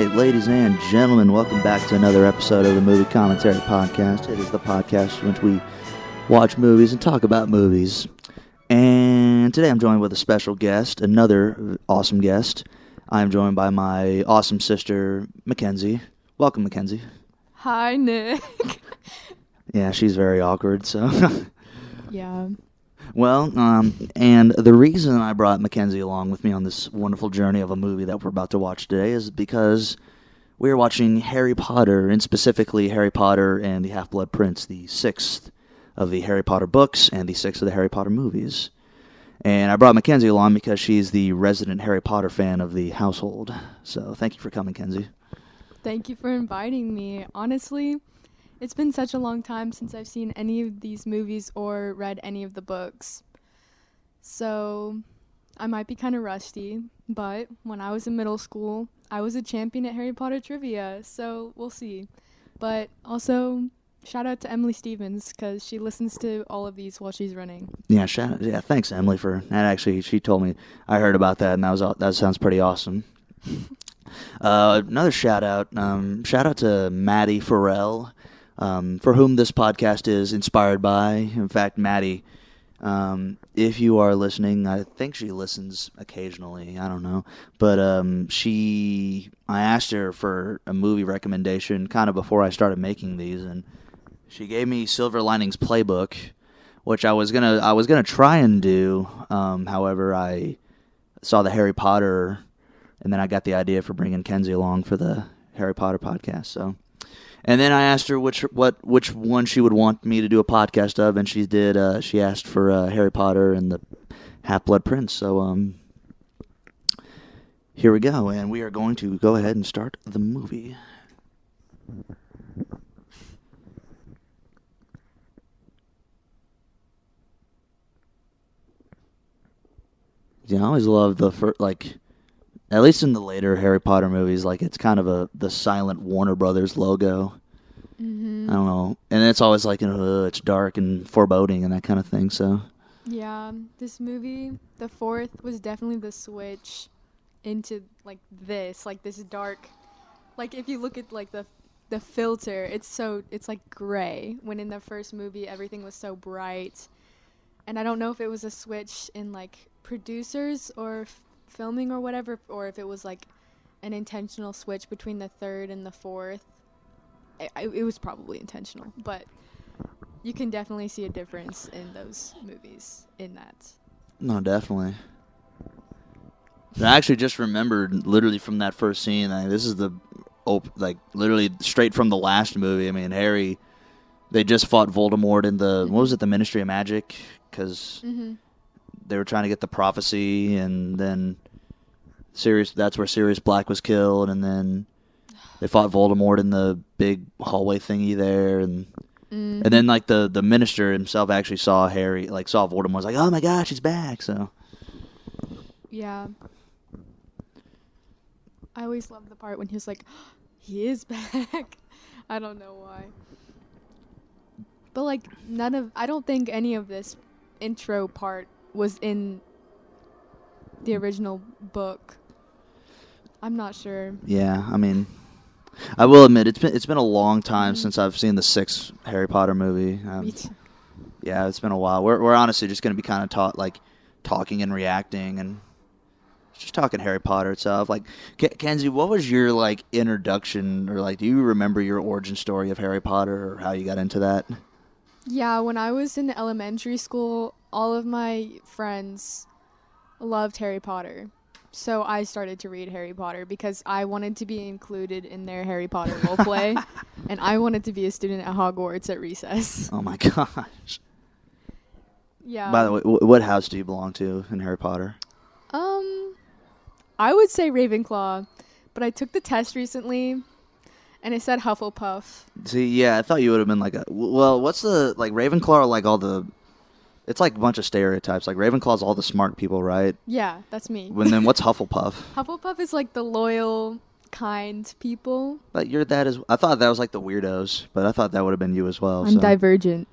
right, ladies and gentlemen, welcome back to another episode of the Movie Commentary Podcast. It is the podcast in which we watch movies and talk about movies. And today I'm joined with a special guest, another awesome guest. I'm joined by my awesome sister, Mackenzie. Welcome, Mackenzie. Hi, Nick. Yeah, she's very awkward, so... Yeah. Well, and the reason I brought Mackenzie along with me on this wonderful journey of a movie that we're about to watch today is because we're watching Harry Potter, and specifically Harry Potter and the Half-Blood Prince, the sixth of the Harry Potter books and the sixth of the Harry Potter movies. And I brought Mackenzie along because she's the resident Harry Potter fan of the household. So thank you for coming, Kenzie. Thank you for inviting me. Honestly, it's been such a long time since I've seen any of these movies or read any of the books. So I might be kind of rusty, but when I was in middle school, I was a champion at Harry Potter trivia, so we'll see. But also, shout out to Emily Stevens, because she listens to all of these while she's running. Yeah, thanks, Emily, for that. Actually, she told me, I heard about that, and that sounds pretty awesome. Another shout out to Maddy Ferriell, for whom this podcast is inspired by. In fact, Maddie, if you are listening, I think she listens occasionally, I don't know, but I asked her for a movie recommendation kind of before I started making these, and she gave me Silver Linings Playbook, which I was gonna try and do. However, I saw the Harry Potter, and then I got the idea for bringing Kenzie along for the Harry Potter podcast. So. And then I asked her which one she would want me to do a podcast of, and she did. She asked for Harry Potter and the Half-Blood Prince. So here we go, and we are going to go ahead and start the movie. Yeah, I always love the first, at least in the later Harry Potter movies, it's kind of the silent Warner Brothers logo. Mm-hmm. I don't know. And it's always it's dark and foreboding and that kind of thing, so. Yeah, this movie, the fourth, was definitely the switch into, this dark, if you look at, the filter, it's gray, when in the first movie, everything was so bright. And I don't know if it was a switch in, producers or filming or whatever, or if it was an intentional switch between the third and the fourth. It was probably intentional, but you can definitely see a difference in those movies in that. No, definitely. I actually just remembered literally from that first scene, this is literally straight from the last movie. I mean, Harry, they just fought Voldemort in the, what was it, the Ministry of Magic, because they were trying to get the prophecy, and then that's where Sirius Black was killed, and then they fought Voldemort in the big hallway thingy there, and then the minister himself actually saw Harry, saw Voldemort, was like, oh my gosh, he's back, so. Yeah. I always loved the part when he was like, oh, he is back. I don't know why. But I don't think any of this intro part was in the original book. I'm not sure. Yeah, I mean, I will admit it's been a long time since I've seen the sixth Harry Potter movie. Me too. Yeah, it's been a while. We're honestly just going to be kind of talking and reacting and just talking Harry Potter itself. Kenzie, what was your introduction, or do you remember your origin story of Harry Potter or how you got into that? Yeah, when I was in elementary school, all of my friends loved Harry Potter. So I started to read Harry Potter because I wanted to be included in their Harry Potter roleplay, and I wanted to be a student at Hogwarts at recess. Oh my gosh. Yeah. By the way, what house do you belong to in Harry Potter? I would say Ravenclaw, but I took the test recently, and it said Hufflepuff. See, yeah, I thought you would have been what's the, Ravenclaw are all the, it's a bunch of stereotypes. Ravenclaw's all the smart people, right? Yeah, that's me. And then what's Hufflepuff? Hufflepuff is the loyal, kind people. Your dad is, I thought that was the weirdos, but I thought that would have been you as well. I'm Divergent.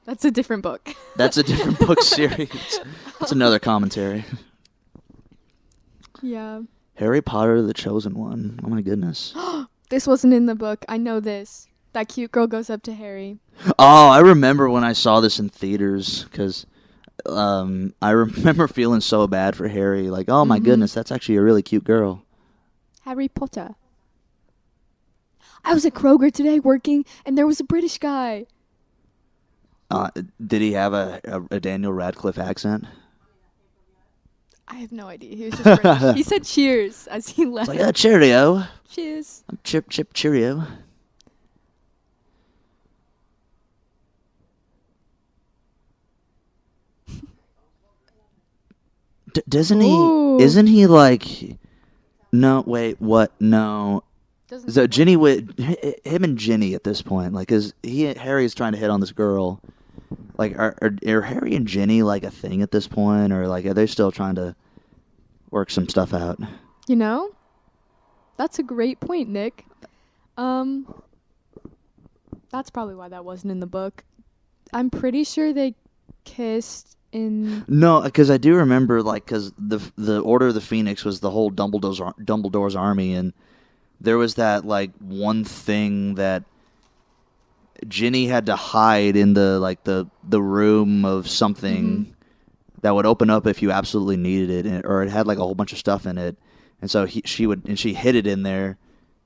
That's a different book. That's a different book series. That's another commentary. Yeah. Harry Potter, the Chosen One. Oh my goodness. This wasn't in the book. I know this. That cute girl goes up to Harry. Oh, I remember when I saw this in theaters, because I remember feeling so bad for Harry. Like, oh my goodness, that's actually a really cute girl. Harry Potter. I was at Kroger today working, and there was a British guy. Did he have a Daniel Radcliffe accent? I have no idea. He was just British. He said cheers as he left. It's like, cheerio. Cheers. Chip, cheerio. Doesn't Ooh. he? Isn't he like? No, wait, what? No. So Ginny him and Ginny at this point, like, is Harry's trying to hit on this girl? Like, are Harry and Ginny like a thing at this point, or like are they still trying to work some stuff out? You know, that's a great point, Nick. That's probably why that wasn't in the book. I'm pretty sure they kissed in. No, because I do remember, like, because the Order of the Phoenix was the whole Dumbledore's army, and there was that like one thing that Ginny had to hide in the room of something that would open up if you absolutely needed it, or it had like a whole bunch of stuff in it, and so she hid it in there,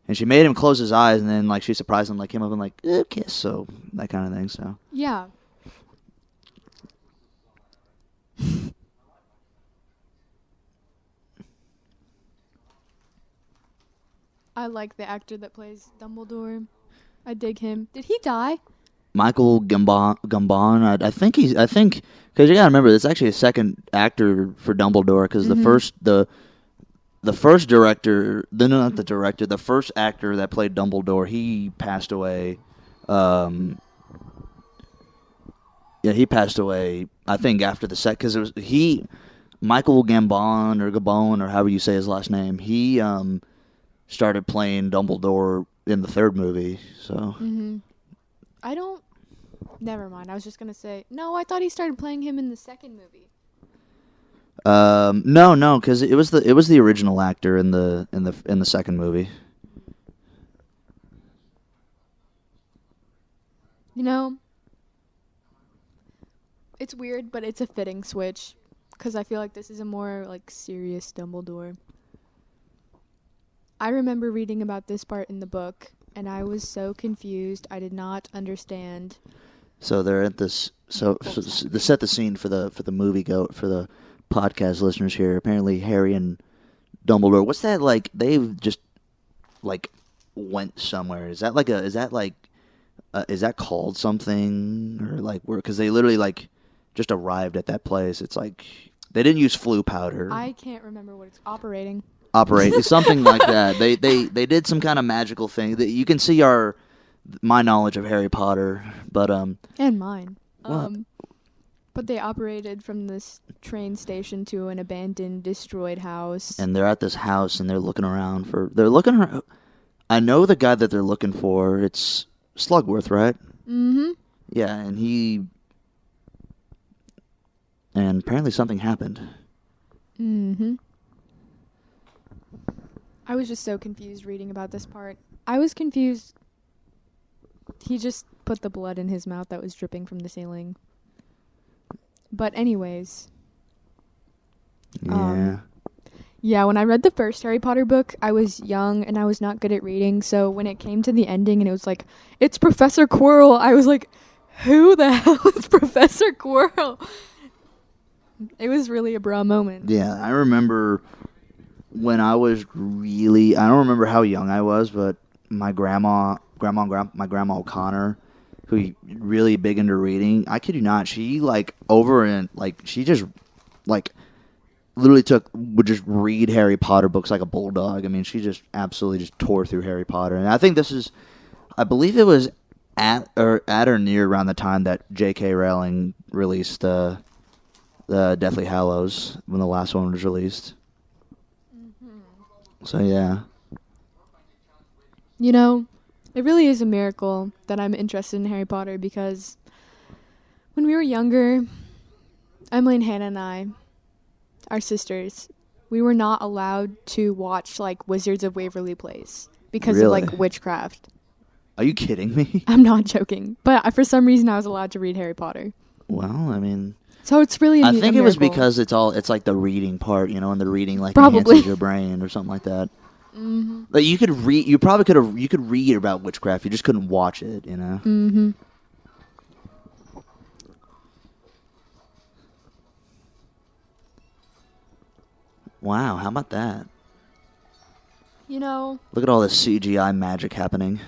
and she made him close his eyes, and then like she surprised him, like came up and like kiss, so that kind of thing. So yeah. I like the actor that plays Dumbledore. I dig him. Did he die? Michael Gambon. I think because you gotta remember, it's actually a second actor for Dumbledore, because the first director, not the director, the first actor that played Dumbledore, he passed away. He passed away, I think, after the set, because it was Michael Gambon or however you say his last name. He started playing Dumbledore in the third movie. So never mind. I was just gonna say no. I thought he started playing him in the second movie. No, because it was the original actor in the second movie. You know, it's weird, but it's a fitting switch, because I feel like this is a more like serious Dumbledore. I remember reading about this part in the book, and I was so confused. I did not understand. So they're at this. So to set the scene for the movie for the podcast listeners here. Apparently, Harry and Dumbledore. What's that like? They've just like went somewhere. Is that called something, or like where? Because they literally like just arrived at that place. It's like they didn't use flu powder. I can't remember what it's operating. Something like that. They did some kind of magical thing that you can see my knowledge of Harry Potter, but and mine. What? But they operated from this train station to an abandoned, destroyed house. And they're at this house, and they're looking around. I know the guy that they're looking for. It's Slugworth, right? Mm-hmm. Yeah, and apparently something happened. Mm-hmm. I was just so confused reading about this part. I was confused. He just put the blood in his mouth that was dripping from the ceiling. But anyways. Yeah, when I read the first Harry Potter book, I was young and I was not good at reading. So when it came to the ending and it was like, it's Professor Quirrell, I was like, who the hell is Professor Quirrell? It was really a bra moment. Yeah, I remember when I was I don't remember how young I was, but my grandma O'Connor, who really big into reading, I kid you not, she she just like literally would just read Harry Potter books like a bulldog. I mean, she just absolutely just tore through Harry Potter. And I think I believe it was at or near around the time that J.K. Rowling released the Deathly Hallows, when the last one was released. So, yeah. You know, it really is a miracle that I'm interested in Harry Potter, because when we were younger, Emily and Hannah and I, our sisters, we were not allowed to watch like Wizards of Waverly Place because Really? of like witchcraft. Are you kidding me? I'm not joking, but for some reason I was allowed to read Harry Potter. Well, I mean, So it's really I think it was miracle. because it's like the reading part, you know, and the reading like Probably. enhances your brain or something like that. Mm-hmm. Like you could read, you could read about witchcraft, you just couldn't watch it, you know. Mm-hmm. Wow, how about that? You know, Look at all this CGI magic happening.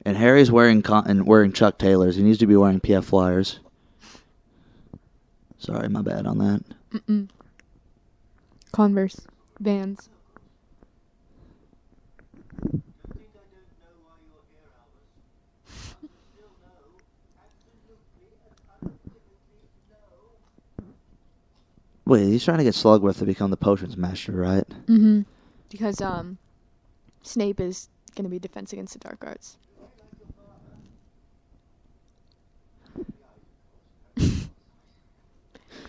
And Harry's wearing Chuck Taylors. He needs to be wearing PF Flyers. Sorry, my bad on that. mm-mm. Converse, Vans. Wait, he's trying to get Slugworth to become the potions master, right? Mm-hmm. Because Snape is going to be Defense Against the Dark Arts.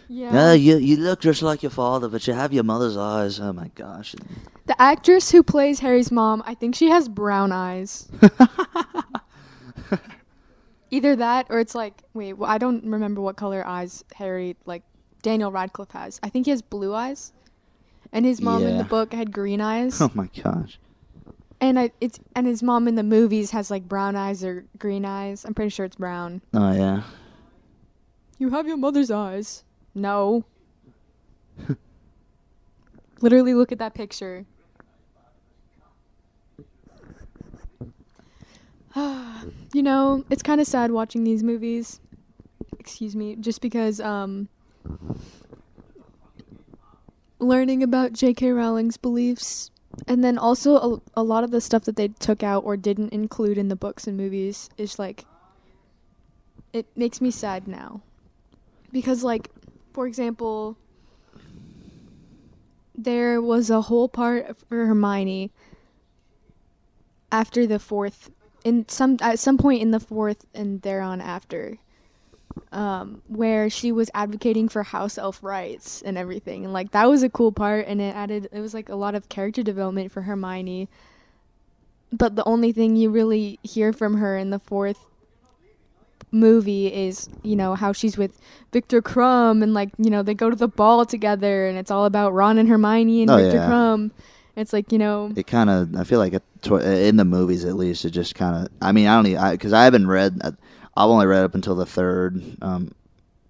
Yeah. You look just like your father, but you have your mother's eyes. Oh my gosh. The actress who plays Harry's mom, I think she has brown eyes. Either that or it's like, wait, well, I don't remember what color eyes Daniel Radcliffe has. I think he has blue eyes. And his mom in the Yeah. book had green eyes. Oh my gosh. And his mom in the movies has like brown eyes or green eyes. I'm pretty sure it's brown. Oh yeah. You have your mother's eyes. No. Literally look at that picture. You know, it's kind of sad watching these movies. Excuse me, just because learning about J.K. Rowling's beliefs, and then also a lot of the stuff that they took out or didn't include in the books and movies is like, it makes me sad now. Because like, for example, there was a whole part for Hermione after the fourth, at some point in the fourth and thereon after, where she was advocating for house elf rights and everything, and like that was a cool part, and it was like a lot of character development for Hermione. But the only thing you really hear from her in the fourth movie is, you know, how she's with Victor Crumb, and like, you know, they go to the ball together, and it's all about Ron and Hermione and Victor Crumb. It's like, you know, It kind of, I feel like in the movies at least, it just kind of, I mean, because I haven't read, I've only read up until the third.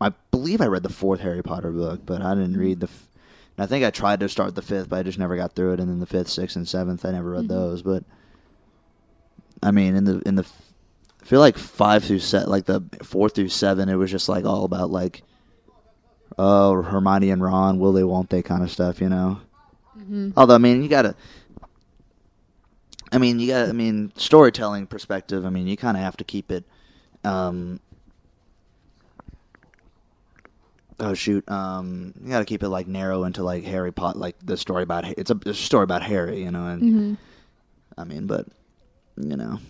I believe I read the fourth Harry Potter book, but I didn't read I think I tried to start the fifth, but I just never got through it. And then the fifth, sixth, and seventh, I never read those. But I mean, I feel like 5 through 7, like the 4 through 7, it was just like all about like, oh, Hermione and Ron, will they, won't they, kind of stuff, you know. Although, I mean, storytelling perspective, I mean, you kind of have to keep it, you got to keep it like narrow into like Harry Potter, like the story about, it's a story about Harry, you know, and I mean, but, you know.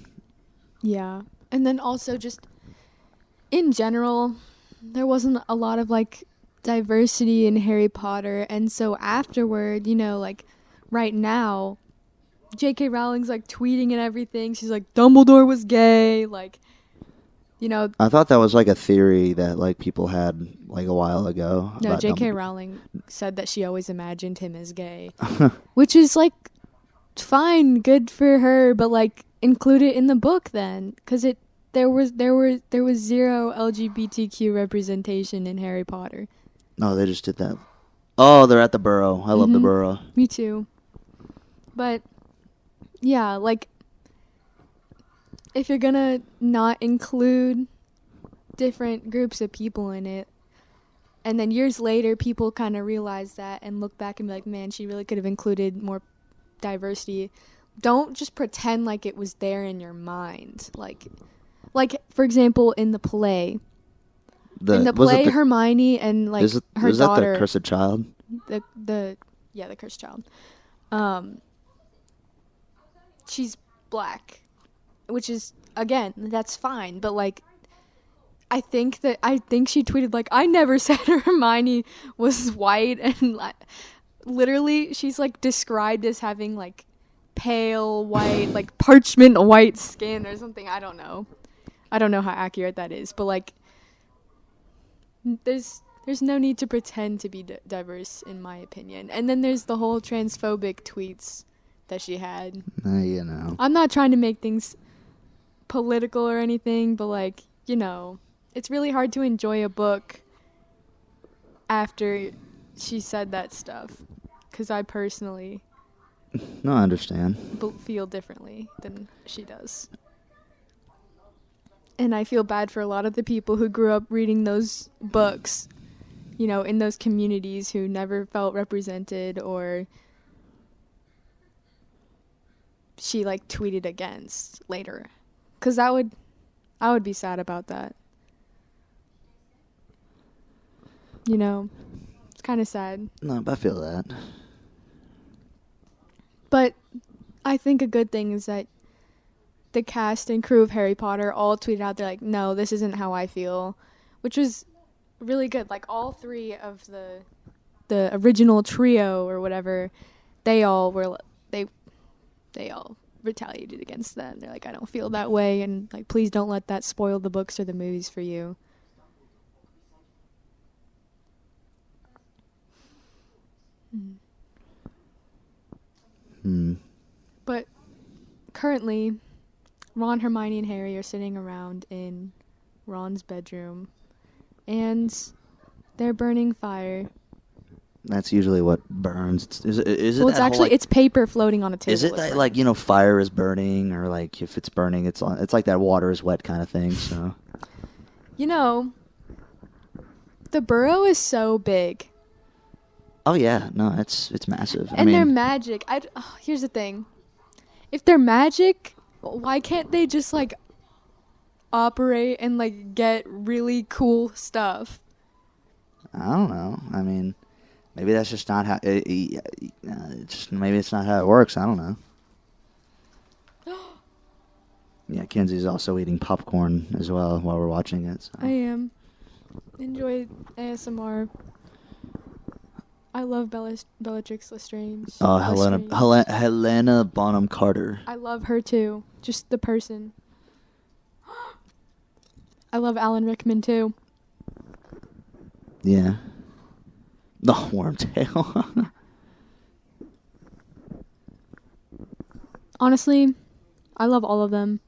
yeah. And then also just in general, there wasn't a lot of like diversity in Harry Potter, and so afterward, you know, like right now, J.K. Rowling's like tweeting and everything. She's like, Dumbledore was gay, like, you know. I thought that was like a theory that like people had like a while ago. No, about J.K. Dumbledore. There said that she always imagined him as gay, which is like fine, good for her, but like include it in the book then, because there was zero LGBTQ representation in Harry Potter. No, they just did that. Oh, they're at the Burrow. I love the Burrow. Me too. But yeah, like if you're gonna not include different groups of people in it, and then years later people kind of realize that and look back and be like, man, she really could have included more diversity. Don't just pretend like it was there in your mind. Like for example, in the play, Hermione and like her daughter. That the Cursed Child? The Cursed Child. She's black, which is, again, that's fine, but like I think she tweeted like, I never said Hermione was white, and literally she's like described as having like pale white, like parchment white skin or something. I don't know how accurate that is, but like there's no need to pretend to be diverse, in my opinion. And then there's the whole transphobic tweets that she had. You know, I'm not trying to make things political or anything, but like, you know, it's really hard to enjoy a book after she said that stuff, because I personally no, I understand. feel differently than she does. And I feel bad for a lot of the people who grew up reading those books, you know, in those communities, who never felt represented, or she like tweeted against later. 'Cause I would be sad about that. You know, it's kind of sad. No, I feel that. But I think a good thing is that the cast and crew of Harry Potter all tweeted out, they're like, no, this isn't how I feel, which was really good. Like, all three of the original trio or whatever, they all retaliated against that. They're like, I don't feel that way, and like, please don't let that spoil the books or the movies for you. But currently, Ron, Hermione, and Harry are sitting around in Ron's bedroom, and they're burning fire. That's usually what burns. Is it Well, it's that actually whole, like, it's paper floating on a table. is it that, like, you know, fire is burning, or like if it's burning, it's like that water is wet kind of thing. So, you know, the burrow is so big. oh yeah, no, it's massive. And they're magic. Here's the thing. If they're magic, why can't they just like operate and like get really cool stuff? I don't know. I mean, maybe that's just not how. Maybe it's not how it works. I don't know. Yeah, Kenzie's also eating popcorn as well while we're watching it. So. I am. Enjoy ASMR. I love Bellatrix Lestrange. Oh, Helena Bonham Carter. I love her too. Just the person. I love Alan Rickman too. Yeah. The Wormtail. Honestly, I love all of them.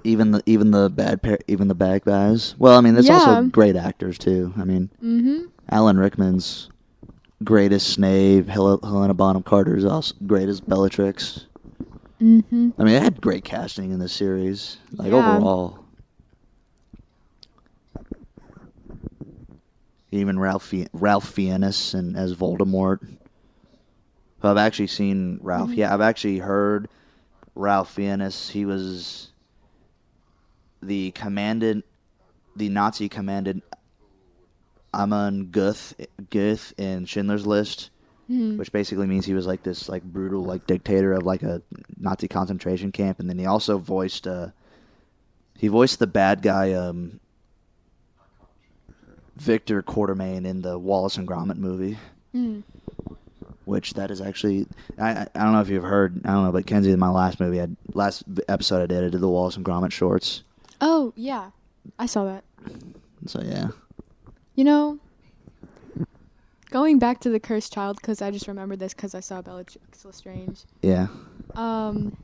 Even the bad guys. Well, I mean, there's also great actors too. I mean, Alan Rickman's great as Snape. Helena Bonham Carter is also great as Bellatrix. I mean, it had great casting in this series, like overall. Even Ralph Fiennes and as Voldemort. I've actually seen Ralph. Yeah, I've actually heard Ralph Fiennes. He was the Nazi commandant Amon Guth in Schindler's List, which basically means he was like this like brutal like dictator of like a Nazi concentration camp, and then he also voiced the bad guy Victor Quartermain in the Wallace and Gromit movie. Which that is actually, I don't know if you've heard, I don't know, but Kenzie, in my last episode I did the Wallace and Gromit shorts. Oh, yeah. I saw that. So, yeah. You know, going back to the Cursed Child, because I just remembered this because I saw Bellatrix Lestrange. Yeah. One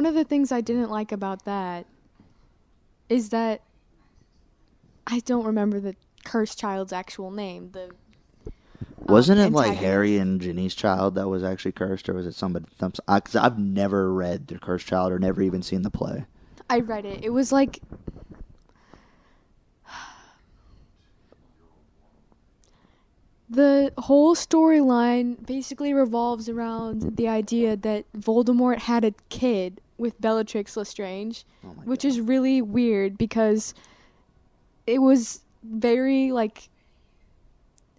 of the things I didn't like about that is that I don't remember the Cursed Child's actual name. Wasn't it like Harry and Ginny's child that was actually cursed, or was it somebody? Because I've never read The Cursed Child or never even seen the play. I read it. It was like the whole storyline basically revolves around the idea that Voldemort had a kid with Bellatrix Lestrange, which is really weird because it was very like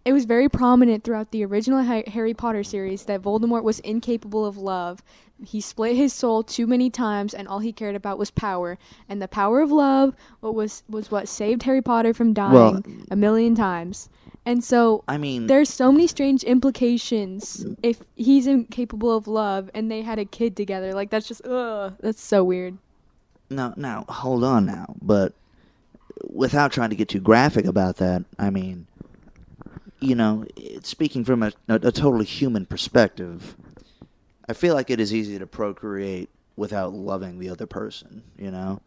it was very prominent throughout the original Harry Potter series that Voldemort was incapable of love. He split his soul too many times, and all he cared about was power. And the power of love was what saved Harry Potter from dying a million times. And so, I mean, there's so many strange implications if he's incapable of love and they had a kid together. Like, that's just, that's so weird. Now, hold on now. But without trying to get too graphic about that, I mean, you know, speaking from a totally human perspective, I feel like it is easy to procreate without loving the other person, you know?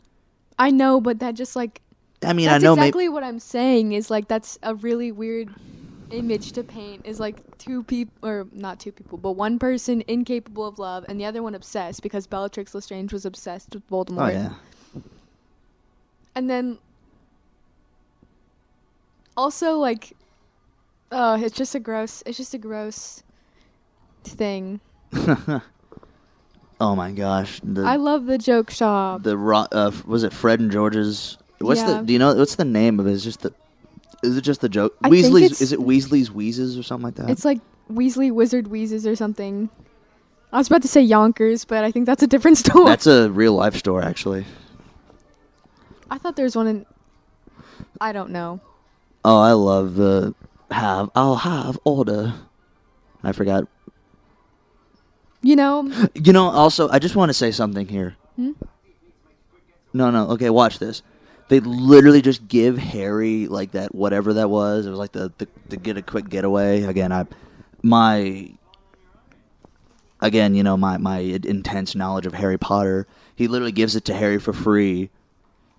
I know, but that just, like... I mean, that's I know exactly what I'm saying is, like, that's a really weird image to paint, is, like, two people, or not two people, but one person incapable of love and the other one obsessed, because Bellatrix Lestrange was obsessed with Voldemort. Oh, yeah. And then... also, like... it's just a gross thing. Oh my gosh! I love the joke shop. Was it Fred and George's? Yeah. Do you know what's the name of it? Is it just the joke? I think Weasley's? Is it Weasley's Wheezes or something like that? It's like Weasley Wizard Wheezes or something. I was about to say Yonkers, but I think that's a different store. That's a real life store, actually. I thought there was one in. I don't know. Oh, I love the I'll have order. I forgot. You know. Also, I just want to say something here. Hmm? No. Okay, watch this. They literally just give Harry, like, that, whatever that was. It was like the get a quick getaway. Again, my intense knowledge of Harry Potter. He literally gives it to Harry for free.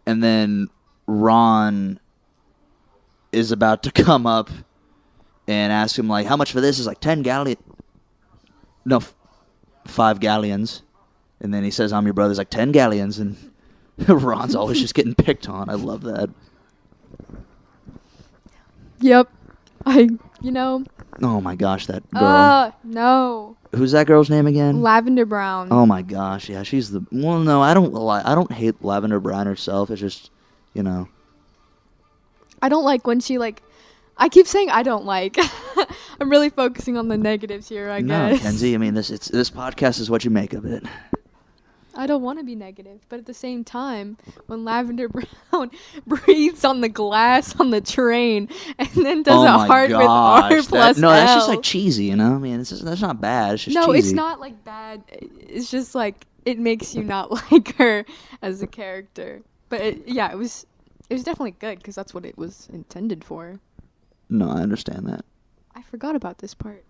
And then Ron is about to come up and ask him, like, how much for this? Is like 10 galleons. No, 5 galleons. And then he says, I'm your brother. It's like 10 galleons. And Ron's always just getting picked on. I love that. Yep. Oh my gosh, that girl. No. Who's that girl's name again? Lavender Brown. Oh my gosh, yeah, she's the... Well, no, I don't hate Lavender Brown herself. It's just, I don't like when she, like... I keep saying I don't like. I'm really focusing on the negatives here, I guess. No, Kenzie, I mean, this podcast is what you make of it. I don't want to be negative, but at the same time, when Lavender Brown breathes on the glass on the train and then does a heart with R plus No, that's just L. like cheesy, I mean, that's not bad. It's just no, cheesy. it's not like bad. It's just like it makes you not like her as a character. But it was definitely good because that's what it was intended for. No, I understand that. I forgot about this part.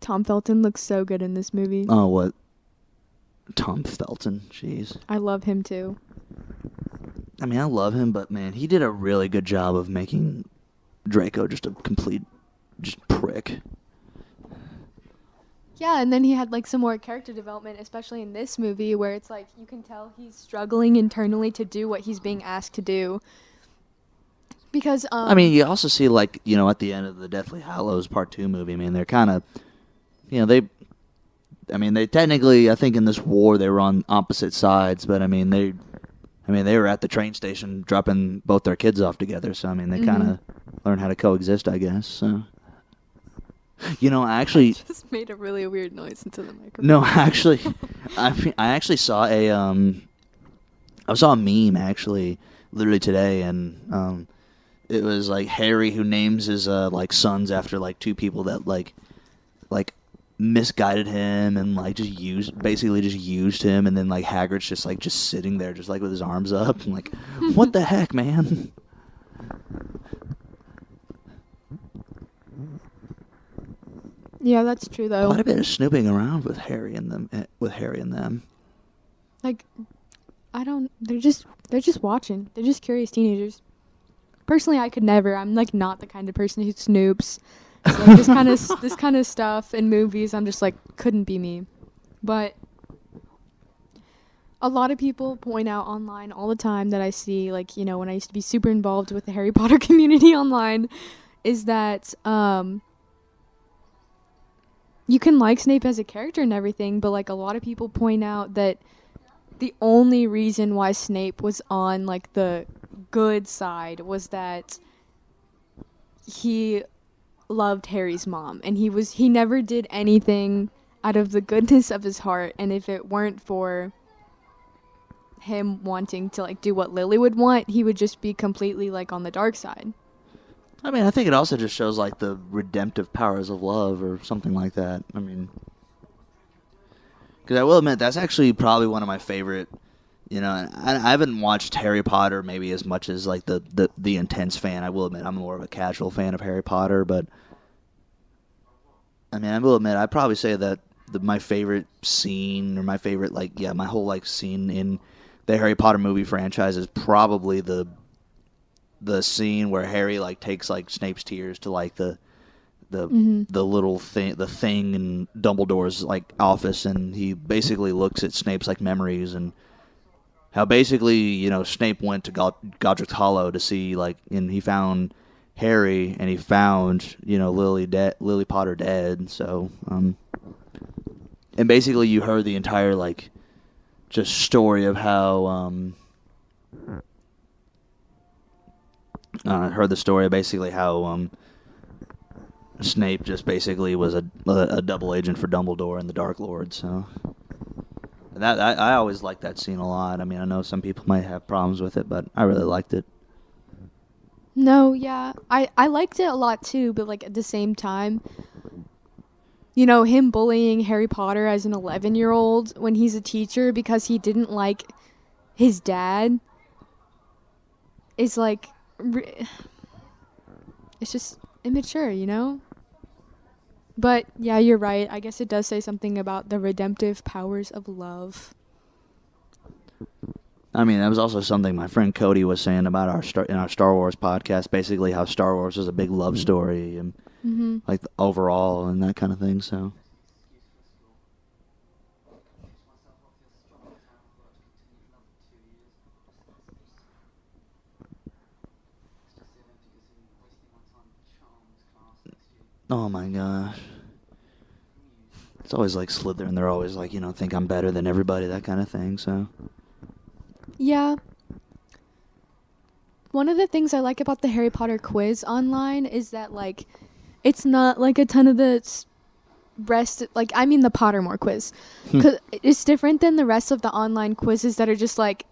Tom Felton looks so good in this movie. Oh, what? Tom Felton, jeez. I love him too. I mean, I love him, but man, he did a really good job of making Draco just a complete prick. Yeah, and then he had like some more character development, especially in this movie, where it's like you can tell he's struggling internally to do what he's being asked to do. Because I mean, you also see, like, at the end of the Deathly Hallows Part 2 movie, I mean, they're kind of, they technically, I think in this war they were on opposite sides, but I mean they were at the train station dropping both their kids off together, so I mean they kind of learned how to coexist, I guess. So. I actually... I just made a really weird noise into the microphone. No, actually, I actually saw I saw a meme, actually, literally today, and it was, like, Harry who names his, like, sons after, like, two people that, like, misguided him and, like, basically just used him, and then, like, Hagrid's just sitting there, just, like, with his arms up, and, like, what the heck, man? Yeah, that's true though. Quite a bit of snooping around with Harry and them. Like, they're just watching. They're just curious teenagers. Personally, I could never. I'm like not the kind of person who snoops. So, like, this kind of stuff in movies, I'm just like couldn't be me. But a lot of people point out online all the time that I see, like, when I used to be super involved with the Harry Potter community online, is that you can like Snape as a character and everything, but like a lot of people point out that the only reason why Snape was on like the good side was that he loved Harry's mom, and he never did anything out of the goodness of his heart. And if it weren't for him wanting to like do what Lily would want, he would just be completely like on the dark side. I mean, I think it also just shows like the redemptive powers of love or something like that. I mean, because I will admit that's actually probably one of my favorite. You know, I haven't watched Harry Potter maybe as much as like the intense fan. I will admit I'm more of a casual fan of Harry Potter, but I mean, I will admit I'd probably say that my favorite scene or my favorite my whole like scene in the Harry Potter movie franchise is probably the scene where Harry like takes like Snape's tears to like the little thing in Dumbledore's like office, and he basically looks at Snape's like memories and how basically, you know, Snape went to Godric's Hollow to see, like, and he found Harry, and he found, you know, Lily Potter dead. So, and basically, you heard the entire like, just story of how, heard the story of basically how Snape just basically was a double agent for Dumbledore and the Dark Lord. So. That I always liked that scene a lot. I mean, I know some people might have problems with it, but I really liked it. No, yeah. I liked it a lot too, but like at the same time, you know, him bullying Harry Potter as an 11-year-old when he's a teacher because he didn't like his dad is like it's just immature, you know? But, yeah, you're right. I guess it does say something about the redemptive powers of love. I mean, that was also something my friend Cody was saying about in our Star Wars podcast, basically how Star Wars is a big love story and like overall and that kind of thing, so. Oh my gosh. It's always like Slytherin. They're always like, you know, think I'm better than everybody, that kind of thing, so. Yeah. One of the things I like about the Harry Potter quiz online is that, like, it's not like a ton of the rest, like, I mean the Pottermore quiz. Because it's different than the rest of the online quizzes that are just like,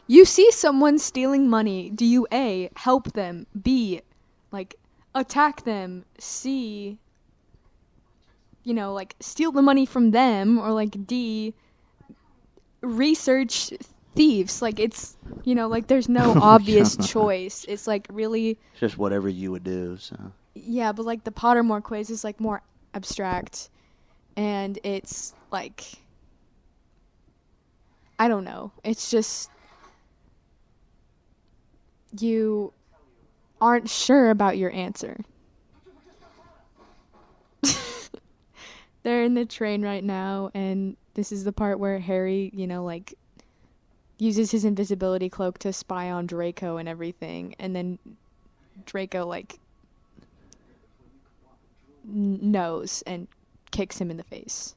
you see someone stealing money. Do you A, help them? B, like, attack them? C, you know, like, steal the money from them? Or, like, D, research thieves? Like, it's, you know, like, there's no obvious choice. It's, like, really... It's just whatever you would do, so... Yeah, but, like, the Pottermore quiz is, like, more abstract. And it's, like... I don't know. It's just... You aren't sure about your answer. They're in the train right now, and this is the part where Harry, you know, like, uses his invisibility cloak to spy on Draco and everything, and then Draco, like, knows and kicks him in the face.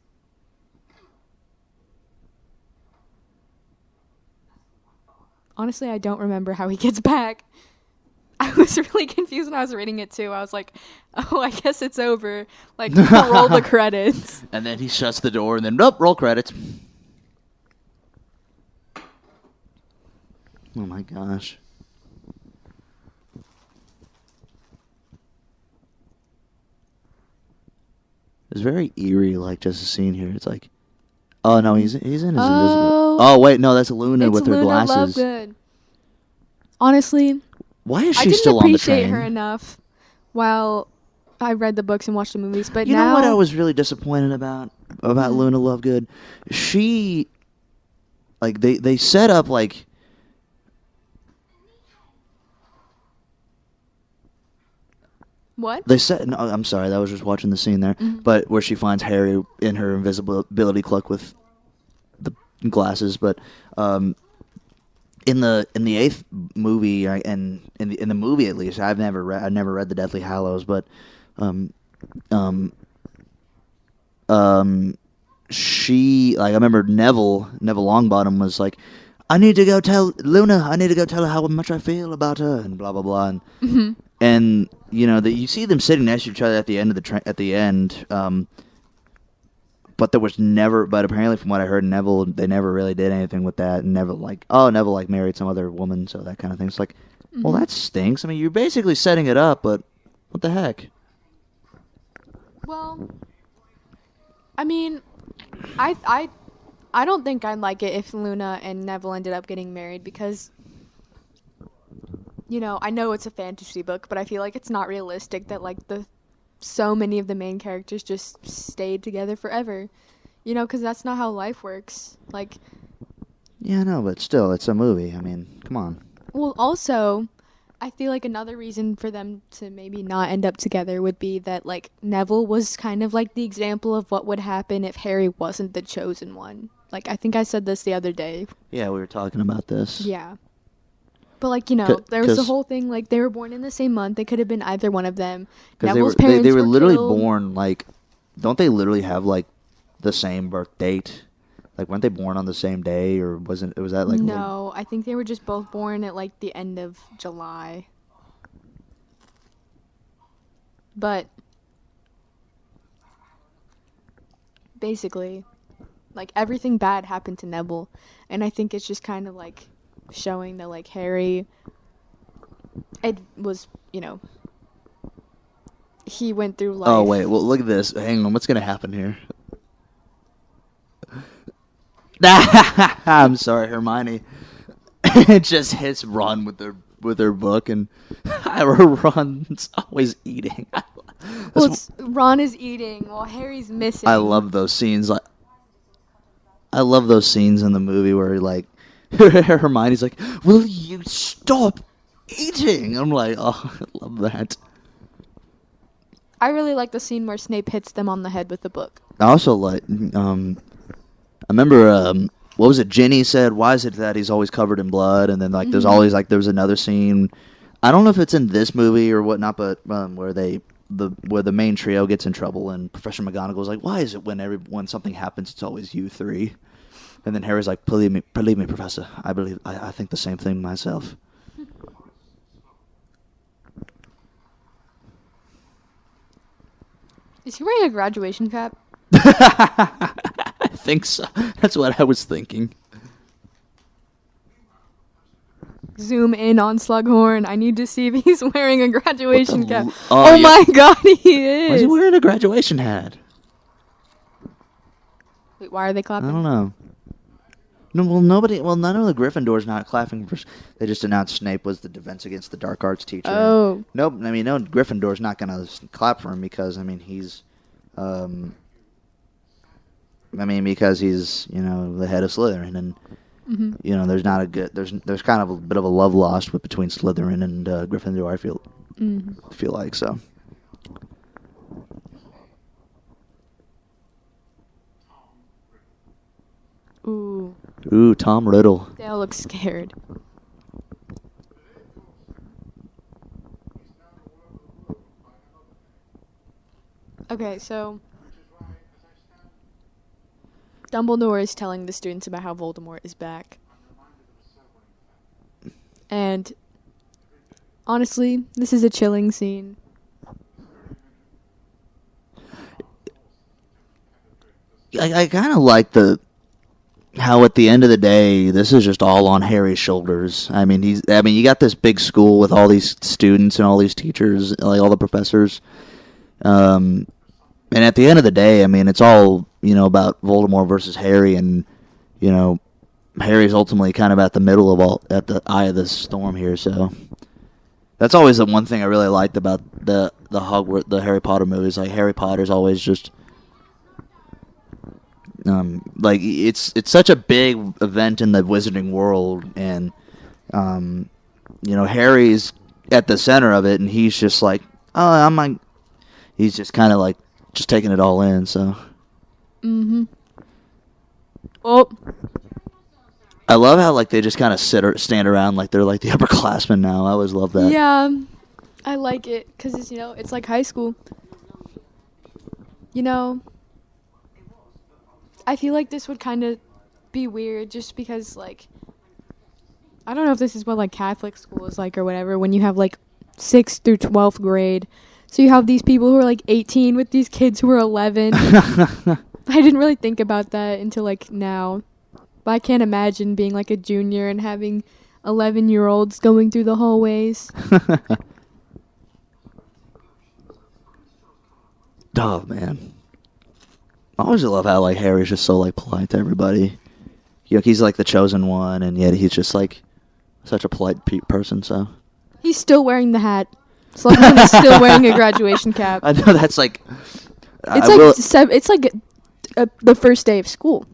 Honestly, I don't remember how he gets back. I was really confused when I was reading it, too. I was like, oh, I guess it's over. Like, roll the credits. And then he shuts the door, and then, nope, roll credits. Oh, my gosh. It's very eerie, like, just a scene here. It's like, oh, no, he's in his invisible... Oh, wait, no, that's Luna with her glasses. Lovegood. Honestly... Why is she still on the train? I didn't appreciate her enough while I read the books and watched the movies, but you know what I was really disappointed about Luna Lovegood? She, like, they set up, like... What? They set... No, I'm sorry, I was just watching the scene there. But where she finds Harry in her invisibility cloak with the glasses, but... In the 8th movie, and in the movie at least, I've never read the Deathly Hallows, but I remember Neville Longbottom was like, I need to go tell Luna, her how much I feel about her, and blah blah blah, and you know that you see them sitting next to each other at the end of the end. But there was never. But apparently, from what I heard, they never really did anything with that. And Neville married some other woman, so that kind of thing. It's like, well, that stinks. I mean, you're basically setting it up, but what the heck? Well, I mean, I don't think I'd like it if Luna and Neville ended up getting married because, you know, I know it's a fantasy book, but I feel like it's not realistic that like so many of the main characters just stayed together forever, you know, because that's not how life works. Like, yeah, no, but still, it's a movie. I mean, come on. Well, also, I feel like another reason for them to maybe not end up together would be that like Neville was kind of like the example of what would happen if Harry wasn't the chosen one. Like, I think I said this the other day. Yeah, we were talking about this. Yeah. But, like, you know, there was the whole thing, like, they were born in the same month. They could have been either one of them. Neville's parents they were literally killed. born, like, don't they literally have, like, the same birth date? Like, weren't they born on the same day, or was that, like... No, I think they were just both born at, like, the end of July. But, basically, like, everything bad happened to Neville. And I think it's just kind of, like... showing that like Harry it was, you know, he went through life. Oh wait, well look at this. Hang on, what's gonna happen here? I'm sorry, Hermione. It just hits Ron with her book, and Ron's always eating. Ron is eating while Harry's missing. I love those scenes. I love those scenes in the movie where like Hermione's like, will you stop eating? I'm like, oh, I love that. I really like the scene where Snape hits them on the head with the book. I also like, I remember, what was it, Ginny said, why is it that he's always covered in blood? And then, like, there's always, like, there was another scene, I don't know if it's in this movie or whatnot, but where the main trio gets in trouble and Professor McGonagall's like, why is it when something happens, it's always you three? And then Harry's like, believe me, Professor. I think the same thing myself. Is he wearing a graduation cap? I think so. That's what I was thinking. Zoom in on Slughorn. I need to see if he's wearing a graduation cap. Oh, yeah. My god, he is. Why is he wearing a graduation hat? Wait, why are they clapping? I don't know. No, well, none of the Gryffindor's not clapping. They just announced Snape was the Defense Against the Dark Arts teacher. Oh. Nope, I mean, no, Gryffindor's not going to clap for him because, I mean, he's, because he's, you know, the head of Slytherin, and, you know, there's not a good, there's kind of a bit of a love lost between Slytherin and Gryffindor, I feel like, so. Ooh, Tom Riddle. They all look scared. Okay, so Dumbledore is telling the students about how Voldemort is back. And honestly, this is a chilling scene. I kind of like how at the end of the day, this is just all on Harry's shoulders. I mean, you got this big school with all these students and all these teachers, like all the professors. And at the end of the day, I mean, it's all, you know, about Voldemort versus Harry, and, you know, Harry's ultimately kind of at the eye of the storm here, so. That's always the one thing I really liked about the Hogwarts, the Harry Potter movies. Like, Harry Potter's always just, like, it's such a big event in the wizarding world, and, you know, Harry's at the center of it, and he's just like, oh, he's just kind of like, just taking it all in, so. Well, I love how, like, they just kind of stand around like they're, like, the upperclassmen now. I always love that. yeah, I like it, because, it's, you know, it's like high school. You know, I feel like this would kind of be weird just because, like, I don't know if this is what, like, Catholic school is like or whatever, when you have, like, 6th through 12th grade. So you have these people who are, like, 18 with these kids who are 11. I didn't really think about that until, like, now. But I can't imagine being, like, a junior and having 11-year-olds going through the hallways. Oh, man. I always love how, like, Harry's just so, like, polite to everybody. You know, he's, like, the chosen one, and yet he's just, like, such a polite person, so. He's still wearing the hat. Slughorn is still wearing a graduation cap. I know, that's, like... It's like the first day of school.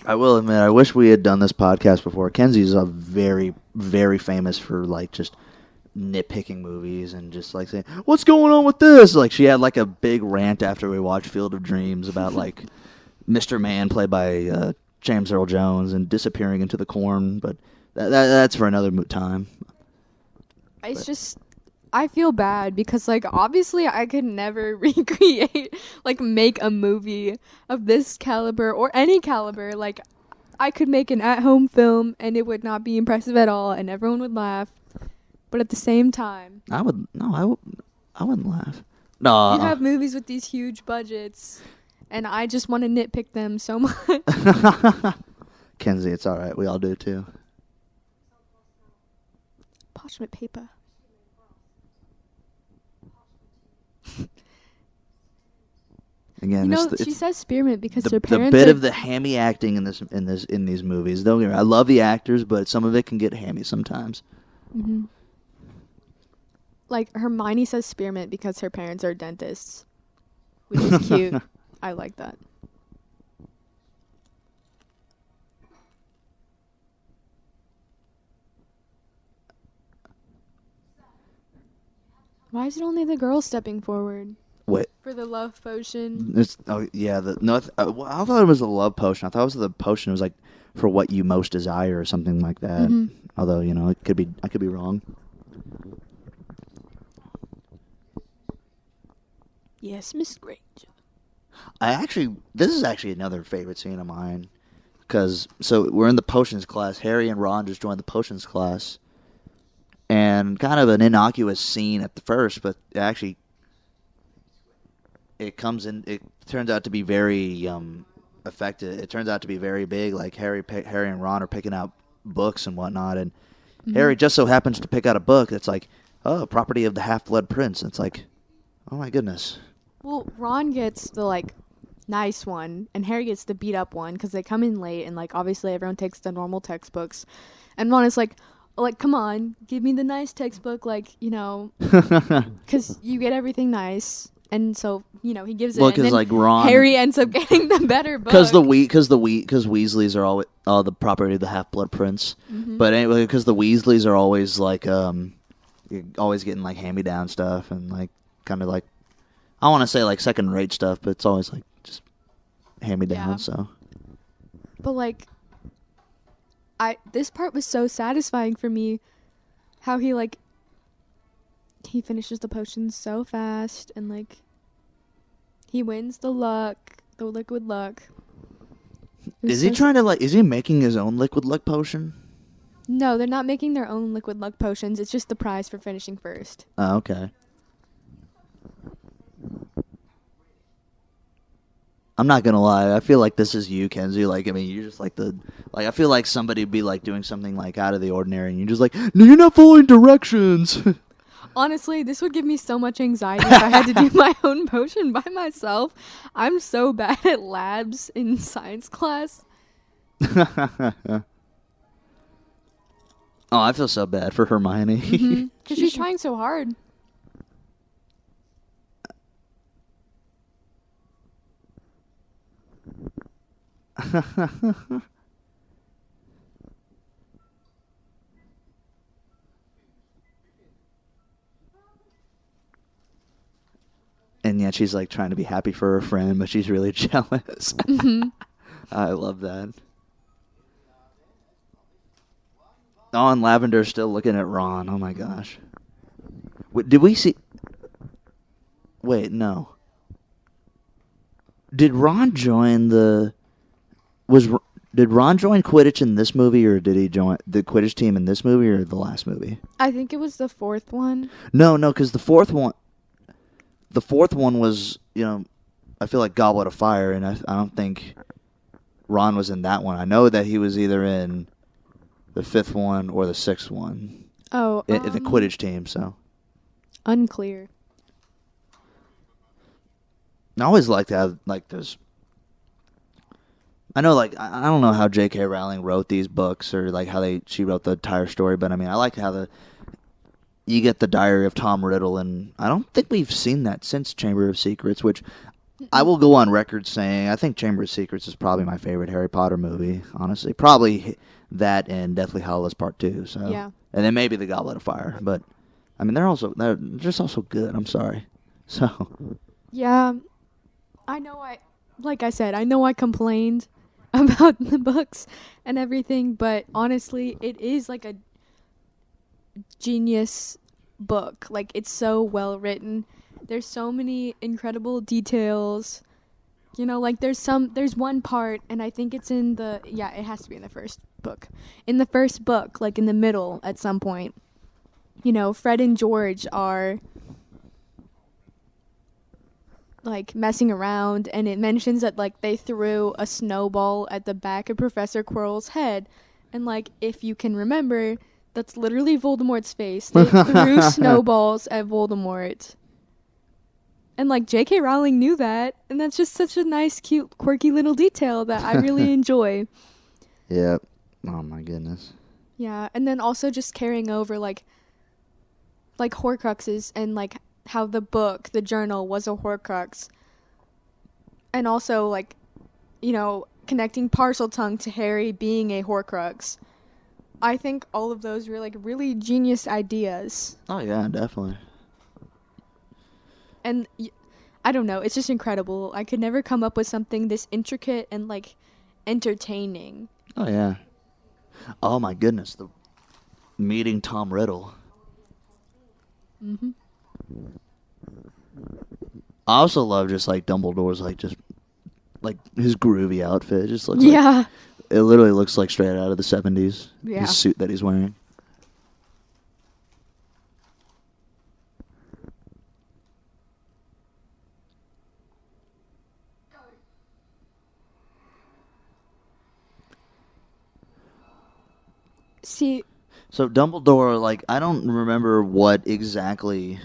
I will admit, I wish we had done this podcast before. Kenzie's a very, very famous for, like, just nitpicking movies and just, like, saying, what's going on with this? Like, she had, like, a big rant after we watched Field of Dreams about, like, Mr. Man, played by James Earl Jones, and disappearing into the corn, but that's for another time. It's just... I feel bad because, like, obviously I could never recreate, like, make a movie of this caliber or any caliber. Like, I could make an at-home film and it would not be impressive at all and everyone would laugh. But at the same time... I wouldn't laugh. No. You have movies with these huge budgets and I just want to nitpick them so much. Kenzie, it's all right. We all do, too. Parchment paper. Again, you know, she says spearmint because her parents. The bit of the hammy acting in these movies. Don't get me wrong, I love the actors, but some of it can get hammy sometimes. Mm-hmm. Like Hermione says spearmint because her parents are dentists, which is cute. I like that. Why is it only the girl stepping forward? Wait. For the love potion. I thought it was a love potion. I thought it was the potion. It was like for what you most desire or something like that. Mm-hmm. Although, you know, I could be wrong. Yes, Miss Granger. This is actually another favorite scene of mine. So we're in the potions class. Harry and Ron just joined the potions class. And kind of an innocuous scene at the first, but actually... It turns out to be very effective. It turns out to be very big. Like Harry and Ron are picking out books and whatnot, and Harry just so happens to pick out a book that's like, oh, property of the Half-Blood Prince. It's like, oh my goodness. Well, Ron gets the like nice one, and Harry gets the beat up one because they come in late, and like obviously everyone takes the normal textbooks, and Ron is like, come on, give me the nice textbook, like, you know, because you get everything nice. And so, you know, he gives it. Well, because like Ron, Harry ends up getting the better book. Because Weasleys are always the property of the Half-Blood Prince. Mm-hmm. But anyway, because the Weasleys are always like always getting like hand-me-down stuff and like kind of like I want to say like second-rate stuff, but it's always like just hand-me-down. Yeah. So. But like, this part was so satisfying for me, how he like. He finishes the potion so fast and like he wins the liquid luck. Is he making his own liquid luck potion? No, they're not making their own liquid luck potions. It's just the prize for finishing first. Oh, okay. I'm not gonna lie. I feel like this is you, Kenzie. Like, I mean, you're just like I feel like somebody would be like doing something like out of the ordinary, and you're just like, no, you're not following directions. Honestly, this would give me so much anxiety if I had to do my own potion by myself. I'm so bad at labs in science class. Oh, I feel so bad for Hermione. Because she's trying so hard. And yet she's like trying to be happy for her friend, but she's really jealous. Mm-hmm. I love that. Oh, and Lavender's still looking at Ron. Oh my gosh. Did we see... Wait, no. Did Ron join the Did Ron join Quidditch in this movie, or did he join the Quidditch team in this movie or the last movie? I think it was the fourth one. No, because the fourth one was, I feel like Goblet of Fire, and I don't think Ron was in that one. I know that he was either in the fifth one or the sixth one. Oh, in the Quidditch team. So unclear. I always liked to have those. I know, I don't know how J.K. Rowling wrote these books or how she wrote the entire story, but I mean, I like how you get the Diary of Tom Riddle, and I don't think we've seen that since Chamber of Secrets, which I will go on record saying I think Chamber of Secrets is probably my favorite Harry Potter movie, honestly. Probably that and Deathly Hallows Part 2. So. Yeah. And then maybe the Goblet of Fire, but I mean they're just also good. I'm sorry. So. Yeah, like I said, I know I complained about the books and everything, but honestly, it is like a genius book. Like, it's so well written. There's so many incredible details. There's one part, and I think it's it has to be in the first book. In the first book, in the middle at some point, Fred and George are messing around, and it mentions that they threw a snowball at the back of Professor Quirrell's head, and if you can remember, that's literally Voldemort's face. They threw snowballs at Voldemort, and J.K. Rowling knew that, and that's just such a nice, cute, quirky little detail that I really enjoy. Yep. Oh my goodness. Yeah, and then also just carrying over Horcruxes and how the journal was a Horcrux, and also connecting Parseltongue to Harry being a Horcrux. I think all of those were really genius ideas. Oh yeah, definitely. And I don't know, it's just incredible. I could never come up with something this intricate and entertaining. Oh yeah. Oh my goodness, the meeting Tom Riddle. Mhm. I also love just Dumbledore's his groovy outfit. It just looks it literally looks straight out of the 70s. Yeah. His suit that he's wearing. See, so Dumbledore, I don't remember what exactly.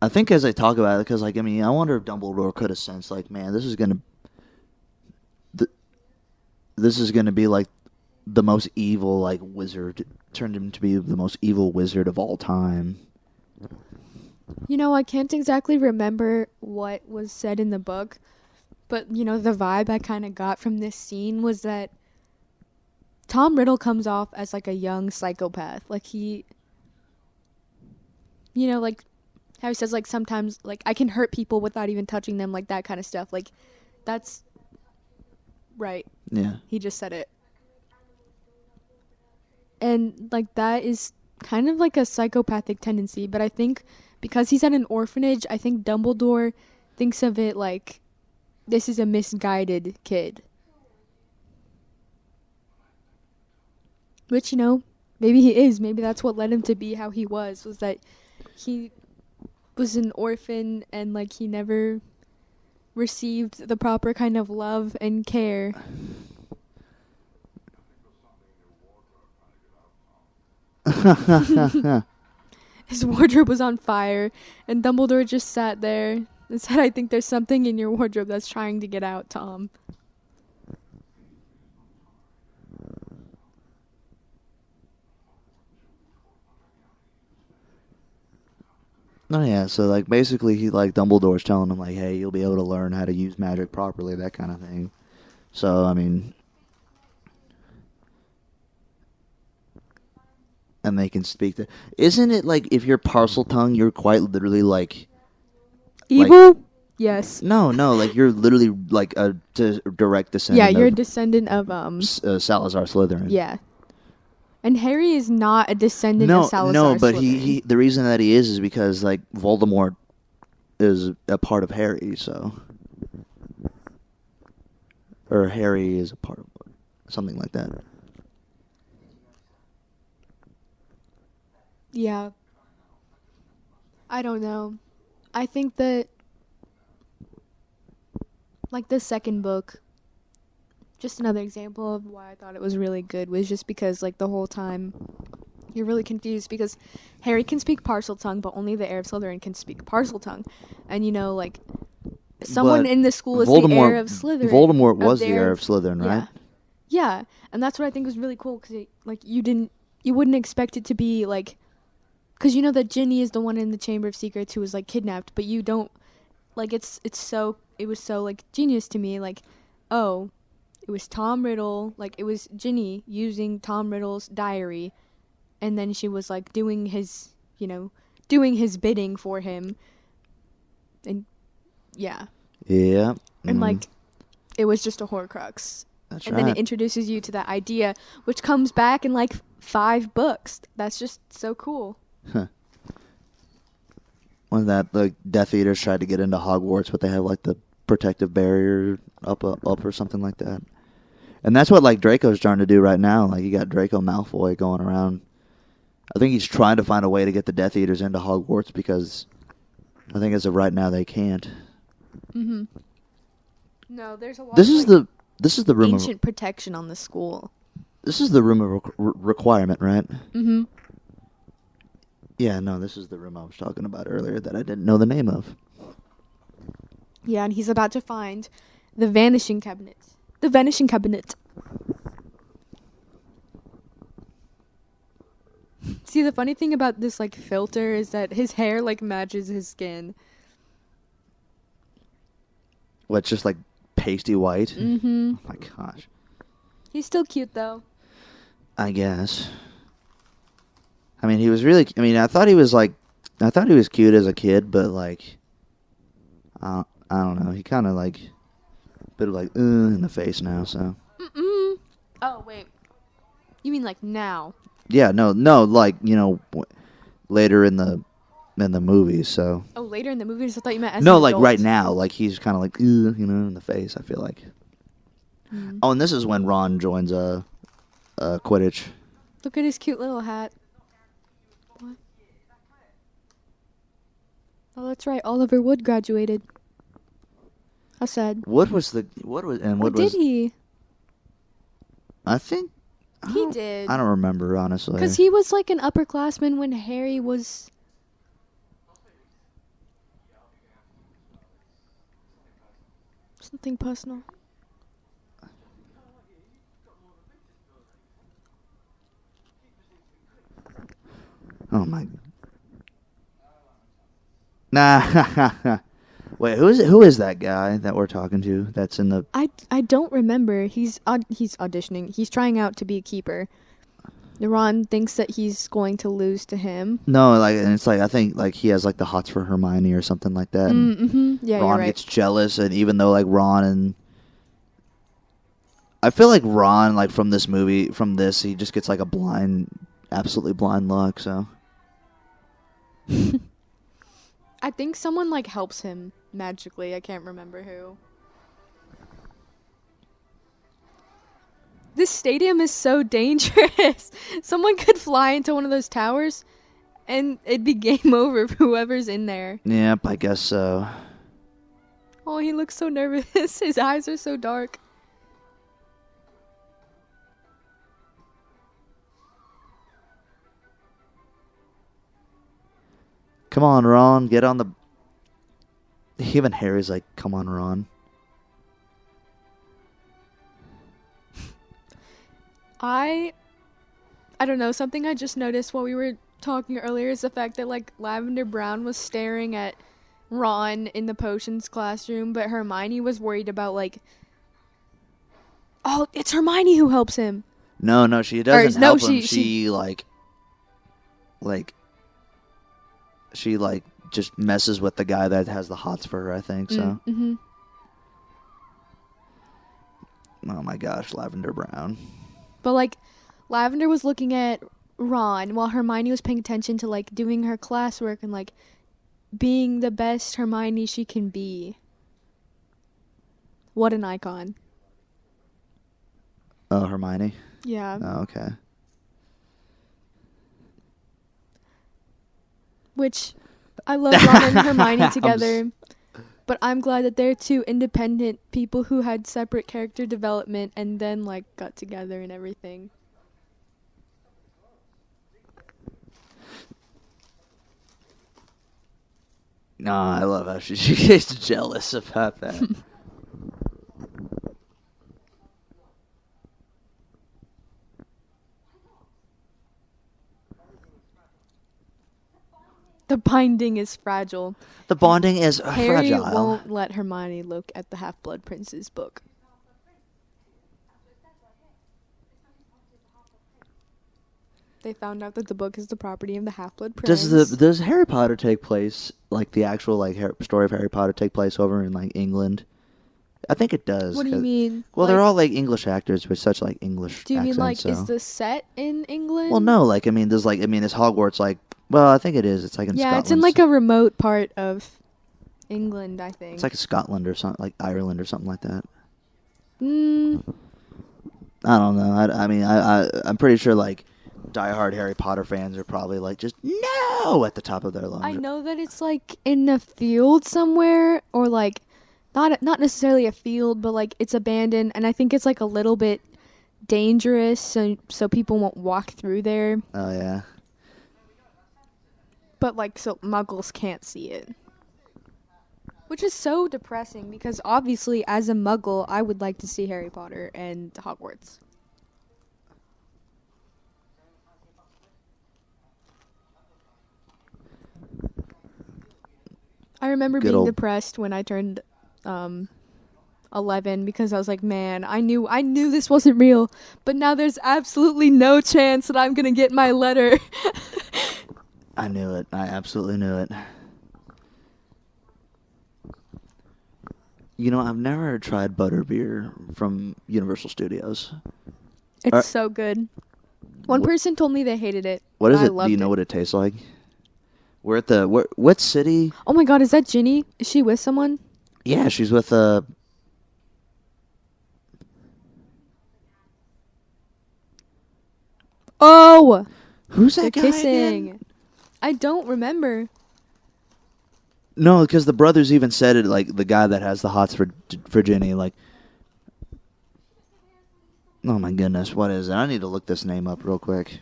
I think as I talk about it, because I wonder if Dumbledore could have sensed, man, this is gonna be the most evil wizard, turned him to be the most evil wizard of all time. I can't exactly remember what was said in the book, but the vibe I kind of got from this scene was that Tom Riddle comes off as a young psychopath. He, how he says sometimes I can hurt people without even touching them, that kind of stuff. That's right. Yeah. He just said it. And that is kind of a psychopathic tendency, but I think because he's at an orphanage, I think Dumbledore thinks of it this is a misguided kid. Which, maybe he is. Maybe that's what led him to be how he was that he was an orphan and he never received the proper kind of love and care. His wardrobe was on fire, and Dumbledore just sat there and said, I think there's something in your wardrobe that's trying to get out, Tom. Oh yeah, so basically Dumbledore's telling him hey, you'll be able to learn how to use magic properly, that kind of thing. So and they can speak to. Isn't it if you're Parseltongue, you're quite literally evil? Yes. No, you're literally a direct descendant. Yeah, you're a descendant of Salazar Slytherin. Yeah. And Harry is not a descendant of Salazar No, but Slytherin. he the reason that he is because Voldemort is a part of Harry, so or Harry is a part of it, something like that. Yeah. I don't know. I think that, like, the second book, just another example of why I thought it was really good was just because, like, the whole time you're really confused because Harry can speak Parseltongue, but only the heir of Slytherin can speak Parseltongue. And, you know, like, someone in the school is the heir of Slytherin. Voldemort was the heir of Slytherin, right? Yeah. And that's what I think was really cool because, like, you wouldn't expect it to be, like, because you know that Ginny is the one in the Chamber of Secrets who was, like, kidnapped, but you don't, like, it was so, like, genius to me, like, oh, it was Tom Riddle, like, it was Ginny using Tom Riddle's diary, and then she was, like, doing his bidding for him, and, yeah. Yeah. And, like, it was just a Horcrux. That's and right. then it introduces you to that idea, which comes back in, like, 5 books. That's just so cool. Huh. When that the Death Eaters tried to get into Hogwarts, but they have like the protective barrier up or something like that, and that's what like Draco's trying to do right now. Like you got Draco Malfoy going around. I think he's trying to find a way to get the Death Eaters into Hogwarts because I think as of right now they can't. Mhm. No, there's a lot. This is the room ancient protection on the school. This is the room of requirement, right? Mhm. Yeah, no, this is the room I was talking about earlier that I didn't know the name of. Yeah, and he's about to find the Vanishing Cabinet. The Vanishing Cabinet. See, the funny thing about this, like, filter is that his hair, like, matches his skin. What, just like pasty white? Mm-hmm. Oh my gosh. He's still cute, though. I guess. I mean, he was really... I mean, I thought he was cute as a kid, but, like... I don't know. He kind of, like... A bit of, like, in the face now, so... Mm-mm. Oh, wait. You mean, like, now? Yeah, no, like, you know... Later in the movies, so... Oh, later in the movies? I thought you meant as No, an like, adult. right now. Like, he's kind of, like, you know, in the face, I feel like. Mm. Oh, and this is when Ron joins, Quidditch. Look at his cute little hat. What? Oh, that's right. Oliver Wood graduated. How sad. What was... Did he? I think... He did. I don't remember, honestly. Because he was like an upperclassman when Harry was... Something personal. Oh my... Nah. Wait, who is that guy that we're talking to? That's in the... I don't remember. He's auditioning. He's trying out to be a keeper. Ron thinks that he's going to lose to him. No, like, and it's like I think like he has like the hots for Hermione or something like that. And Mm-hmm. Yeah, Ron you're right. gets jealous, and even though like Ron and I feel like Ron, like from this, he just gets like a absolutely blind luck. So I think someone like helps him magically. I can't remember who. This stadium is so dangerous. Someone could fly into one of those towers and it'd be game over for whoever's in there. yep, I guess so. Oh, he looks so nervous. His eyes are so dark. Come on, Ron, get on the... Even Harry's like, come on, Ron. I don't know, something I just noticed while we were talking earlier is the fact that like Lavender Brown was staring at Ron in the potions classroom, but Hermione was worried about like, oh, it's Hermione who helps him. No, she doesn't help him. She just messes with the guy that has the hots for her, I think, so. Mm-hmm. Oh my gosh, Lavender Brown. But like, Lavender was looking at Ron while Hermione was paying attention to like doing her classwork and like being the best Hermione she can be. What an icon. Oh, Hermione. Yeah. Oh, okay. Which I love Ron and Hermione together. But I'm glad that they're two independent people who had separate character development and then like got together and everything. No, I love how she gets jealous about that. The binding is fragile. The bonding is Harry fragile. won't let Hermione look at the Half-Blood Prince's book. They found out that the book is the property of the Half-Blood Prince. Does Harry Potter take place, like the actual like story of Harry Potter take place over in like England? I think it does. What do you mean? Well, like, they're all like English actors with such like English. Do you accents, mean like so. is the set in England? Well, no. Like I mean, is Hogwarts like? Well, I think it is. It's like in Scotland. Yeah, it's in like a remote part of England, I think. It's like Scotland or something, like Ireland or something like that. I don't know. I mean, I'm pretty sure like diehard Harry Potter fans are probably like just no at the top of their lungs. I know that it's like in a field somewhere, or like not necessarily a field, but like it's abandoned, and I think it's like a little bit dangerous, so people won't walk through there. Oh yeah. But like so Muggles can't see it. Which is so depressing because obviously as a Muggle I would like to see Harry Potter and Hogwarts. I remember being depressed when I turned 11 because I was like, man, I knew this wasn't real, but now there's absolutely no chance that I'm going to get my letter. I knew it. I absolutely knew it. You know, I've never tried butterbeer from Universal Studios. It's so good. One person told me they hated it. What is it? Do you know what it tastes like? We're at the what city? Oh my god, is that Ginny? Is she with someone? Yeah, she's with Oh, who's that guy kissing? again? I don't remember. No, because the brothers even said it, like the guy that has the hots for Ginny, like. Oh my goodness, what is it? I need to look this name up real quick.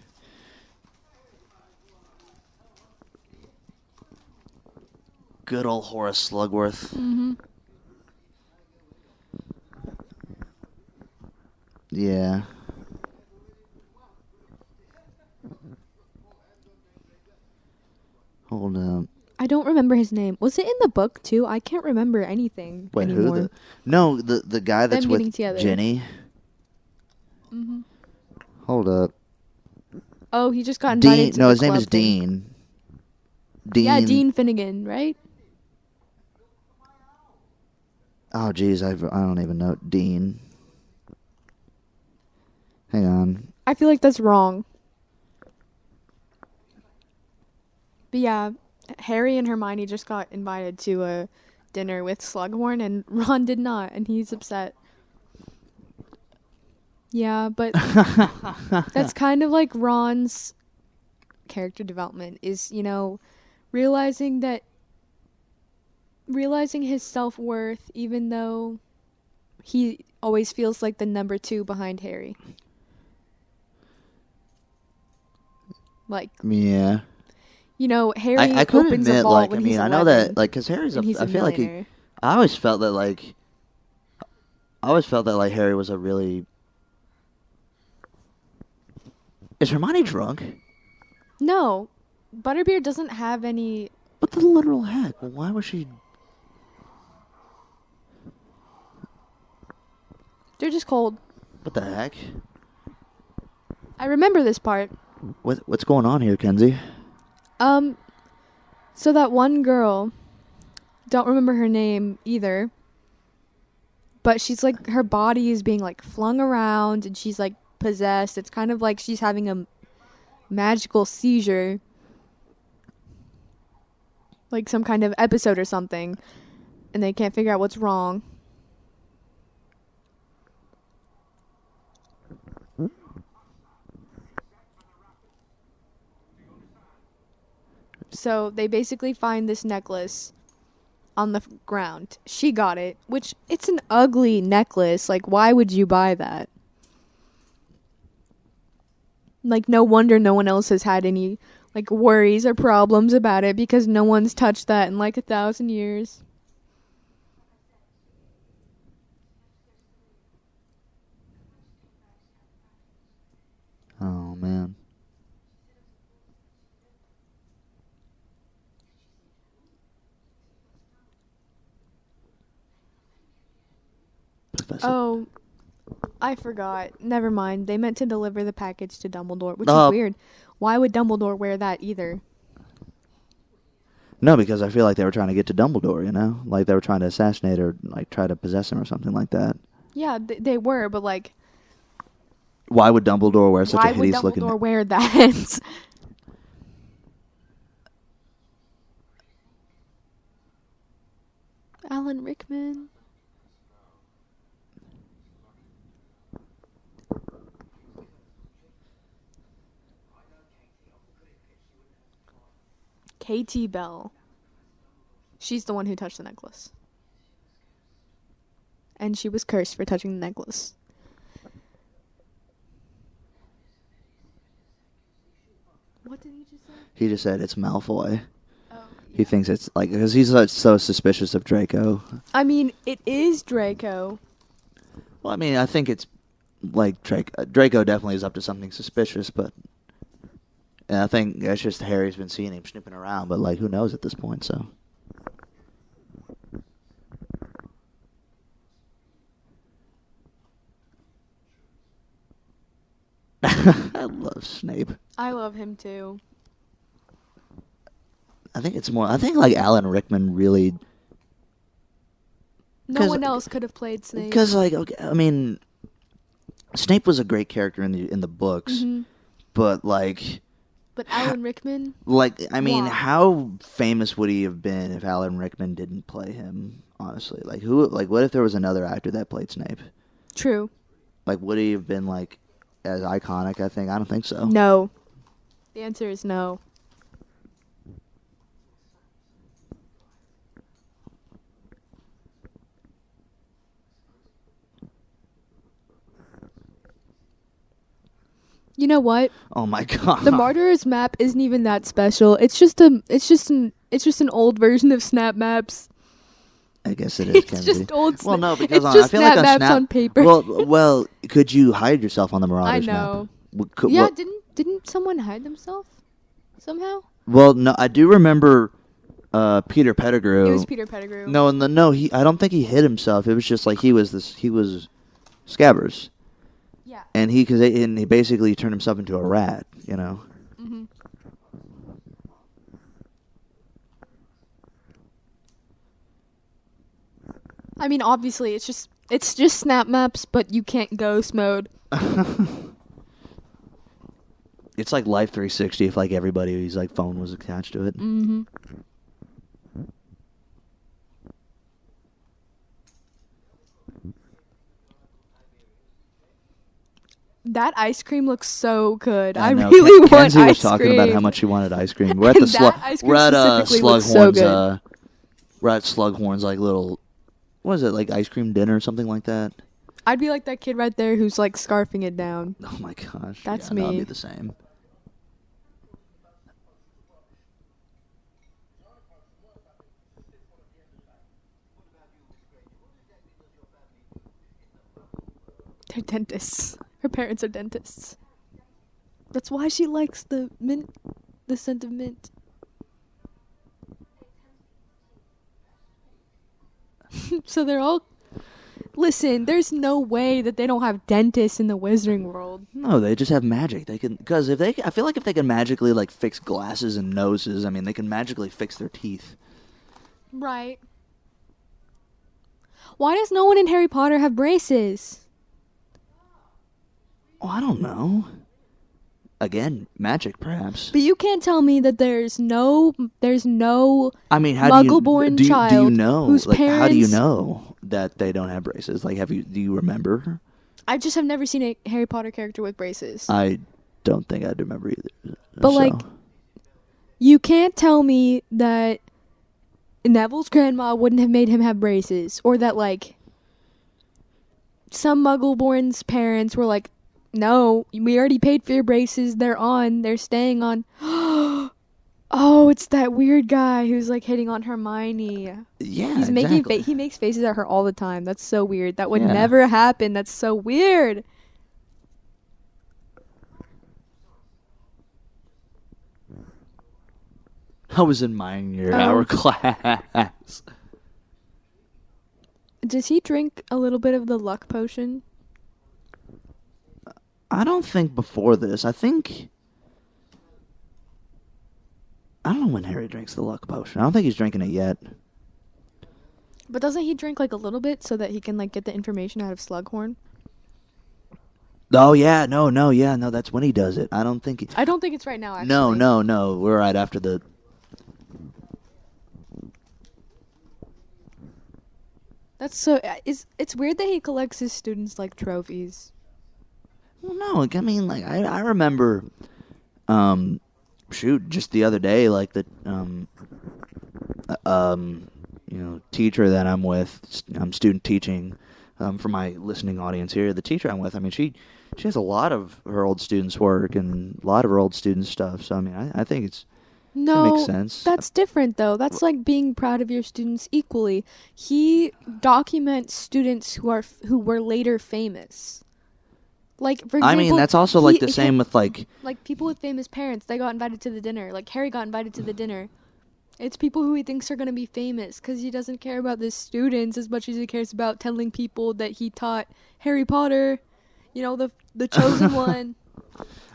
Good old Horace Slugworth. Mm-hmm. Yeah. Hold up. I don't remember his name. Was it in the book too? I can't remember anything anymore. Who? No, the guy that's with Ginny. Mm-hmm. Hold up. Oh, he just got invited to No, the his name club is thing. Dean. Dean. Yeah, Dean Finnegan, right? Oh, geez, I don't even know. Dean. Hang on. I feel like that's wrong. But yeah, Harry and Hermione just got invited to a dinner with Slughorn, and Ron did not, and he's upset. Yeah, but that's kind of like Ron's character development is, you know, realizing his self-worth, even though he always feels like the number 2 behind Harry. Like, yeah. You know, Harry I could opens admit, a vault like, when I mean, he's I 11, know that, like, because Harry's and he's I a feel like millionaire. I always felt that, like, Harry was a really. Is Hermione drunk? No, Butterbeer doesn't have any. What the literal heck? Why was she? They're just cold. What the heck? I remember this part. What's going on here, Kenzie? So that one girl, don't remember her name either, but she's like, her body is being like flung around and she's like possessed. It's kind of like she's having a magical seizure, like some kind of episode or something, and they can't figure out what's wrong. So they basically find this necklace on the ground. She got it, which it's an ugly necklace. Like, why would you buy that? Like, no wonder no one else has had any, like, worries or problems about it because no one's touched that in, like, 1,000 years. Oh, man. Professor. Oh, I forgot. Never mind. They meant to deliver the package to Dumbledore, which is weird. Why would Dumbledore wear that either? No, because I feel like they were trying to get to Dumbledore, you know? Like they were trying to assassinate or like try to possess him or something like that. Yeah, they were, but like... Why would Dumbledore wear such a hideous looking... Why would Dumbledore wear that? Alan Rickman. Katie Bell. She's the one who touched the necklace. And she was cursed for touching the necklace. What did he just say? He just said it's Malfoy. Oh, yeah. He thinks it's like... Because he's so suspicious of Draco. I mean, it is Draco. Well, I mean, I think it's like Draco definitely is up to something suspicious, but... And I think that's just Harry's been seeing him snooping around, but like, who knows at this point, so... I love Snape. I love him too. I think like Alan Rickman really... No one else could have played Snape. Because like, okay, I mean, Snape was a great character in the books, but like... But Alan Rickman? Like, I mean, Wow. how famous would he have been if Alan Rickman didn't play him, honestly? Like, what if there was another actor that played Snape? True. Like, would he have been, like, as iconic, I think? I don't think so. No. The answer is no. You know what? Oh my god. The Martyrs map isn't even that special. It's just an old version of Snap Maps. I guess it is, It's Kenzie. just old. Well, no, because it's just I feel like Snap on Maps Snap on paper. Well, could you hide yourself on the Marauders I know. map? Yeah, didn't someone hide themselves somehow? Well, no, I do remember Peter Pettigrew. It was Peter Pettigrew. No, I don't think he hid himself. It was just like he was Scabbers. Yeah. And he basically turned himself into a rat, you know. Mm-hmm. I mean, obviously, it's just Snap Maps, but you can't ghost mode. It's like Life 360 if like everybody's like phone was attached to it. Mm-hmm. That ice cream looks so good. I know. really want Kenzie was ice talking cream. about how much she wanted ice cream. We're at the That ice cream we're at specifically looks so Slughorn's good. we're at Slughorn's like little, what is it, like ice cream dinner or something like that? I'd be like that kid right there who's like scarfing it down. Oh my gosh. That's yeah, no, I'd me. be the same. They're dentists. Her parents are dentists. That's why she likes the scent of mint. So they're all... Listen, there's no way that they don't have dentists in the Wizarding World. No, they just have magic. They can, because I feel like if they can magically like fix glasses and noses, I mean, they can magically fix their teeth. Right. Why does no one in Harry Potter have braces? Oh, I don't know. Again, magic, perhaps. But you can't tell me that there's no I mean, how Muggle-born do you child know? whose Like, how do you parents- know that they don't have braces? Like, do you remember? I just have never seen a Harry Potter character with braces. I don't think I remember either. But, so. like, You can't tell me that Neville's grandma wouldn't have made him have braces, or that like some Muggle-born's parents were like, no, we already paid for your braces. They're staying on. Oh, it's that weird guy who's like hitting on Hermione. Yeah, He's exactly. he makes faces at her all the time. That's so weird. That would Yeah. never happen. That's so weird. I was in mine year hour class. Does he drink a little bit of the luck potion? I don't think before this. I don't know when Harry drinks the luck potion. I don't think he's drinking it yet. But doesn't he drink like a little bit so that he can like get the information out of Slughorn? Oh yeah, no, that's when he does it. I don't think it's right now, actually. No. We're right after the. That's so. It's weird that he collects his students like trophies. Well, no, I mean, like I remember, just the other day, like the teacher that I'm with, I'm student teaching, for my listening audience here. The teacher I'm with, I mean, she has a lot of her old students' work and a lot of her old students' stuff. So I mean, I think it makes sense. That's different though. That's like being proud of your students equally. He documents students who were later famous. Like, for example, I mean, that's also like the same with like people with famous parents. They got invited to the dinner. Like Harry got invited to the dinner. It's people who he thinks are going to be famous because he doesn't care about the students as much as he cares about telling people that he taught Harry Potter, the chosen one.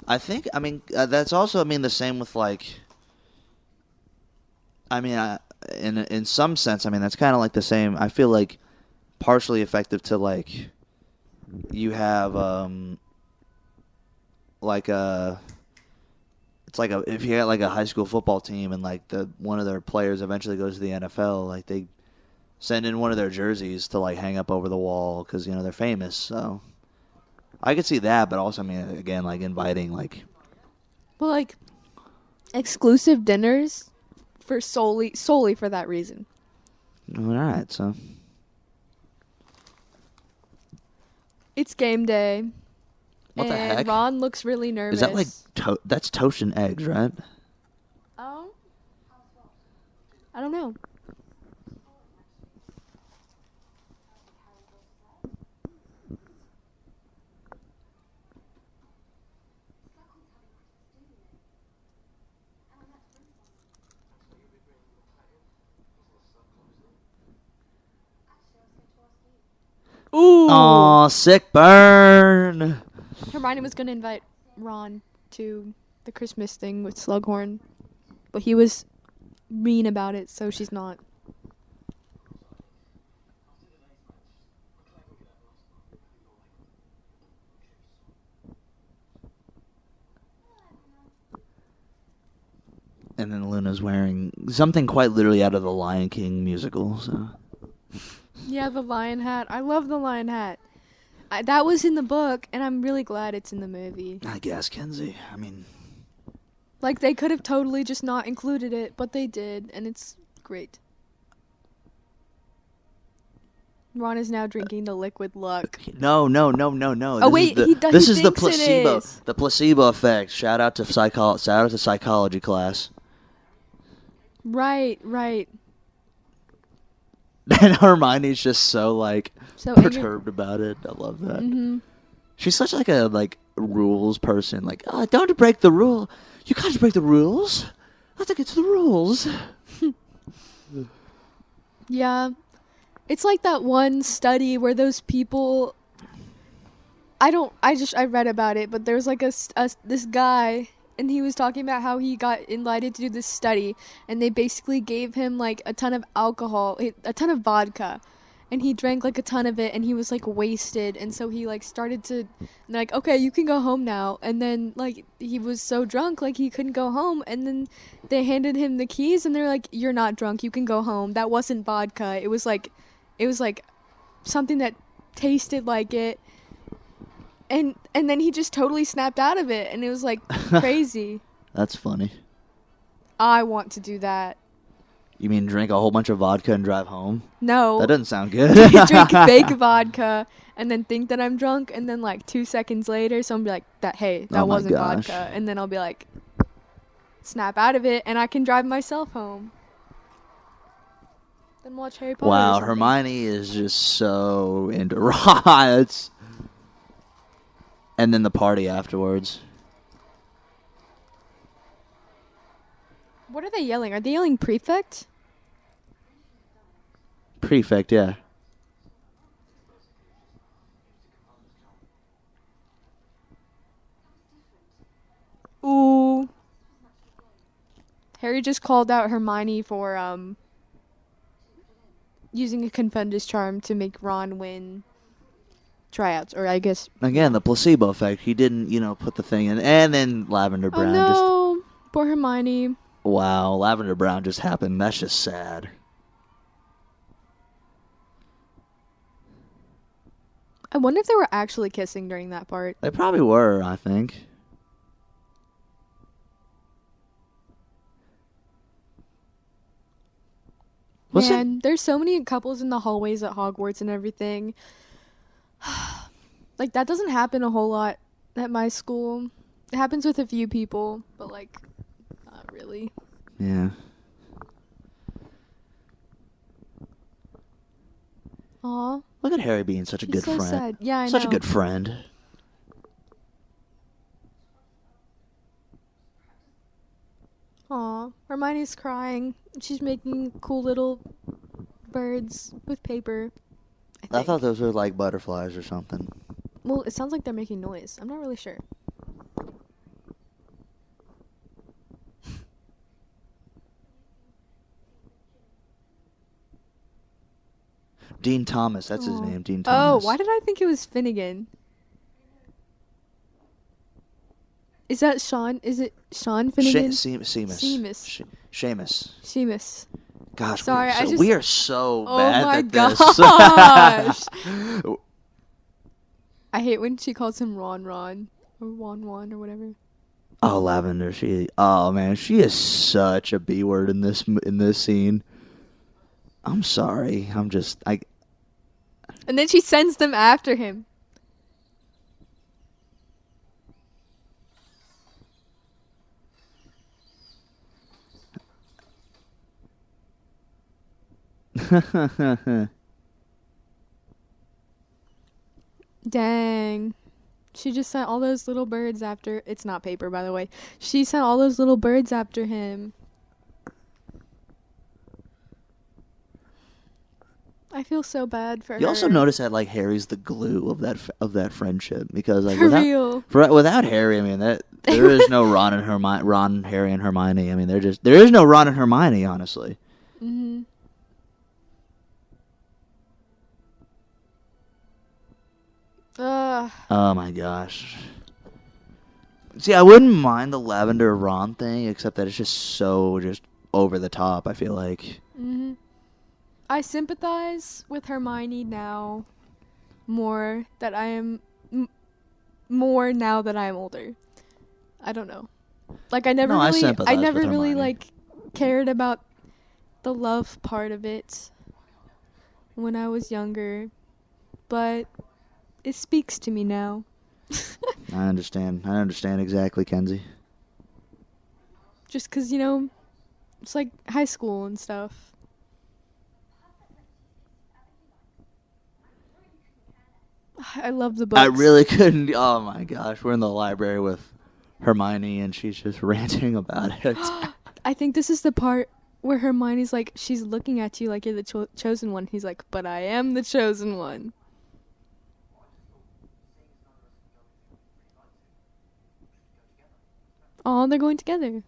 I think, I mean, that's also, I mean, the same with like, I mean, in some sense, I mean, that's kind of like the same. I feel like partially effective to like, you have if you got like a high school football team and like one of their players eventually goes to the NFL, like they send in one of their jerseys to like hang up over the wall because they're famous. So I could see that, but also, I mean, again, like inviting like, well, like exclusive dinners for solely for that reason. all right, so It's game day. What the heck? Ron looks really nervous. is that like that's toast and eggs, right? Oh? I don't know. Ooh. Aw, sick burn. Hermione was going to invite Ron to the Christmas thing with Slughorn, but he was mean about it, so she's not. And then Luna's wearing something quite literally out of the Lion King musical. So. Yeah, the lion hat. I love the lion hat. That was in the book, and I'm really glad it's in the movie. I guess, Kenzie. I mean, like, they could have totally just not included it, but they did, and it's great. Ron is now drinking the liquid luck. No. Oh, wait, this is the thinks it placebo. is. The placebo effect. Shout out to psychology class. Right. And Hermione's just so like So perturbed about it. I love that. Mm-hmm. She's such like a rules person. Like, oh, don't break the rule. You can't break the rules. I think it's the rules. Yeah. It's like that one study where those people... I read about it, but there's like this guy, and he was talking about how he got invited to do this study, and they basically gave him like a ton of alcohol, a ton of vodka, and he drank like a ton of it, and he was like wasted, and so he like started to like, okay, you can go home now, and then like he was so drunk like he couldn't go home, and then they handed him the keys, and they're like, you're not drunk, you can go home. That wasn't vodka. It was like something that tasted like it. And then he just totally snapped out of it, and it was like crazy. That's funny. I want to do that. You mean drink a whole bunch of vodka and drive home? No. That doesn't sound good. Drink fake vodka and then think that I'm drunk, and then like 2 seconds later someone be like, that wasn't vodka, and then I'll be like, snap out of it, and I can drive myself home. Then watch Harry Potter. Wow, Hermione is just so into riots. And then the party afterwards. What are they yelling? Are they yelling prefect? Prefect, yeah. Ooh. Harry just called out Hermione for using a Confundus charm to make Ron win tryouts, or I guess... Again, the placebo effect. He didn't, put the thing in. And then Lavender Brown no. Poor Hermione. Wow, Lavender Brown just happened. That's just sad. I wonder if they were actually kissing during that part. They probably were, I think. Man, there's so many couples in the hallways at Hogwarts and everything. Like, that doesn't happen a whole lot at my school. It happens with a few people, but, like, not really. Yeah. Aw. Look at Harry being such a good friend. Sad. Yeah, I know. Such a good friend. Aw. Hermione's crying. She's making cool little birds with paper. I thought those were like butterflies or something. Well, it sounds like they're making noise. I'm not really sure. Dean Thomas, that's his name, Dean Thomas. Oh, why did I think it was Finnegan? Is that Sean? Is it Sean Finnegan? Seamus. Seamus. Gosh, sorry, we are so bad at this. Gosh. I hate when she calls him Ron or Juan or whatever. Oh, Lavender, she is such a B word in this scene. I'm sorry. And then she sends them after him. Dang. She just sent all those little birds after... It's not paper, by the way. She sent all those little birds after him. I feel so bad for her. You also notice that like Harry's the glue of that friendship, because like without Harry, I mean there is no Ron, Harry, and Hermione. I mean there is no Ron and Hermione, honestly. Mhm. Oh my gosh. See, I wouldn't mind the Lavender Ron thing, except that it's just so over the top, I feel like. Mhm. I sympathize with Hermione now more that I am more now that I am older. I don't know. Like I never really like cared about the love part of it when I was younger, but it speaks to me now. I understand exactly, Kenzie. Just 'cause, it's like high school and stuff. I love the books. I really couldn't. Oh my gosh, we're in the library with Hermione and she's just ranting about it. I think this is the part where Hermione's like, she's looking at you like you're the chosen one. He's like, but I am the chosen one. Oh, they're going together.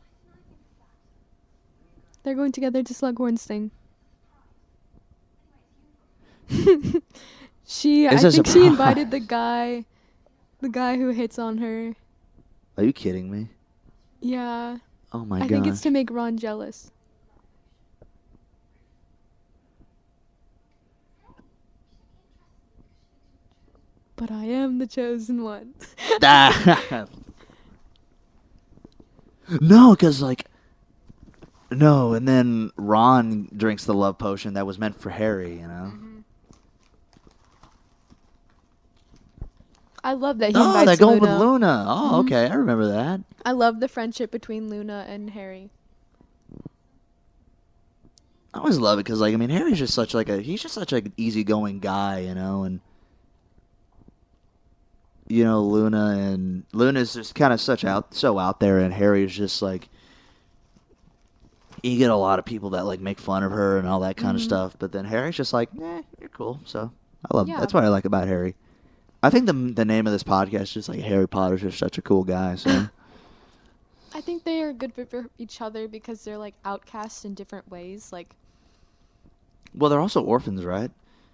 They're going together to Slughorn's thing. I think she invited the guy who hits on her. Are you kidding me? Yeah. Oh my god. I think it's to make Ron jealous. But I am the chosen one. No, because like No, and then Ron drinks the love potion that was meant for Harry, you know? Mm-hmm. I love that he Oh, invites they're going Luna. with Luna. Oh, Mhm. okay. I remember that. I love the friendship between Luna and Harry. I always love it because, like, I mean, Harry's just such like he's just such like an easygoing guy, you know, and you know, Luna's just kind of so out there, and Harry's just like you get a lot of people that like make fun of her and all that kind of stuff, but then Harry's just like, you're cool. So that's what I like about Harry. I think the name of this podcast is just like Harry Potter's just such a cool guy. So I think they are good for each other because they're like outcasts in different ways. Like, well, they're also orphans, right?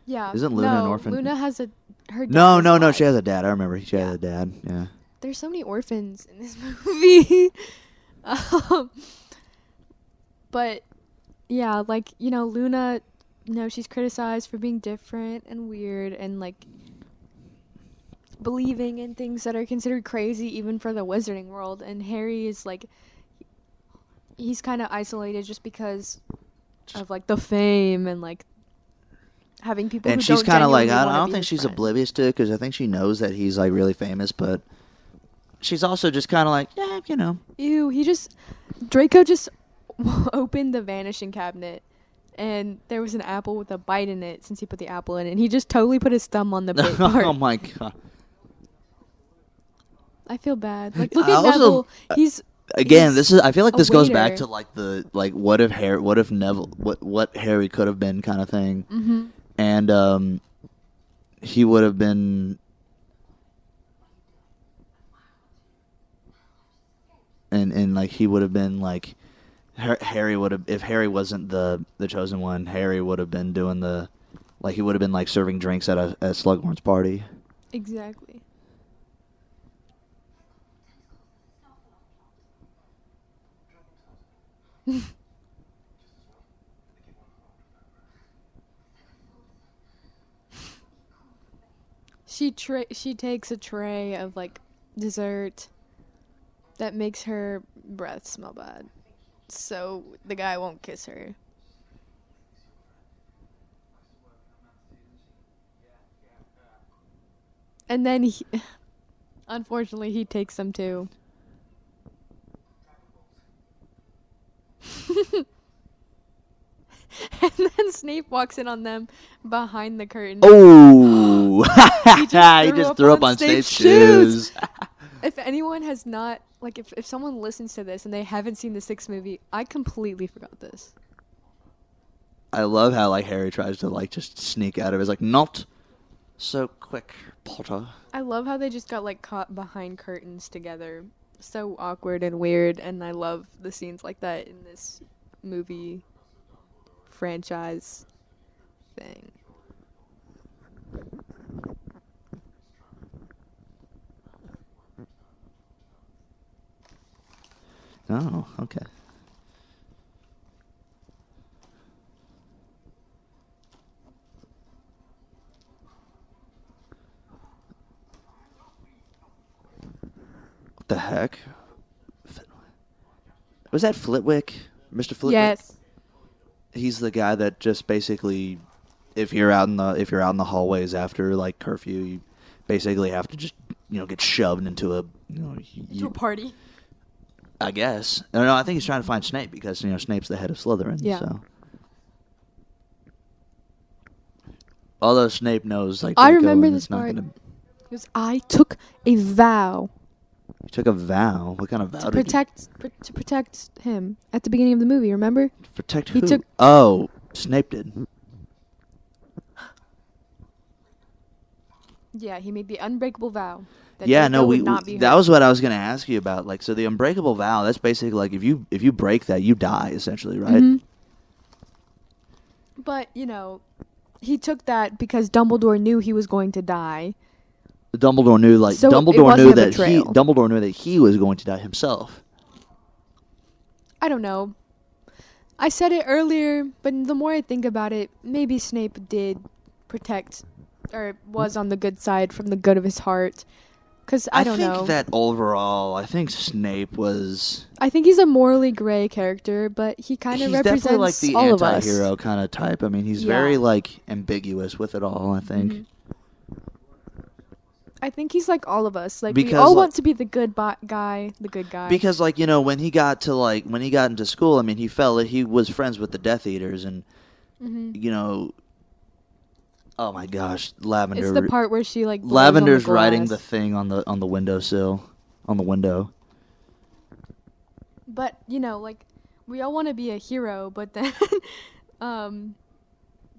yeah, Isn't Luna an orphan? Luna has her dad. No. She has a dad. I remember she has a dad. Yeah. There's so many orphans in this movie. But yeah, like, you know, Luna, you know, she's criticized for being different and weird and like believing in things that are considered crazy even for the wizarding world, and Harry is like he's kind of isolated just because of like the fame and like having people and who she's kind of like I don't think she's oblivious to it because I think she knows that he's like really famous, but she's also just kind of like, yeah, you know. Ew, Draco just opened the vanishing cabinet and there was an apple with a bite in it since he put the apple in it, and he just totally put his thumb on the bit part. Oh my god. I feel bad. Like, look at Neville. He's again. This is. I feel like this goes back waiter. to like the what if Neville, what Harry could have been kind of thing, and he would have been, and like he would have been like, Harry would have, if Harry wasn't the chosen one, Harry would have been doing he would have been like serving drinks at Slughorn's party. Exactly. She takes a tray of like dessert that makes her breath smell bad, so the guy won't kiss her. And then unfortunately he takes them too. And then Snape walks in on them behind the curtain. Oh! He just threw up on Snape's shoes. If anyone has not, like, if someone listens to this and they haven't seen the 6th movie, I completely forgot this. I love how, like, Harry tries to, like, just sneak out of it. It's like, not so quick, Potter. I love how they just got, like, caught behind curtains together. So awkward and weird, and I love the scenes like that in this movie franchise thing. Oh, okay. What the heck? Was that Flitwick? Mr. Flitwick? Yes. He's the guy that just basically, if you're out in the hallways after like curfew, you basically have to just get shoved into a into a party. I guess. No, I think he's trying to find Snape because Snape's the head of Slytherin. Yeah. So. Although Snape knows, like, I remember this part. Because I took a vow. You took a vow. What kind of vow? To protect him at the beginning of the movie. Remember? Protect who? Snape did. Yeah, he made the unbreakable vow. That that was what I was going to ask you about. Like, so the unbreakable vow, that's basically like if you break that, you die, essentially, right? Mm-hmm. But, he took that because Dumbledore knew he was going to die. Dumbledore knew Dumbledore knew that he was going to die himself. I don't know. I said it earlier, but the more I think about it, maybe Snape did protect, or was on the good side from the good of his heart. Because I don't know. I think that overall, I think Snape was... I think he's a morally gray character, but he kind of represents definitely like the all of us. anti-hero kind of type. I mean, he's very like ambiguous with it all, I think. Mm-hmm. I think he's like all of us. Like, because, we all want to be the good guy, the good guy. Because, like, you know, when he got into school, I mean, he felt that he was friends with the Death Eaters, and, you know... Oh my gosh, Lavender! It's the part where she like Lavender's on the writing the thing on the windowsill, on the window. But you know, like we all want to be a hero, but then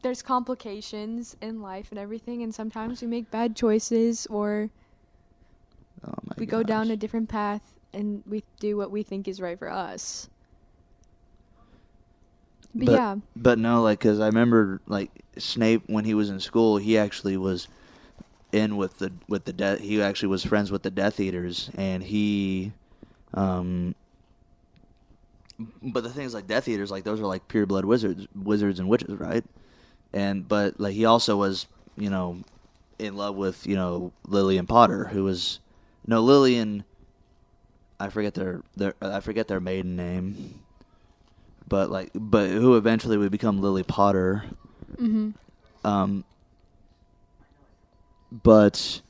there's complications in life and everything, and sometimes we make bad choices or we go down a different path, and we do what we think is right for us. But no, like, because I remember, like, Snape, when he was in school, he actually was in with the he actually was friends with the Death Eaters, and he, but the thing is, like, Death Eaters, like, those are, like, pure blood wizards and witches, right? But, like, he also was, you know, in love with, you know, Lillian Potter, who was, no, Lillian, I forget their maiden name. But who eventually would become Lily Potter. Mm-hmm. But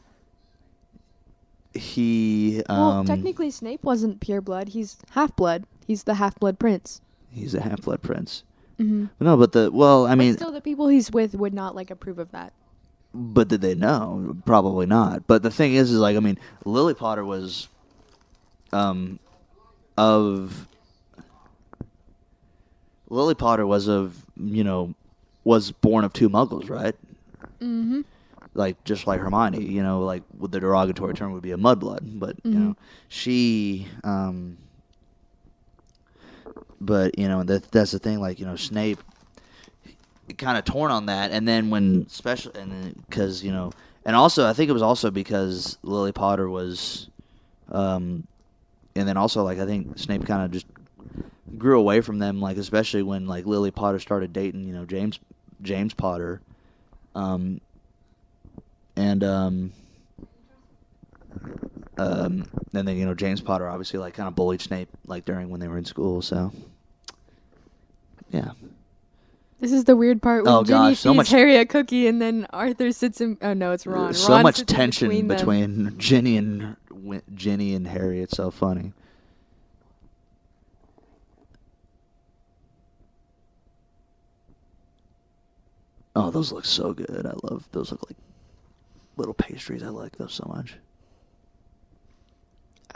he. Well, technically, Snape wasn't pure blood. He's half blood. He's the half blood prince. He's a half blood prince. Mm-hmm. No, but still, the people he's with would not like approve of that. But did they know? Probably not. But the thing is like, I mean, Lily Potter was, Lily Potter was was born of two Muggles, right? Mm-hmm. Like, just like Hermione, you know, like, with the derogatory term would be a mudblood, but, you know, she, but, you know, that's the thing, like, you know, Snape kind of torn on that, and then because, you know, and also, I think it was also because Lily Potter was, and then also, like, I think Snape kind of just grew away from them, like, especially when, like, Lily Potter started dating, you know, James Potter, and then, you know, James Potter obviously, like, kind of bullied Snape, like, during when they were in school, so, yeah. This is the weird part when Ginny feeds Harry a cookie, and then Arthur sits in... Oh, no, it's Ron. So Ron much tension between Ginny and Harry, it's so funny. Oh, those look so good. I love those. Look like little pastries. I like those so much.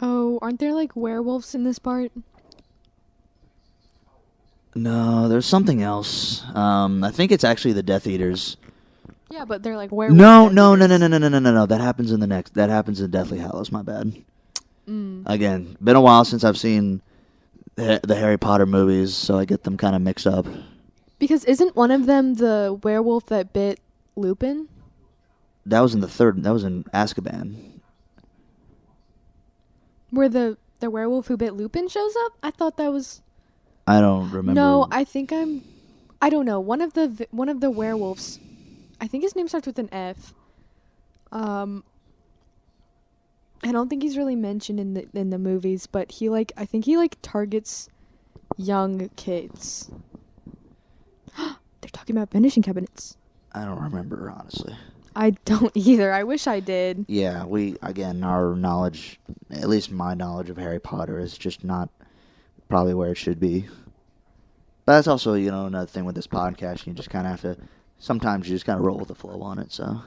Oh, aren't there like werewolves in this part? No, there's something else. I think it's actually the Death Eaters. Yeah, but they're like werewolves. No. That happens in Deathly Hallows. My bad. Again, been a while since I've seen the Harry Potter movies, so I get them kind of mixed up. Because isn't one of them the werewolf that bit Lupin? That was in the third. That was in Azkaban. Where the werewolf who bit Lupin shows up? I thought that was... I don't remember. No, I don't know. One of the werewolves, I think his name starts with an F. I don't think he's really mentioned in the movies, but I think he targets young kids. They're talking about vanishing cabinets. I don't remember, honestly. I don't either. I wish I did. Yeah, our knowledge, at least my knowledge of Harry Potter, is just not probably where it should be. But that's also, you know, another thing with this podcast. You just kind of have to, sometimes you just kind of roll with the flow on it, so.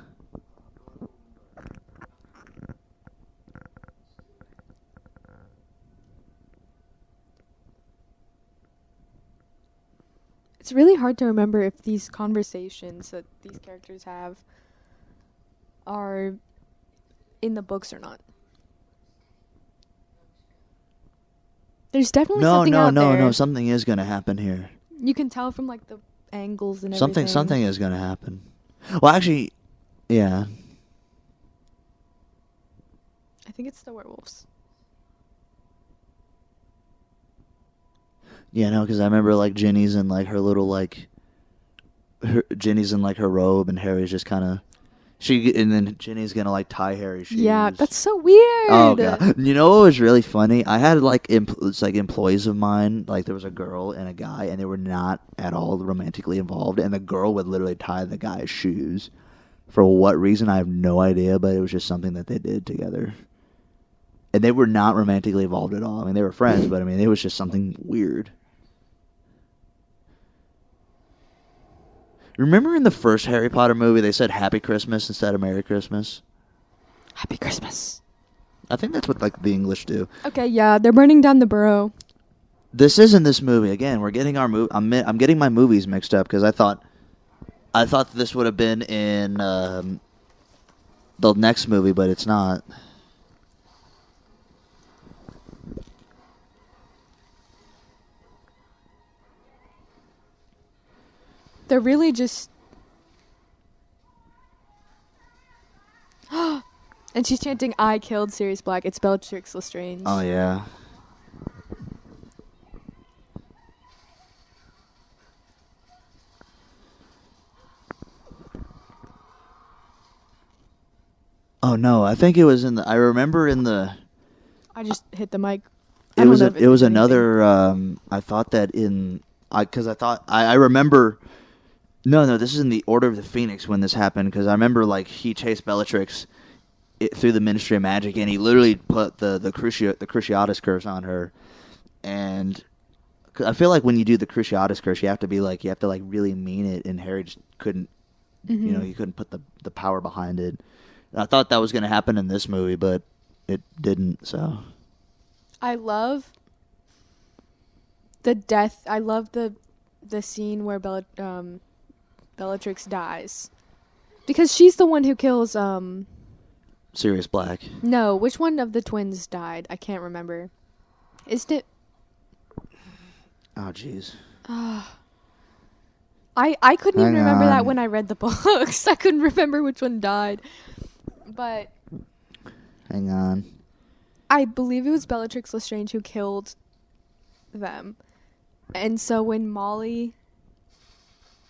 It's really hard to remember if these conversations that these characters have are in the books or not. There's definitely something out there. No, something is going to happen here. You can tell from, like, the angles and everything. Something is going to happen. Well, actually, yeah. I think it's the werewolves. Yeah, no, because I remember, like, Ginny's in, like, her little, like, Ginny's in, like, her robe, and Harry's just kind of And then Ginny's gonna like tie Harry's shoes. Yeah, that's so weird. Oh god! You know what was really funny? I had like it's like employees of mine. Like there was a girl and a guy, and they were not at all romantically involved. And the girl would literally tie the guy's shoes. For what reason, I have no idea. But it was just something that they did together. And they were not romantically involved at all. I mean, they were friends, but I mean, it was just something weird. Remember in the first Harry Potter movie, they said Happy Christmas instead of Merry Christmas? Happy Christmas. I think that's what like the English do. Okay, yeah, they're burning down the burrow. This isn't this movie. Again, we're getting our I'm getting my movies mixed up because I thought this would have been in the next movie, but it's not. They're really just... And she's chanting, I killed Sirius Black. It's Bellatrix Lestrange. Oh, yeah. Oh, no. I think it was in the... I remember in the... I just hit the mic. It was another... I thought that in... Because I thought... I remember... No, this is in the Order of the Phoenix when this happened, because I remember, like, he chased Bellatrix through the Ministry of Magic, and he literally put the Cruciatus Curse on her, and I feel like when you do the Cruciatus Curse, you have to really mean it, and Harry just couldn't, he couldn't put the power behind it. And I thought that was going to happen in this movie, but it didn't, so. I love the death, I love the scene where Bellatrix dies, because she's the one who kills Sirius Black. No, which one of the twins died? I can't remember. Isn't it? Oh jeez. I couldn't even remember that when I read the books. I couldn't remember which one died. But hang on. I believe it was Bellatrix Lestrange who killed them. And so when Molly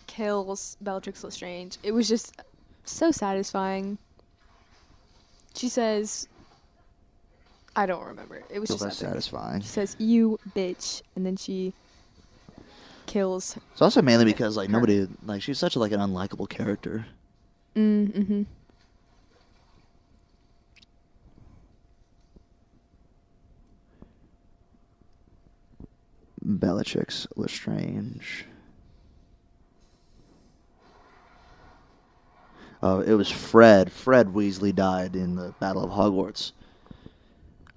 kills Bellatrix Lestrange, it was just so satisfying. She says, I don't remember. It was just satisfying. She says, "You bitch," and then she kills. It's also mainly because like nobody like she's such like an unlikable character. Mm-hmm. Bellatrix Lestrange. It was Fred. Fred Weasley died in the Battle of Hogwarts.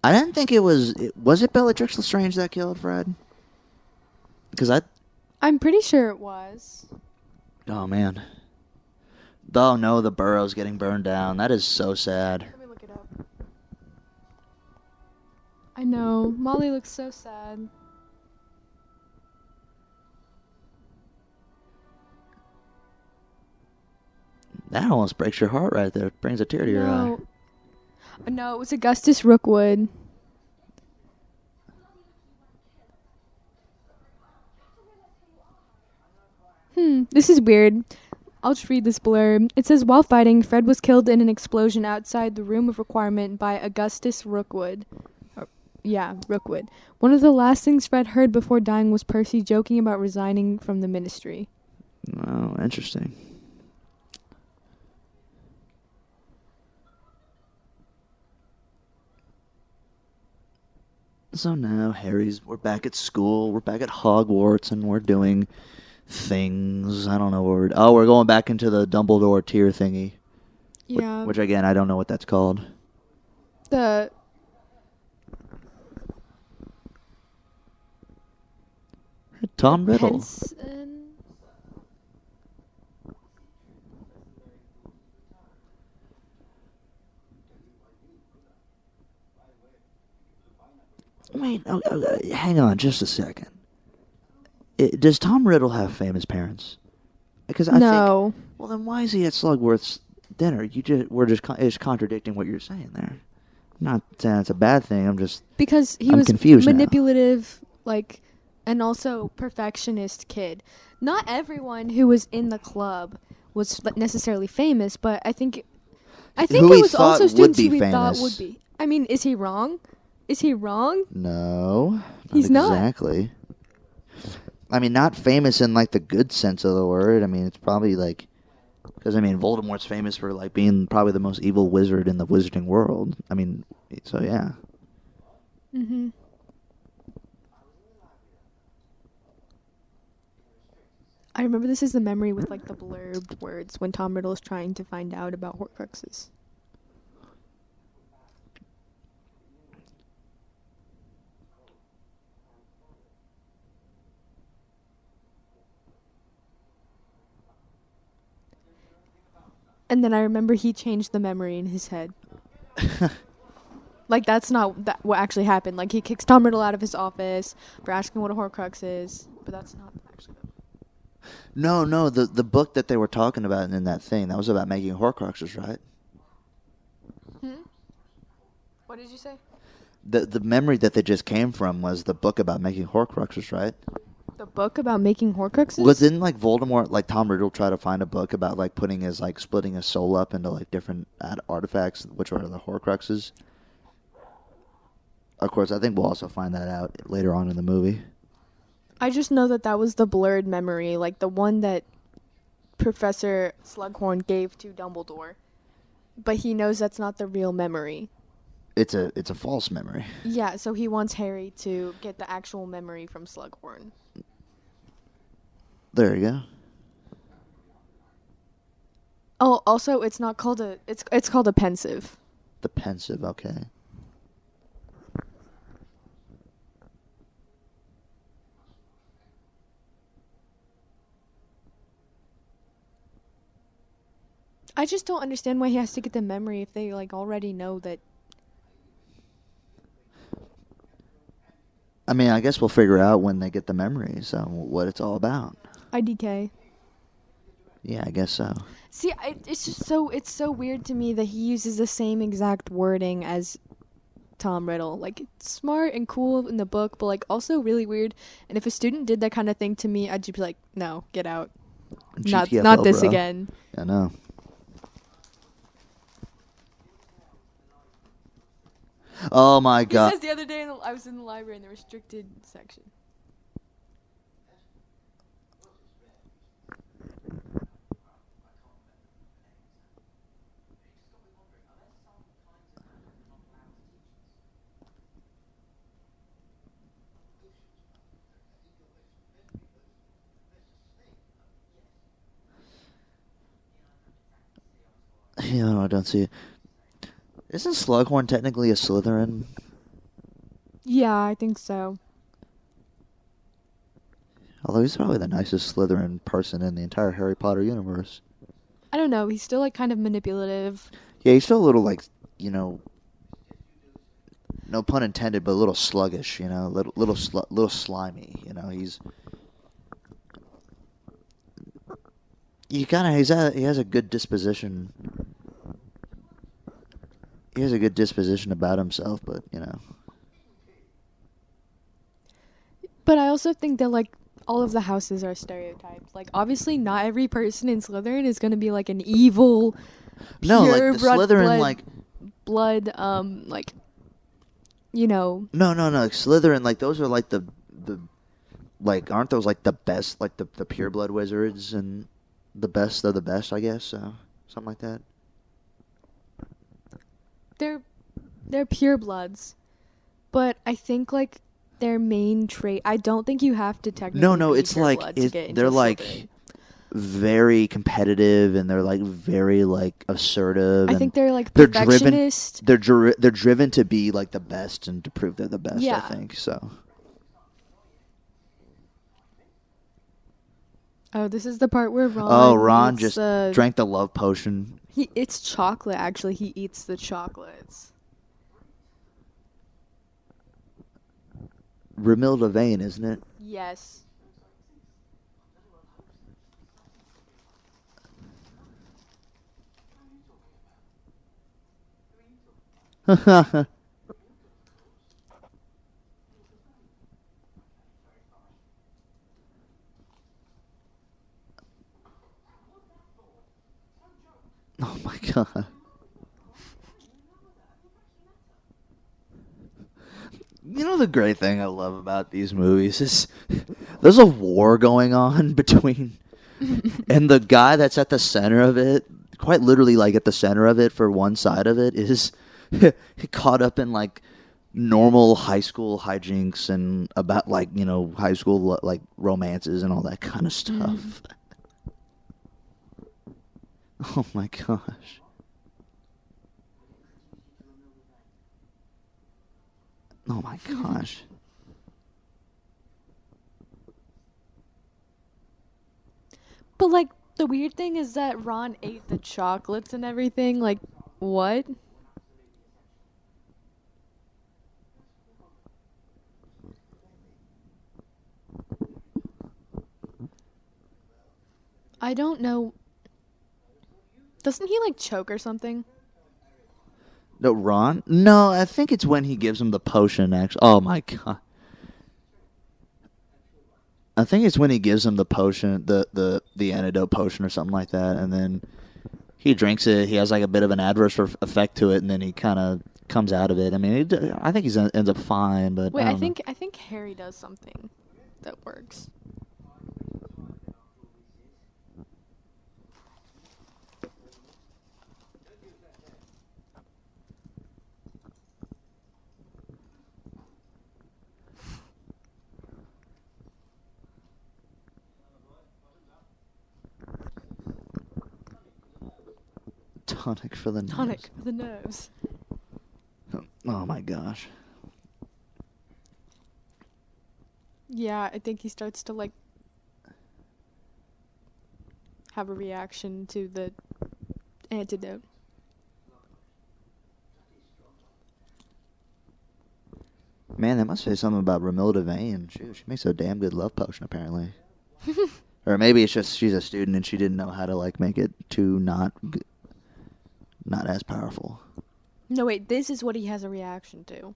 I didn't think it was... Was it Bellatrix Lestrange that killed Fred? Because I'm pretty sure it was. Oh, man. Oh, no, the burrow's getting burned down. That is so sad. Let me look it up. I know. Molly looks so sad. That almost breaks your heart right there. It brings a tear to your eye. No, it was Augustus Rookwood. This is weird. I'll just read this blurb. It says, while fighting, Fred was killed in an explosion outside the room of requirement by Augustus Rookwood. Rookwood. One of the last things Fred heard before dying was Percy joking about resigning from the ministry. Oh, interesting. So now, we're back at school, we're back at Hogwarts, and we're doing things. I don't know what we're going back into the Dumbledore tier thingy. Yeah. Which again, I don't know what that's called. Tom Riddle. Wait, hang on just a second. Does Tom Riddle have famous parents? Because I think... Well, then why is he at Slugworth's dinner? It's contradicting what you're saying there. Not saying it's a bad thing. Because he was manipulative, and also perfectionist kid. Not everyone who was in the club was necessarily famous, but I think I think Who it he was thought also would students be who he thought famous. would be. I mean, is he wrong? Is he wrong? No, He's not not. exactly. I mean, not famous in like the good sense of the word. I mean, it's probably like because I mean, Voldemort's famous for like being probably the most evil wizard in the wizarding world. I mean, so yeah. Mm-hmm. I remember this is the memory with like the blurbed words when Tom Riddle is trying to find out about Horcruxes. And then I remember he changed the memory in his head. Like, that's not what actually happened. Like, he kicks Tom Riddle out of his office for asking what a Horcrux is. But that's not actually... No, the book that they were talking about in that thing, that was about making Horcruxes, right? What did you say? The memory that they just came from was the book about making Horcruxes, right? The book about making Horcruxes? Well, didn't like Voldemort, like Tom Riddle, try to find a book about like putting his like splitting his soul up into like different artifacts, which are the Horcruxes? Of course, I think we'll also find that out later on in the movie. I just know that that was the blurred memory, like the one that Professor Slughorn gave to Dumbledore. But he knows that's not the real memory. It's a false memory. Yeah, so he wants Harry to get the actual memory from Slughorn. There you go. Oh, also, it's not called a... It's called a pensive. The pensive, okay. I just don't understand why he has to get the memory if they, like, already know that... I mean, I guess we'll figure out when they get the memories, what it's all about. IDK. Yeah, I guess so. See, it's just so weird to me that he uses the same exact wording as Tom Riddle. Like, it's smart and cool in the book, but, like, also really weird. And if a student did that kind of thing to me, I'd just be like, no, get out. GTFO, Not this bro. again. I know. Oh my god. He says the other day I was in the library in the restricted section. Yeah, no, I don't see it. Isn't Slughorn technically a Slytherin? Yeah, I think so. Although he's probably the nicest Slytherin person in the entire Harry Potter universe. I don't know. He's still, like, kind of manipulative. Yeah, he's still a little, like, you know, no pun intended, but a little sluggish, you know, little slimy, you know. He has a good disposition. He has a good disposition about himself, but, you know. But I also think that, like, all of the houses are stereotyped. Like, obviously not every person in Slytherin is going to be, like, an evil, No, like, the pure Slytherin, like... blood, like, you know... No, like, Slytherin, like, those are, like, the like, aren't those, like, the best, like, the pureblood wizards and the best of the best, I guess, so, something like that. They're purebloods, but I think, like, their main trait... I don't think you have to technically No, be it's like... pureblood to get into they're, like, Slytherin. very competitive, and they're, like, very, like, assertive. I think they're, like, they're perfectionist. They're driven to be, like, the best and to prove they're the best, Yeah. I think, so... Oh, this is the part where Ron... Oh, Ron eats just drank the love potion. It's chocolate, actually. He eats the chocolates. Remilda Vane, isn't it? Yes. Oh my god. You know the great thing I love about these movies is there's a war going on between, and the guy that's at the center of it, quite literally like at the center of it for one side of it, is caught up in like normal high school hijinks and about like, you know, high school like romances and all that kind of stuff. Oh my gosh. Oh my gosh. But like the weird thing is that Ron ate the chocolates and everything. Like, what? I don't know. Doesn't he like choke or something? No, Ron? No, I think it's when he gives him the potion, actually. Oh my god. I think it's when he gives him the potion, the antidote potion or something like that, and then he drinks it. He has like a bit of an adverse effect to it, and then he kind of comes out of it. I mean, I think he ends up fine, but wait, I I don't know. think Harry does something that works. Tonic for the nerves. Tonic for the nerves. Oh my gosh. Yeah, I think he starts to like have a reaction to the antidote. Man, that must say something about Romilda Vane. She makes a damn good love potion, apparently. Or maybe it's just she's a student and she didn't know how to like make it too not as powerful. No, wait, this is what he has a reaction to.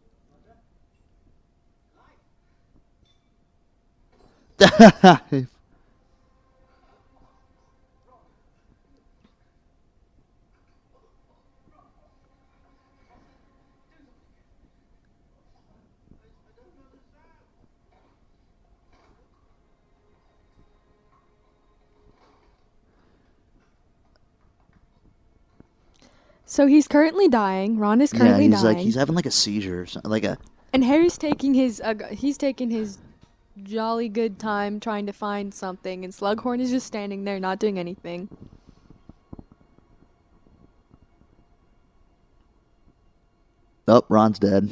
So he's currently dying. Ron is currently dying. He's having like a seizure or something, like a. And Harry's taking his jolly good time trying to find something, and Slughorn is just standing there not doing anything. Oh, Ron's dead.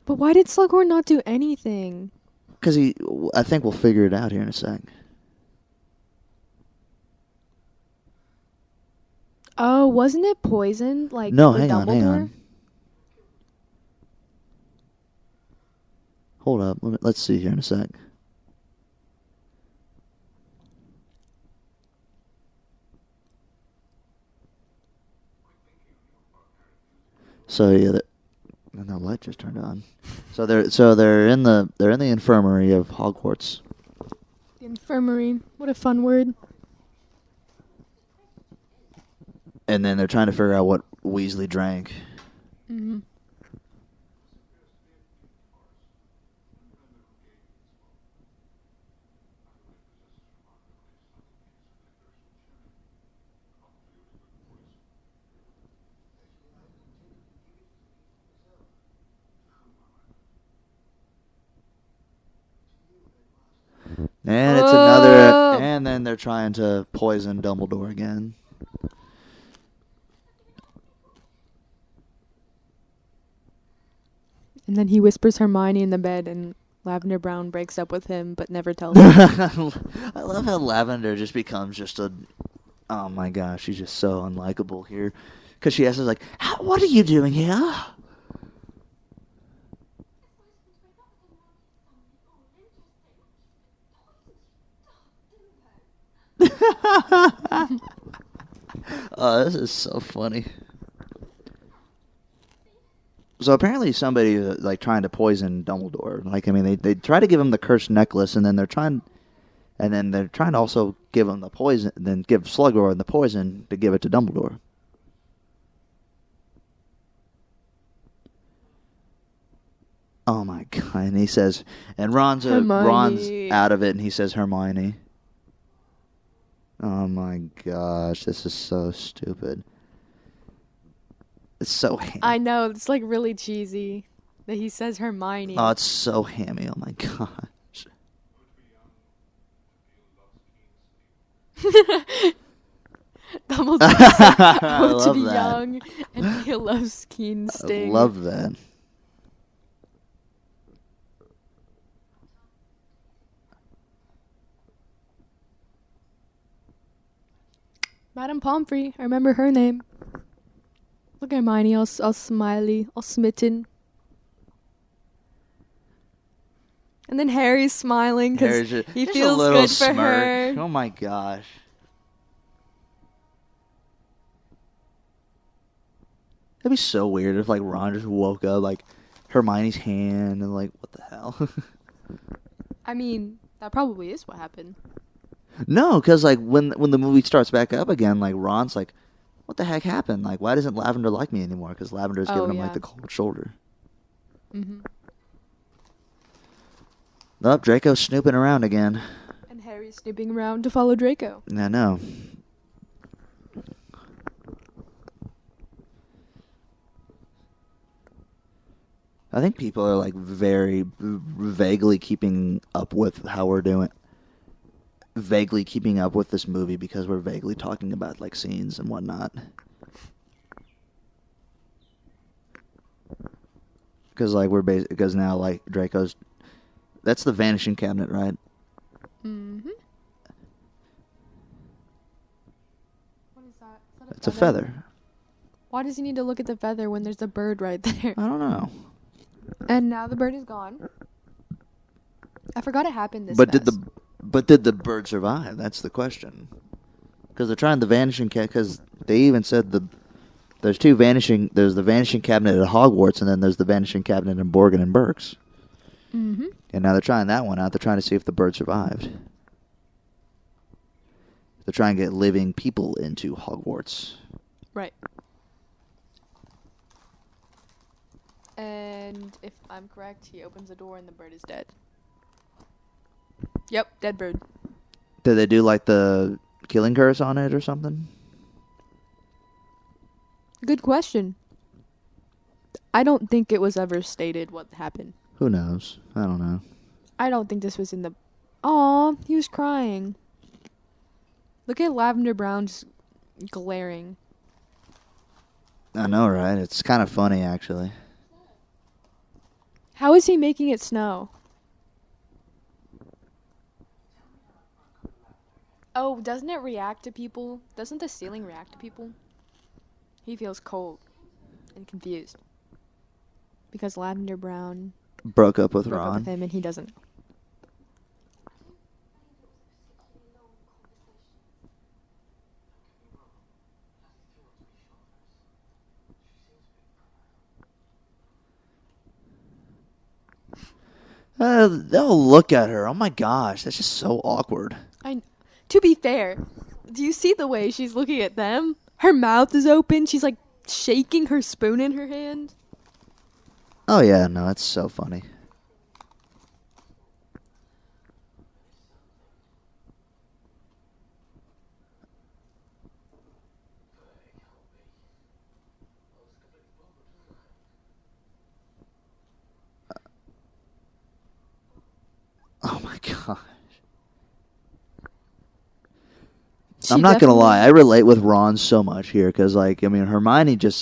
But why did Slughorn not do anything? Because I think we'll figure it out here in a sec. Oh, wasn't it poisoned? Like No, with hang Dumbledore? on. Hold up. Let's see here in a sec. So yeah, and the light just turned on. So they're in the infirmary of Hogwarts. The infirmary. What a fun word. And then they're trying to figure out what Weasley drank. Mm-hmm. And it's another. And then they're trying to poison Dumbledore again. And then he whispers Hermione in the bed, and Lavender Brown breaks up with him, but never tells him. I love how Lavender just becomes just a. Oh my gosh, she's just so unlikable here, because she asks us like, "What are you doing here?" Oh, this is so funny. So apparently somebody like trying to poison Dumbledore. Like, I mean, they try to give him the cursed necklace, and then they're trying to also give him the poison, then give Slughorn the poison to give it to Dumbledore. Oh my god! And he says, and Ron's Hermione. out of it, and he says Hermione. Oh my gosh, this is so stupid. It's so hammy. I know, it's like really cheesy that he says Hermione. Oh, it's so hammy. Oh my gosh. Dumbledore said, I to love be that. young and he loves keen sting. I love that. Madame Pomfrey, I remember her name. Look at Hermione, all smiley, all smitten. And then Harry's smiling because he Just feels a little good for smirk. her. Oh my gosh. That'd be so weird if like Ron just woke up like Hermione's hand and like what the hell. I mean, that probably is what happened. No, because like when the movie starts back up again, like Ron's like, what the heck happened? Like, why doesn't Lavender like me anymore? Because Lavender's giving him like the cold shoulder. Mm-hmm. Oh, Draco's snooping around again. And Harry's snooping around to follow Draco. I know. I think people are like very vaguely keeping up with how we're doing. Vaguely keeping up with this movie because we're vaguely talking about like scenes and whatnot. Because like because now like Draco's, that's the vanishing cabinet, right? Mm-hmm. What is that? Is that It's a feather. Why does he need to look at the feather when there's a bird right there? I don't know. And now the bird is gone. I forgot it happened this But fast. did the bird survive? That's the question. Because they're trying the vanishing cabinet. Because they even said there's the vanishing cabinet at Hogwarts, and then there's the vanishing cabinet in Borgin and Burke's. Mm-hmm. And now they're trying that one out. They're trying to see if the bird survived. They're trying to get living people into Hogwarts. Right. And if I'm correct, he opens the door and the bird is dead. Yep, dead bird. Did they do like the killing curse on it or something? Good question. I don't think it was ever stated what happened. Who knows? I don't know. I don't think this was in the... Aw, he was crying. Look at Lavender Brown just glaring. I know, right? It's kind of funny, actually. How is he making it snow? Oh, doesn't it react to people? Doesn't the ceiling react to people? He feels cold and confused. Because Lavender Brown Broke up with broke up Ron. with him and he doesn't. They'll look at her. Oh my gosh, that's just so awkward. To be fair, do you see the way she's looking at them? Her mouth is open. She's like shaking her spoon in her hand. Oh yeah, no, that's so funny. Oh my gosh. I'm not gonna lie, I relate with Ron so much here because, like, I mean, Hermione is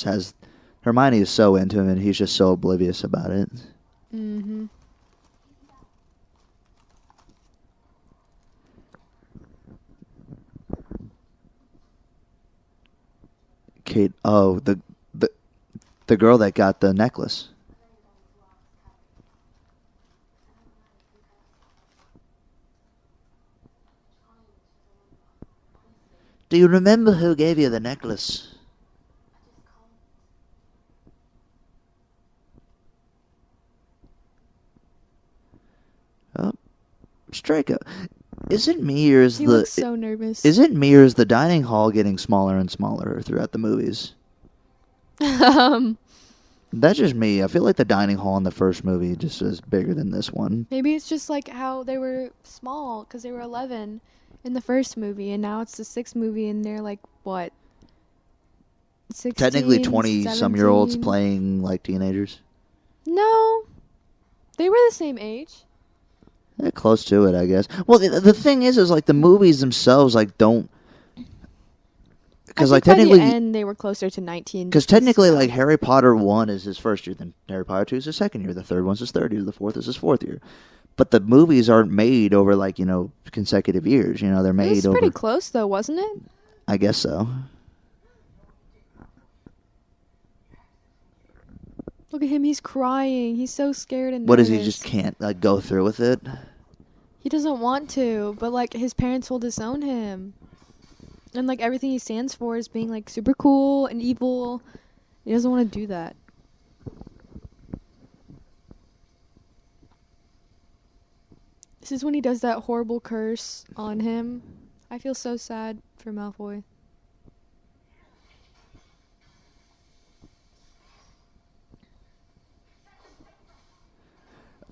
so into him and he's just so oblivious about it. Mm-hmm. Kate, oh, the girl that got the necklace. Do you remember who gave you the necklace? Oh, Draco. Is it me or is He looks so nervous. Is it me or is the dining hall getting smaller and smaller throughout the movies? That's just me. I feel like the dining hall in the first movie just is bigger than this one. Maybe it's just like how they were small because they were 11 in the first movie, and now it's the sixth movie, and they're like, what? 16, Technically 20-some-year-olds 17? playing like teenagers. No. They were the same age. Yeah, close to it, I guess. Well, the thing is like the movies themselves like don't. Because like technically, by the end they were closer to 19. Because technically, like Harry Potter 1 is his first year, then Harry Potter 2 is his second year, the third one's his third year, the fourth is his fourth year. But the movies aren't made over like consecutive years. They're made It was over. pretty close though, wasn't it? I guess so. Look at him, he's crying. He's so scared and What is nervous. he just can't like go through with it? He doesn't want to, but like his parents will disown him. And like everything he stands for is being like super cool and evil. He doesn't want to do that. This is when he does that horrible curse on him. I feel so sad for Malfoy.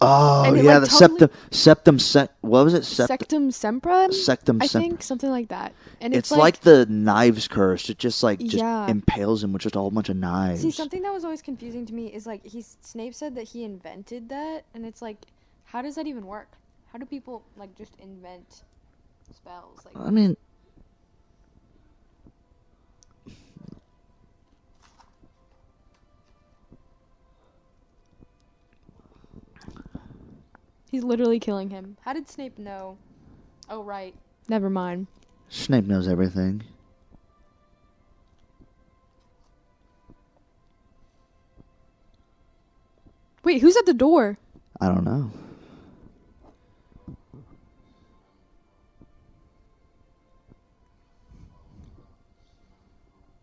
Oh And it, yeah, like, the totally- what was it? Sectum Sempra? Sectum I Sem- think something like that. And It's like the knives curse. It just Yeah. impales him with just a whole bunch of knives. See, something that was always confusing to me is like Snape said that he invented that, and it's like, how does that even work? How do people like just invent spells? Like, I mean, he's literally killing him. How did Snape know? Oh right, never mind. Snape knows everything. Wait, who's at the door? I don't know.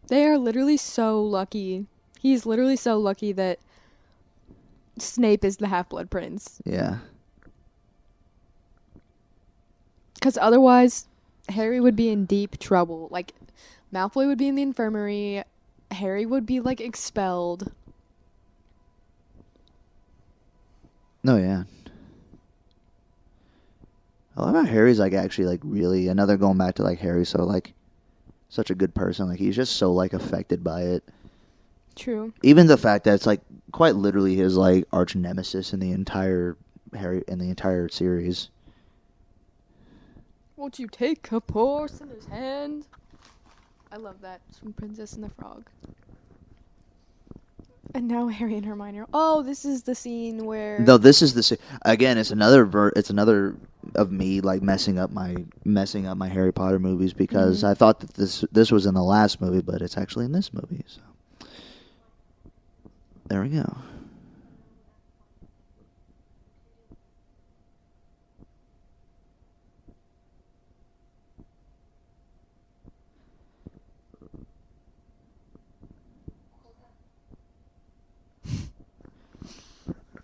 They are literally so lucky. He's literally so lucky that Snape is the Half-Blood Prince. Yeah. Because otherwise, Harry would be in deep trouble. Like, Malfoy would be in the infirmary. Harry would be, like, expelled. No, yeah. I love how Harry's like actually like really another going back to like Harry, so like such a good person. Like he's just so like affected by it. True. Even the fact that it's like quite literally his like arch nemesis in the entire series. Won't you take a horse in his hand? I love that from Princess and the Frog. And now Harry and Hermione are... Oh, this is the scene where... No, this is the again. It's another of me like messing up my Harry Potter movies because I thought that this was in the last movie, but it's actually in this movie. So there we go.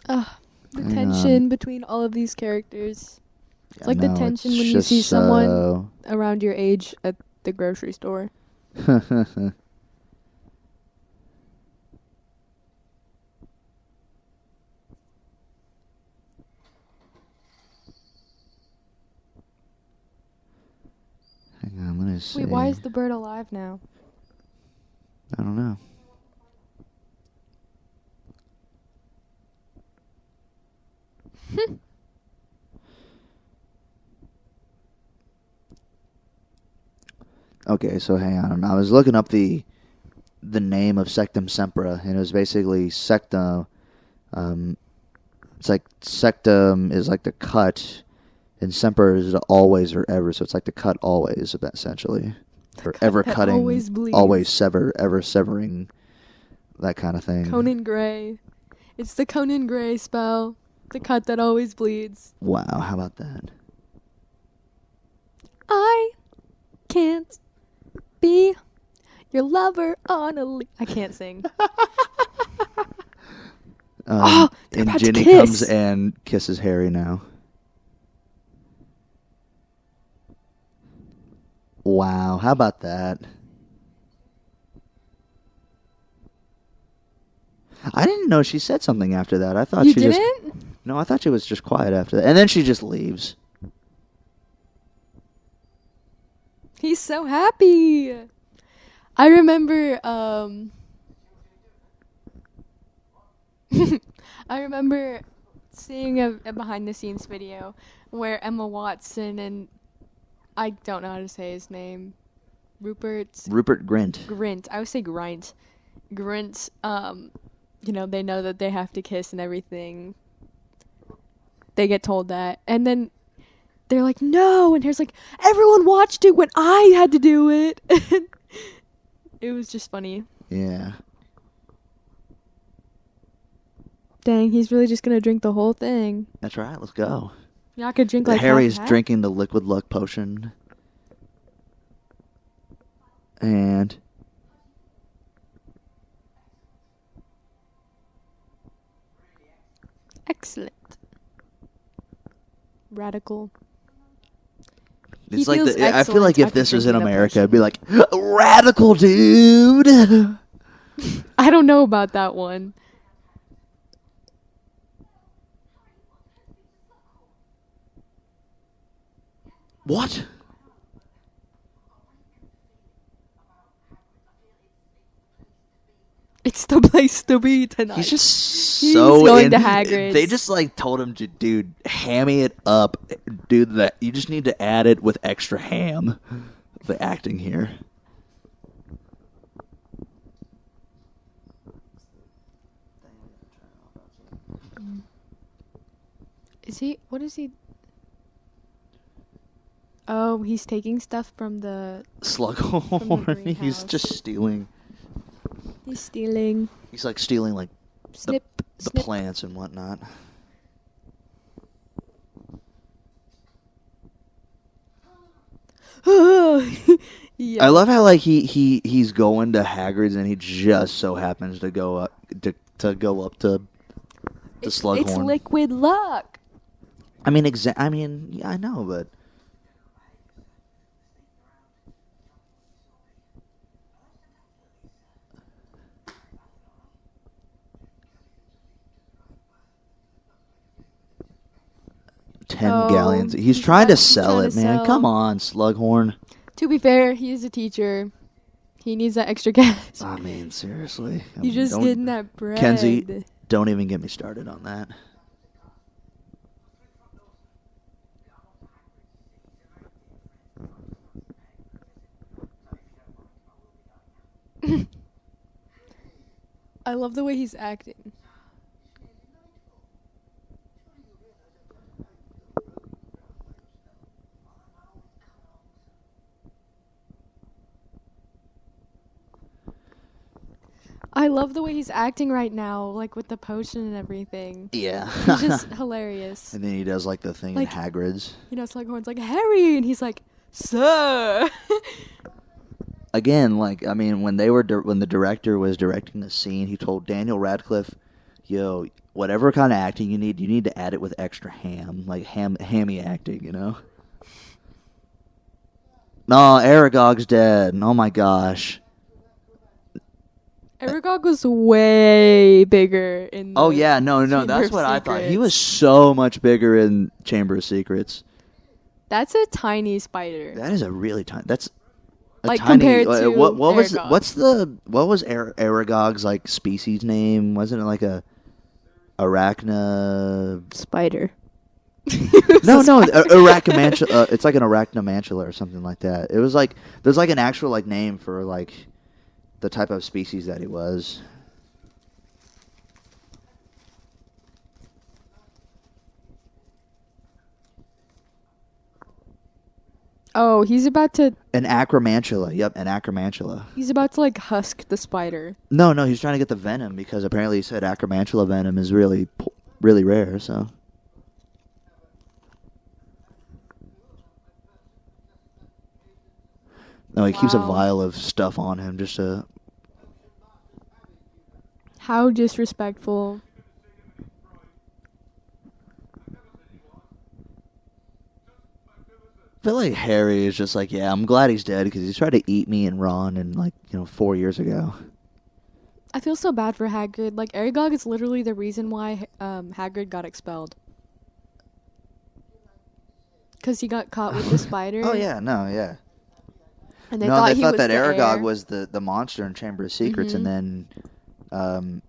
The tension between all of these characters. It's like the tension when you just see someone around your age at the grocery store. Hang on, let me see. Wait, why is the bird alive now? I don't know. Okay, so hang on. I was looking up the name of Sectum Sempra, and it was basically Sectum. It's like Sectum is like the cut, and Semper is the always or ever. So it's like the cut always, essentially, or ever cutting, always bleeds. always sever, ever severing, that kind of thing. Conan Gray. It's the Conan Gray spell. The cut that always bleeds. Wow, how about that? I can't be your lover on a I can't sing. They're And about to Ginny kiss. comes and kisses Harry now. Wow, how about that? I didn't know she said something after that. I thought You she didn't? just... No, I thought she was just quiet after that. And then she just leaves. He's so happy. I remember, I remember seeing a behind-the-scenes video where Emma Watson and I don't know how to say his name, Rupert Grint. Grint. I would say Grint. Grint. You know, they know that they have to kiss and everything. They get told that, and then they're like, "No," and Harry's like, "Everyone watched it when I had to do it." It was just funny. Yeah. Dang, he's really just gonna drink the whole thing. That's right. Let's go. You're not gonna drink like Harry's half? drinking the liquid luck potion. And... Excellent. Radical. It's He like feels I feel like excellent if after this was in drinking the America, potion. it'd be like, radical dude. I don't know about that one. What? It's the place to be tonight. He's just so going to Hagrid's. They just like told him to, dude, hammy it up, dude. That you just need to add it with extra ham. The acting here. Is he? What is he? Oh, he's taking stuff from the. Slughorn. He's greenhouse. just stealing. He's stealing. He's like stealing like Snip. the snip. plants and whatnot. Yeah. I love how like he's going to Hagrid's and he just so happens to go up to go up to Slughorn. It's liquid luck. I mean, yeah, I know, but $10 galleons. He's trying to sell it, man. Come on, Slughorn. To be fair, he is a teacher. He needs that extra cash. I mean, seriously. He's just getting that bread. Kenzie, don't even get me started on that. I love the way he's acting. I love the way he's acting right now, like with the potion and everything. Yeah. He's just hilarious. And then he does like the thing Like- in Hagrid's. You know, Slughorn's like, Harry! And he's like, Sir! Again, like, I mean, when the director was directing the scene, he told Daniel Radcliffe, yo, whatever kind of acting you need to add it with extra ham. Like, hammy acting, you know? No, Aragog's dead. Oh my gosh. Aragog was way bigger in the Oh yeah, no, Chamber that's of what I thought. He Secrets. was so much bigger in Chamber of Secrets. That's a tiny spider. That is a really tiny. That's a Like, tiny. compared to what was Aragog. what was Aragog's like species name? Wasn't it like a arachna? Spider. No, arachnomantula. It's like an arachnomantula or something like that. It was like there's like an actual like name for like the type of species that he was. Oh, he's about to An acromantula. Yep, an acromantula. like husk the spider. No, he's trying to get the venom because apparently he said acromantula venom is really rare. So. No, he keeps a Wow. vial of stuff on him just to. How disrespectful. I feel like Harry is just like, yeah, I'm glad he's dead because he's tried to eat me and Ron and 4 years ago. I feel so bad for Hagrid. Like, Aragog is literally the reason why Hagrid got expelled. Because he got caught with the spider. Oh, yeah, no, yeah. And they no, thought they he thought was that the Aragog heir. was the monster in Chamber of Secrets, and then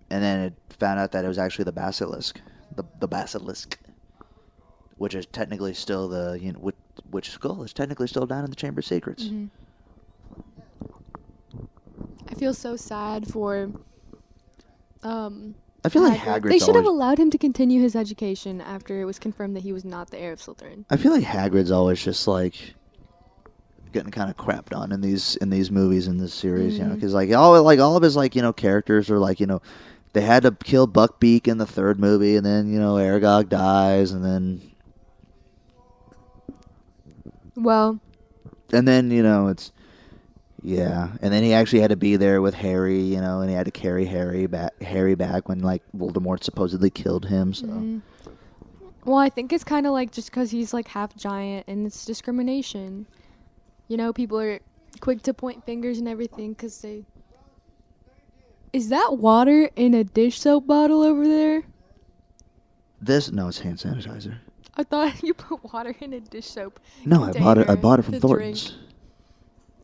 it found out that it was actually the basilisk, the basilisk, which is technically still which skull is technically still down in the Chamber of Secrets. Mm-hmm. I feel so sad for. I feel like Hagrid's They should have always- allowed him to continue his education after it was confirmed that he was not the heir of Slytherin. I feel like Hagrid's always just like getting kind of crapped on in these movies in this series, you know, because all of his characters are like, they had to kill Buckbeak in the third movie, and then Aragog dies, and then it's and then he actually had to be there with Harry, and he had to carry Harry back when Voldemort supposedly killed him. So. Mm-hmm. Well, I think it's kind of like just because he's like half giant, and it's discrimination. People are quick to point fingers and everything because they. Is that water in a dish soap bottle over there? No, it's hand sanitizer. I thought you put water in a dish soap. No, I bought it from to Thornton's. drink.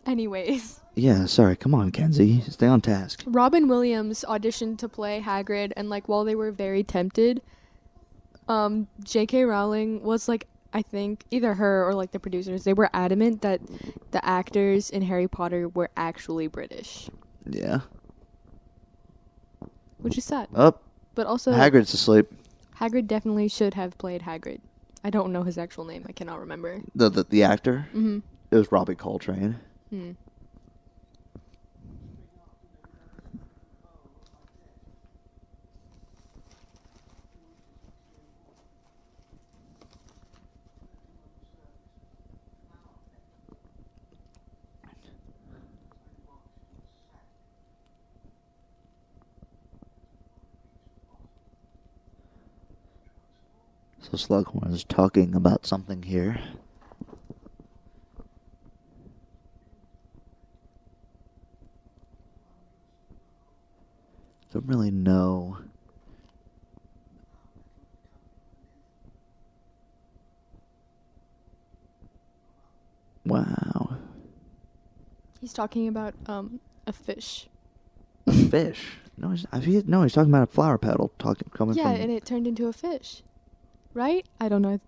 Anyways. Yeah, sorry. Come on, Kenzie. Stay on task. Robin Williams auditioned to play Hagrid, and while they were very tempted, J.K. Rowling was I think either her or the producers, they were adamant that the actors in Harry Potter were actually British. Yeah. Which is sad. Oh. But also Hagrid's asleep. Hagrid definitely should have played Hagrid. I don't know his actual name. I cannot remember. The actor? Mm-hmm. It was Robbie Coltrane. Hmm. So Slughorn is talking about something here. Don't really know. Wow. He's talking about a fish. A fish? No, he's talking about a flower petal coming Yeah, from... and it turned into a fish. Right? I don't know.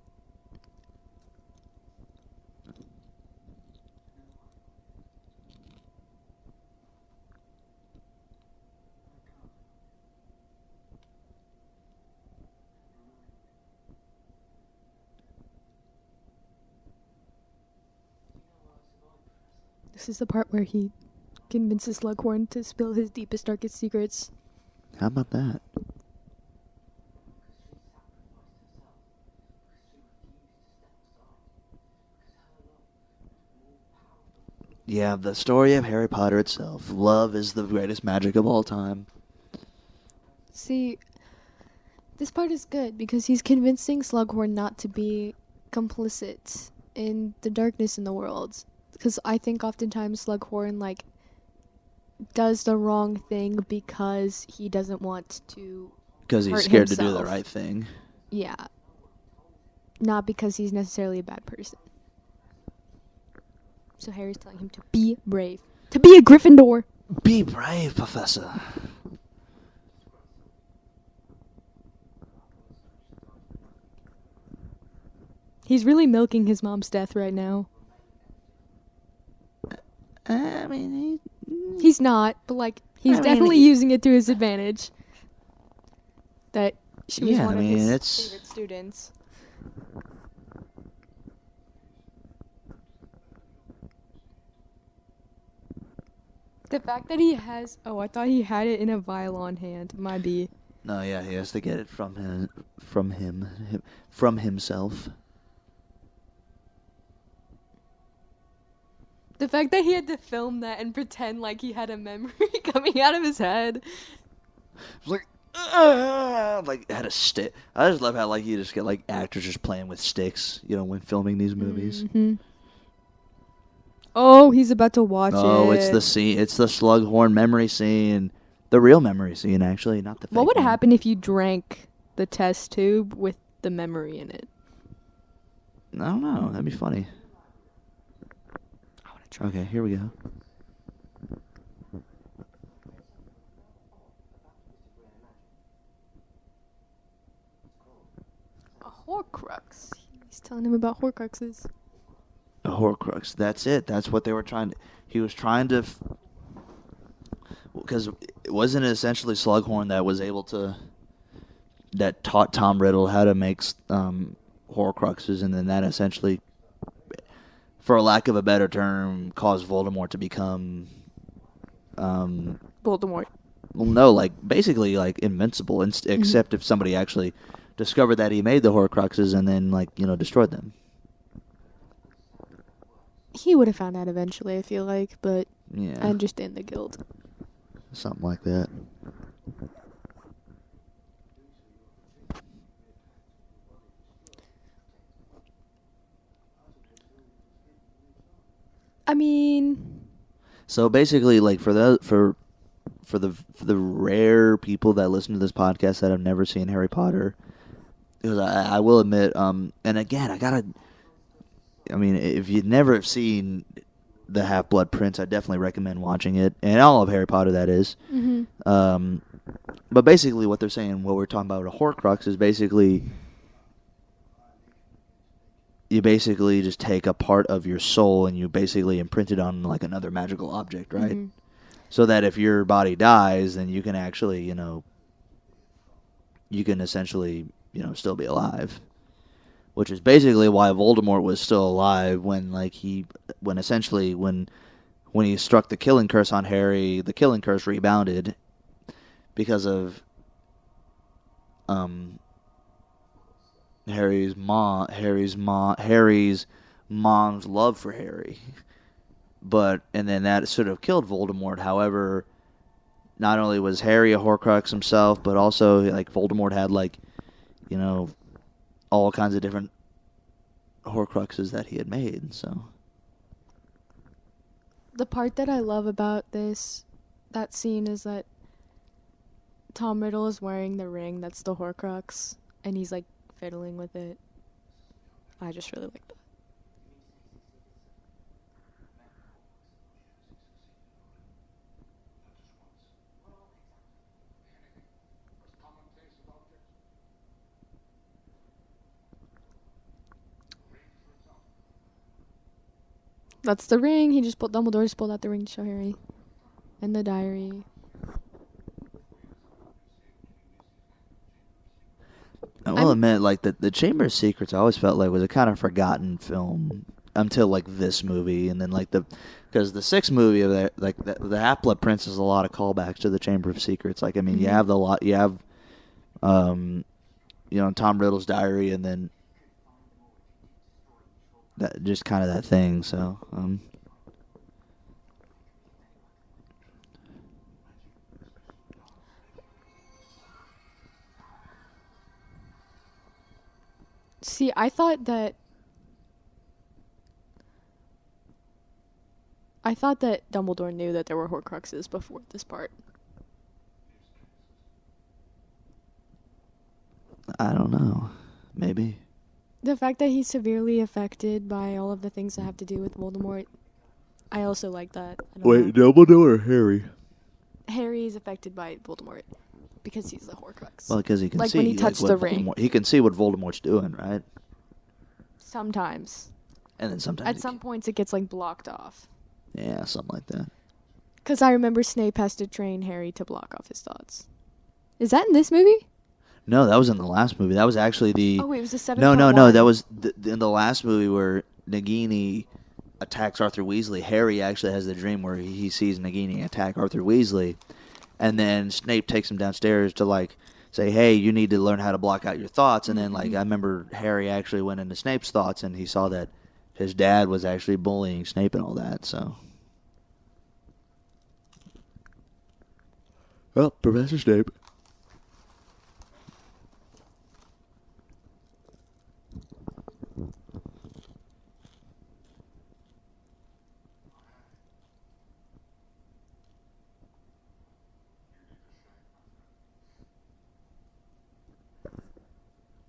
This is the part where he convinces Slughorn to spill his deepest, darkest secrets. How about that? Yeah, the story of Harry Potter itself. Love is the greatest magic of all time. See, this part is good because he's convincing Slughorn not to be complicit in the darkness in the world. Because I think oftentimes Slughorn, does the wrong thing because he doesn't want to Because he's hurt scared to do himself. the right thing. Yeah. Not because he's necessarily a bad person. So Harry's telling him to be brave. To be a Gryffindor! Be brave, Professor. He's really milking his mom's death right now. I mean, He's not, but he's definitely using it to his advantage. That she was one of his favorite students. The fact that he has... Oh, I thought he had it in a vial on hand. My B. No, yeah, he has to get it from himself. The fact that he had to film that and pretend like he had a memory coming out of his head. It was had a stick. I just love how you just get actors just playing with sticks, when filming these movies. Mm-hmm. Oh, he's about to watch it. Oh, it's the scene. It's the Slughorn memory scene. The real memory scene, actually, not the fake What would one. happen if you drank the test tube with the memory in it? I don't know. That'd be funny. I want to try. Okay, here we go. A Horcrux. He's telling him about Horcruxes. A Horcrux. That's it. That's what they were trying to... He was trying to... Because it wasn't essentially Slughorn that was able to... That taught Tom Riddle how to make Horcruxes, and then that essentially, for a lack of a better term, caused Voldemort to become... Voldemort. Well, no, like, basically, like, invincible, except if somebody actually discovered that he made the Horcruxes and then, like, destroyed them. He would have found out eventually, I feel like, but Yeah. I understand the guilt. Something like that. I mean, So basically, like, for the rare people that listen to this podcast that have never seen Harry Potter, because I will admit, and again, I mean, if you've never seen the Half-Blood Prince, I definitely recommend watching it, and all of Harry Potter, that is. mm-hmm. But basically, what they're saying, what we're talking about a Horcrux, is basically you basically just take a part of your soul and you basically imprint it on like another magical object, right? Mm-hmm. So that if your body dies, then you can actually, you can essentially, still be alive. Which is basically why Voldemort was still alive when he struck the killing curse on Harry, the killing curse rebounded because of Harry's mom's love for Harry. And then that sort of killed Voldemort. However, not only was Harry a Horcrux himself, but also like Voldemort had all kinds of different Horcruxes that he had made. So The part that I love about that scene is that Tom Riddle is wearing the ring that's the Horcrux, and he's like fiddling with it. I just really like that. That's the ring. Dumbledore just pulled out the ring to show Harry. And the diary. I will admit, like, the Chamber of Secrets, I always felt like was a kind of forgotten film until like this movie, and then like because the sixth movie of the Half-Blood Prince is a lot of callbacks to the Chamber of Secrets. Like, I mean, you have Tom Riddle's diary, and then that just kind of that thing. So. See, I thought that Dumbledore knew that there were Horcruxes before this part. I don't know. Maybe. The fact that he's severely affected by all of the things that have to do with Voldemort, I also like that. Wait, Dumbledore or Harry? Harry is affected by Voldemort because he's the Horcrux. Well, because he can see when he touched the ring. He can see what Voldemort's doing, right? Sometimes. And then sometimes At some points it gets like blocked off. Yeah, something like that. Because I remember Snape has to train Harry to block off his thoughts. Is that in this movie? No, that was in the last movie. That was actually the... Oh, wait, it was the 7.1. No. That was in the last movie where Nagini attacks Arthur Weasley. Harry actually has the dream where he sees Nagini attack Arthur Weasley. And then Snape takes him downstairs to, like, say, hey, you need to learn how to block out your thoughts. And then, like, I remember Harry actually went into Snape's thoughts, and he saw that his dad was actually bullying Snape and all that, so... Well, Professor Snape.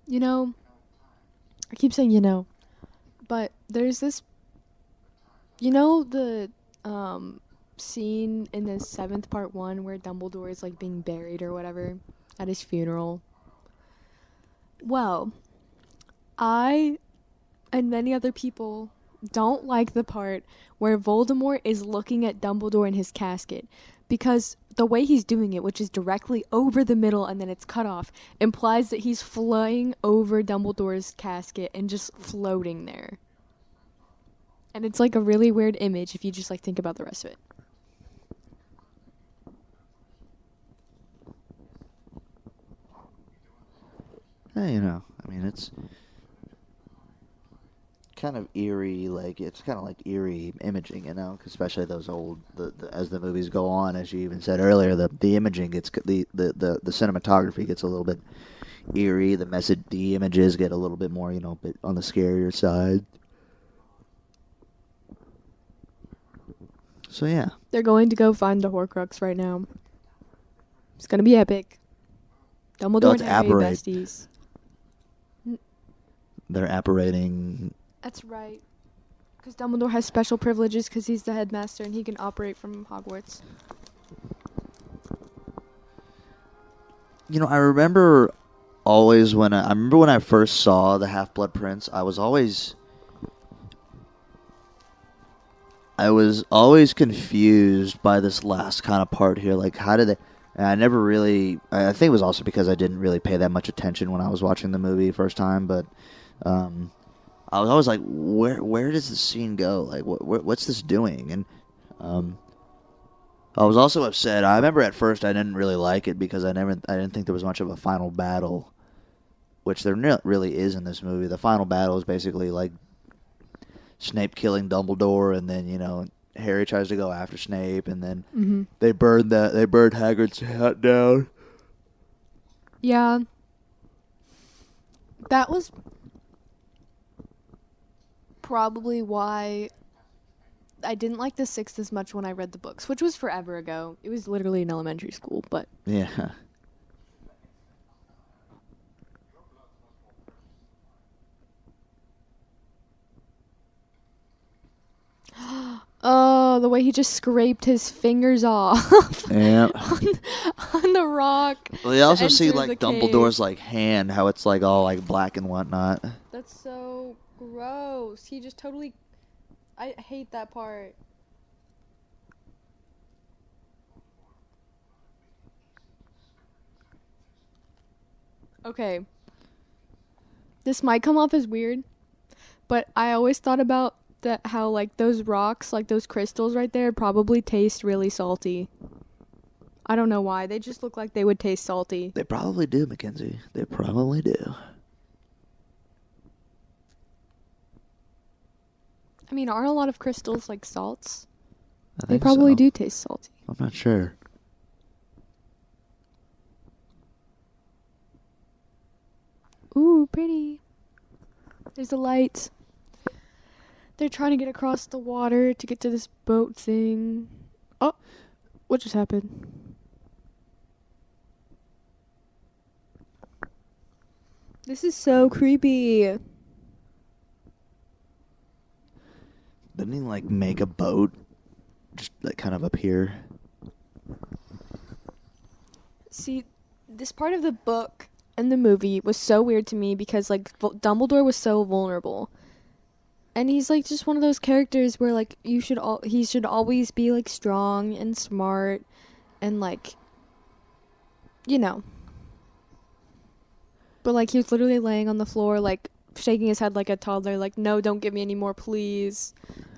You know, I keep saying but there's this, the scene in the 7th part 1 where Dumbledore is like being buried or whatever at his funeral. Well, I and many other people don't like the part where Voldemort is looking at Dumbledore in his casket, because the way he's doing it, which is directly over the middle and then it's cut off, implies that he's flying over Dumbledore's casket and just floating there. And it's like a really weird image if you just like think about the rest of it. It's kind of eerie, like it's kind of like eerie imaging, 'cause especially those old, as the movies go on, as you even said earlier, the imaging gets the cinematography gets a little bit eerie, the images get a little bit more, bit on the scarier side. So yeah, They're going to go find the Horcrux right now. It's gonna be epic. Dumbledore and Harry besties. They're apparating. That's right. Because Dumbledore has special privileges because he's the headmaster and he can operate from Hogwarts. I remember always when I first saw the Half-Blood Prince, I was always confused by this last kind of part here. Like, how did they... And I never really... I think it was also because I didn't really pay that much attention when I was watching the movie first time, but... I was always like, where does this scene go? Like, what's this doing? And I was also upset. I remember at first I didn't really like it because I didn't think there was much of a final battle, which there really is in this movie. The final battle is basically like Snape killing Dumbledore, and then Harry tries to go after Snape, and then they burn Hagrid's hat down. Yeah, that was probably why I didn't like the 6th as much when I read the books, which was forever ago. It was literally in elementary school, but... Yeah. Oh, the way he just scraped his fingers off. Yeah. on the rock. Well, you also see, like, Dumbledore's, cave. like, hand, how it's, like, all, like, black and whatnot. That's so gross. He just totally... I hate that part. Okay. This might come off as weird, but I always thought about that how, like, those rocks, like those crystals right there, probably taste really salty. I don't know why. They just look like they would taste salty. They probably do, Mackenzie. They probably do. I mean, aren't a lot of crystals like salts? They probably do taste salty. I'm not sure. Ooh, pretty. There's a light. They're trying to get across the water to get to this boat thing. Oh, what just happened? This is so creepy. Didn't he, like, make a boat just, like, kind of up here? See, this part of the book and the movie was so weird to me because, like, Dumbledore was so vulnerable. And he's, like, just one of those characters where, like, he should always be, like, strong and smart and, like, But, like, he was literally laying on the floor, like, shaking his head like a toddler, like, no, don't give me any more, please.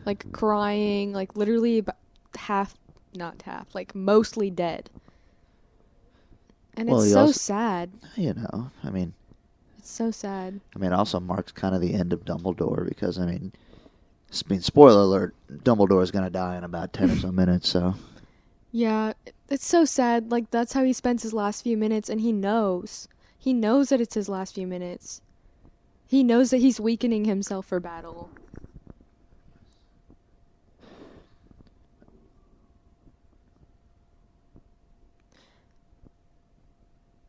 Like, crying, like, literally mostly dead. And it's so sad. I mean... It's so sad. I mean, it also marks kind of the end of Dumbledore because, I mean, spoiler alert, Dumbledore is going to die in about 10 or so minutes, so... Yeah, it's so sad. Like, that's how he spends his last few minutes, and he knows. He knows that it's his last few minutes. He knows that he's weakening himself for battle.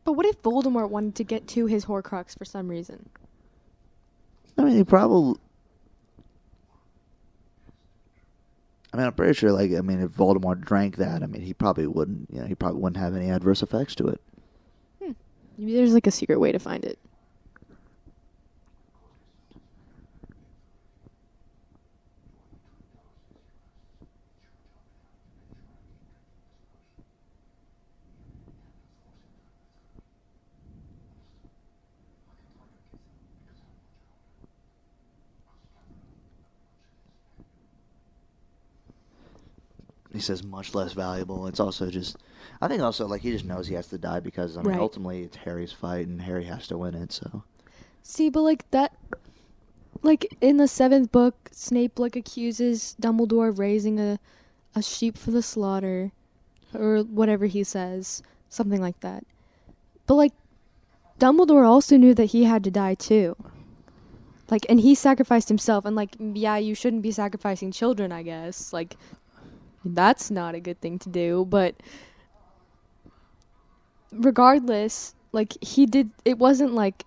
But But what if Voldemort wanted to get to his Horcrux for some reason? I mean, he probably... I mean, I'm pretty sure, like, I mean, if Voldemort drank that, I mean, he probably wouldn't, he probably wouldn't have any adverse effects to it. Maybe there's, like, a secret way to find it. He says much less valuable. It's also just... I think also, like, he just knows he has to die because, I mean, ultimately it's Harry's fight and Harry has to win it, so... See, but, like, that... Like, in the 7th book, Snape, like, accuses Dumbledore of raising a sheep for the slaughter. Or whatever he says. Something like that. But, like, Dumbledore also knew that he had to die, too. Like, and he sacrificed himself. And, like, yeah, you shouldn't be sacrificing children, I guess. Like... That's not a good thing to do, but regardless, like, it wasn't like,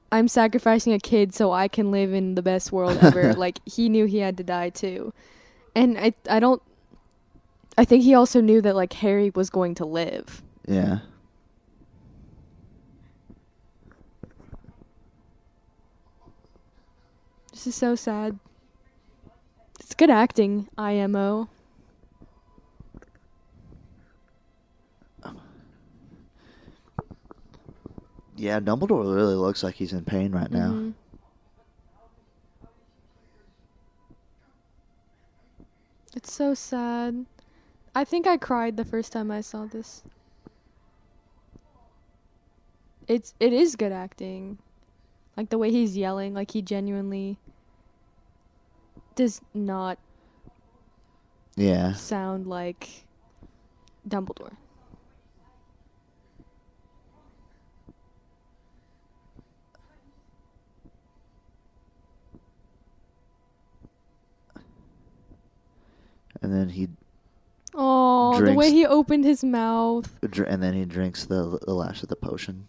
I'm sacrificing a kid so I can live in the best world ever. Like, he knew he had to die too. And I think he also knew that, like, Harry was going to live. Yeah. This is so sad. It's good acting, IMO. Yeah, Dumbledore really looks like he's in pain right now. Mm-hmm. It's so sad. I think I cried the first time I saw this. It is good acting. Like, the way he's yelling, like, he genuinely does not sound like Dumbledore. And then he the way he opened his mouth. And then he drinks the last of the potion.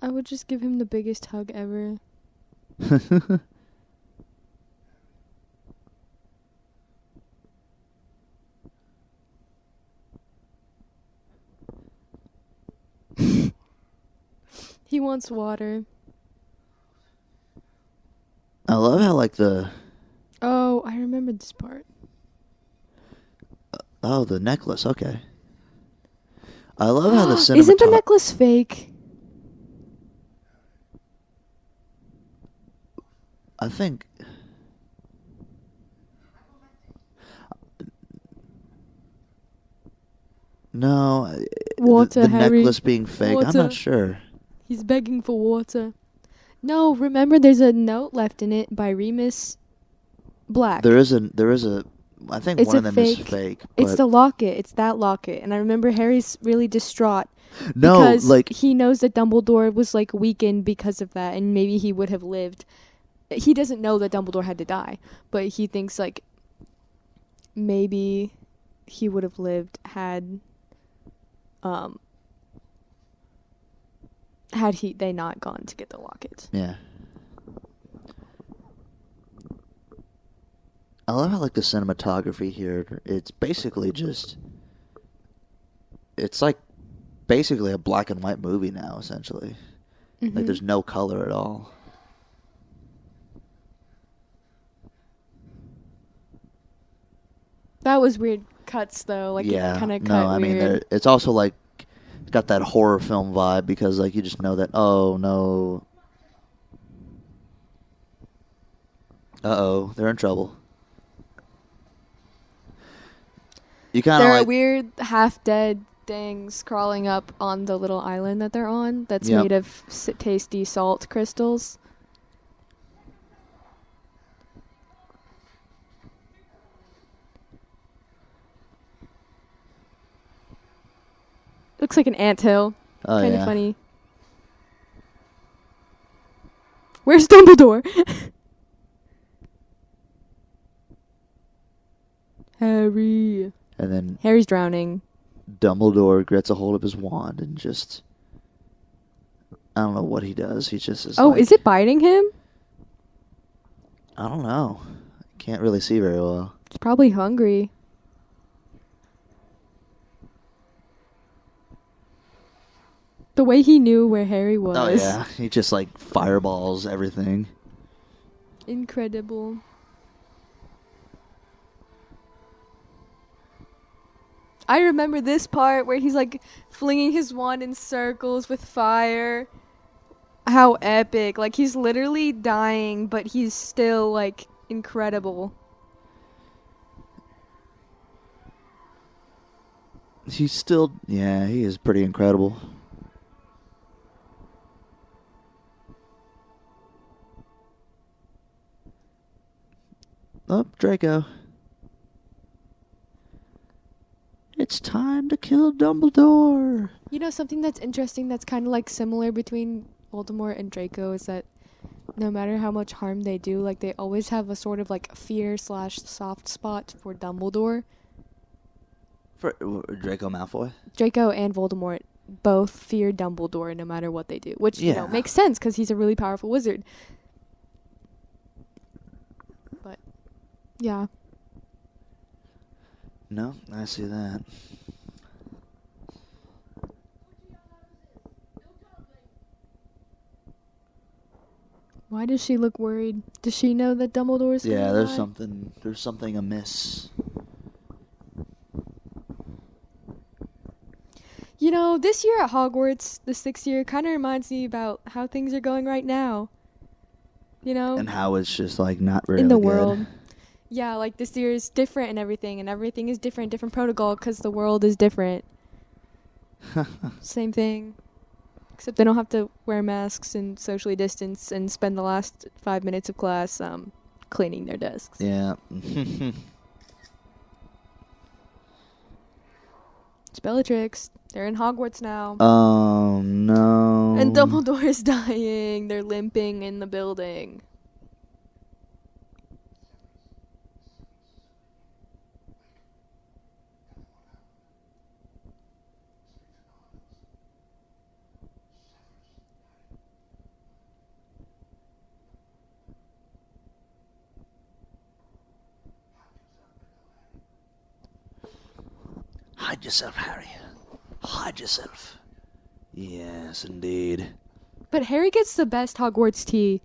I would just give him the biggest hug ever. He wants water. I love how, like, Oh, I remember this part. The necklace, okay. I love how the Isn't the necklace fake? I think... No. Water, the Harry. necklace being fake, Water. I'm not sure. He's begging for water. No, remember there's a note left in it by Remus Black. There is a I think one of them is fake. It's the locket. It's that locket. And I remember Harry's really distraught. No, because like... he knows that Dumbledore was, like, weakened because of that, and maybe he would have lived. He doesn't know that Dumbledore had to die, but he thinks, like, maybe he would have lived had they not gone to get the locket. Yeah. I love how, like, the cinematography here, it's basically just... It's, like, basically a black and white movie now, essentially. Mm-hmm. Like, there's no color at all. That was weird cuts, though. Like, yeah, it kind of cut weird. I mean, it's also, like, got that horror film vibe because, like, you just know that, oh, no. Uh-oh, they're in trouble. You kind of There like... are weird, half-dead things crawling up on the little island that they're on that's made of tasty salt crystals. Looks like an anthill. Oh, kind of funny. Where's Dumbledore? Harry. And then Harry's drowning. Dumbledore gets a hold of his wand and just... I don't know what he does. He just is Is it biting him? I don't know. Can't really see very well. He's probably hungry. The way he knew where Harry was. Oh, yeah. He just, like, fireballs everything. Incredible. I remember this part where he's, like, flinging his wand in circles with fire. How epic. Like, he's literally dying, but he's still, like, incredible. He's still... Yeah, he is pretty incredible. Oh, Draco. It's time to kill Dumbledore. You know, something that's interesting that's kind of, like, similar between Voldemort and Draco is that no matter how much harm they do, like, they always have a sort of, like, fear/soft spot for Dumbledore. For Draco Malfoy? Draco and Voldemort both fear Dumbledore no matter what they do, which, you know, makes sense because he's a really powerful wizard. But, yeah. No, I see that. Why does she look worried? Does she know that Dumbledore's gonna die? There's something amiss. You know, this year at Hogwarts, the 6th year, kind of reminds me about how things are going right now. You know? And how it's just, like, not really in the good. world. Yeah, like, this year is different and everything is different protocol, because the world is different. Same thing. Except they don't have to wear masks and socially distance and spend the last 5 minutes of class cleaning their desks. Yeah. It's Bellatrix. They're in Hogwarts now. Oh, no. And Dumbledore is dying. They're limping in the building. Hide yourself, Harry. Hide yourself. Yes, indeed. But Harry gets the best Hogwarts tea.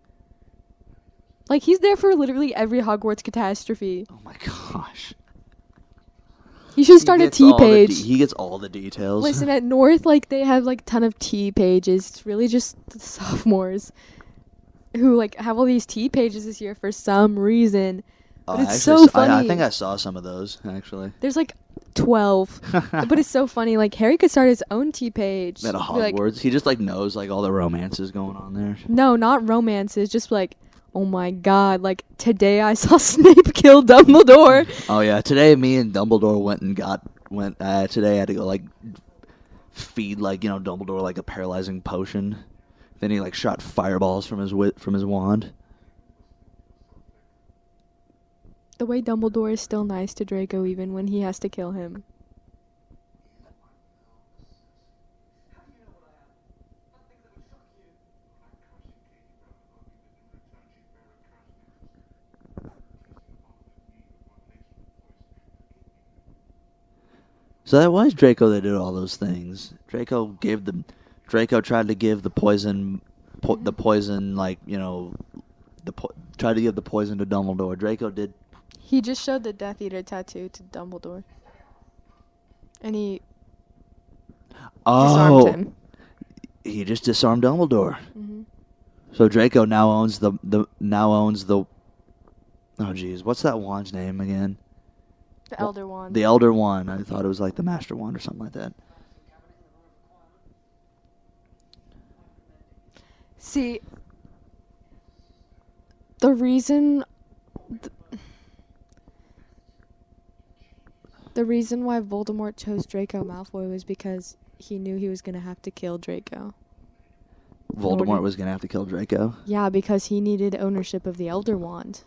Like, he's there for literally every Hogwarts catastrophe. Oh my gosh. He should start a tea page. He gets all the details. Listen, at North, like, they have, like, ton of tea pages. It's really just the sophomores who, like, have all these tea pages this year for some reason. But it's so funny. I think I saw some of those, actually. There's, like, 12. But it's so funny. Like, Harry could start his own tea page. At a Hogwarts. He just, like, knows, like, all the romances going on there. No, not romances. Just, like, oh my god. Like, today I saw Snape kill Dumbledore. Oh, yeah. Today, me and Dumbledore today I had to go, like, feed, like, you know, Dumbledore, like, a paralyzing potion. Then he, like, shot fireballs from his wand. The way Dumbledore is still nice to Draco even when he has to kill him. So that was Draco that did all those things. Draco tried to give the poison, like, you know, tried to give the poison to Dumbledore. Draco did. He just showed the Death Eater tattoo to Dumbledore. And he disarmed him. He just disarmed Dumbledore. Mm-hmm. So Draco now owns the oh geez, what's that wand's name again? The Elder Wand. The Elder Wand. I thought it was like the Master Wand or something like that. See, the reason why Voldemort chose Draco Malfoy was because he knew he was going to have to kill Draco. Voldemort was going to have to kill Draco? Yeah, because he needed ownership of the Elder Wand.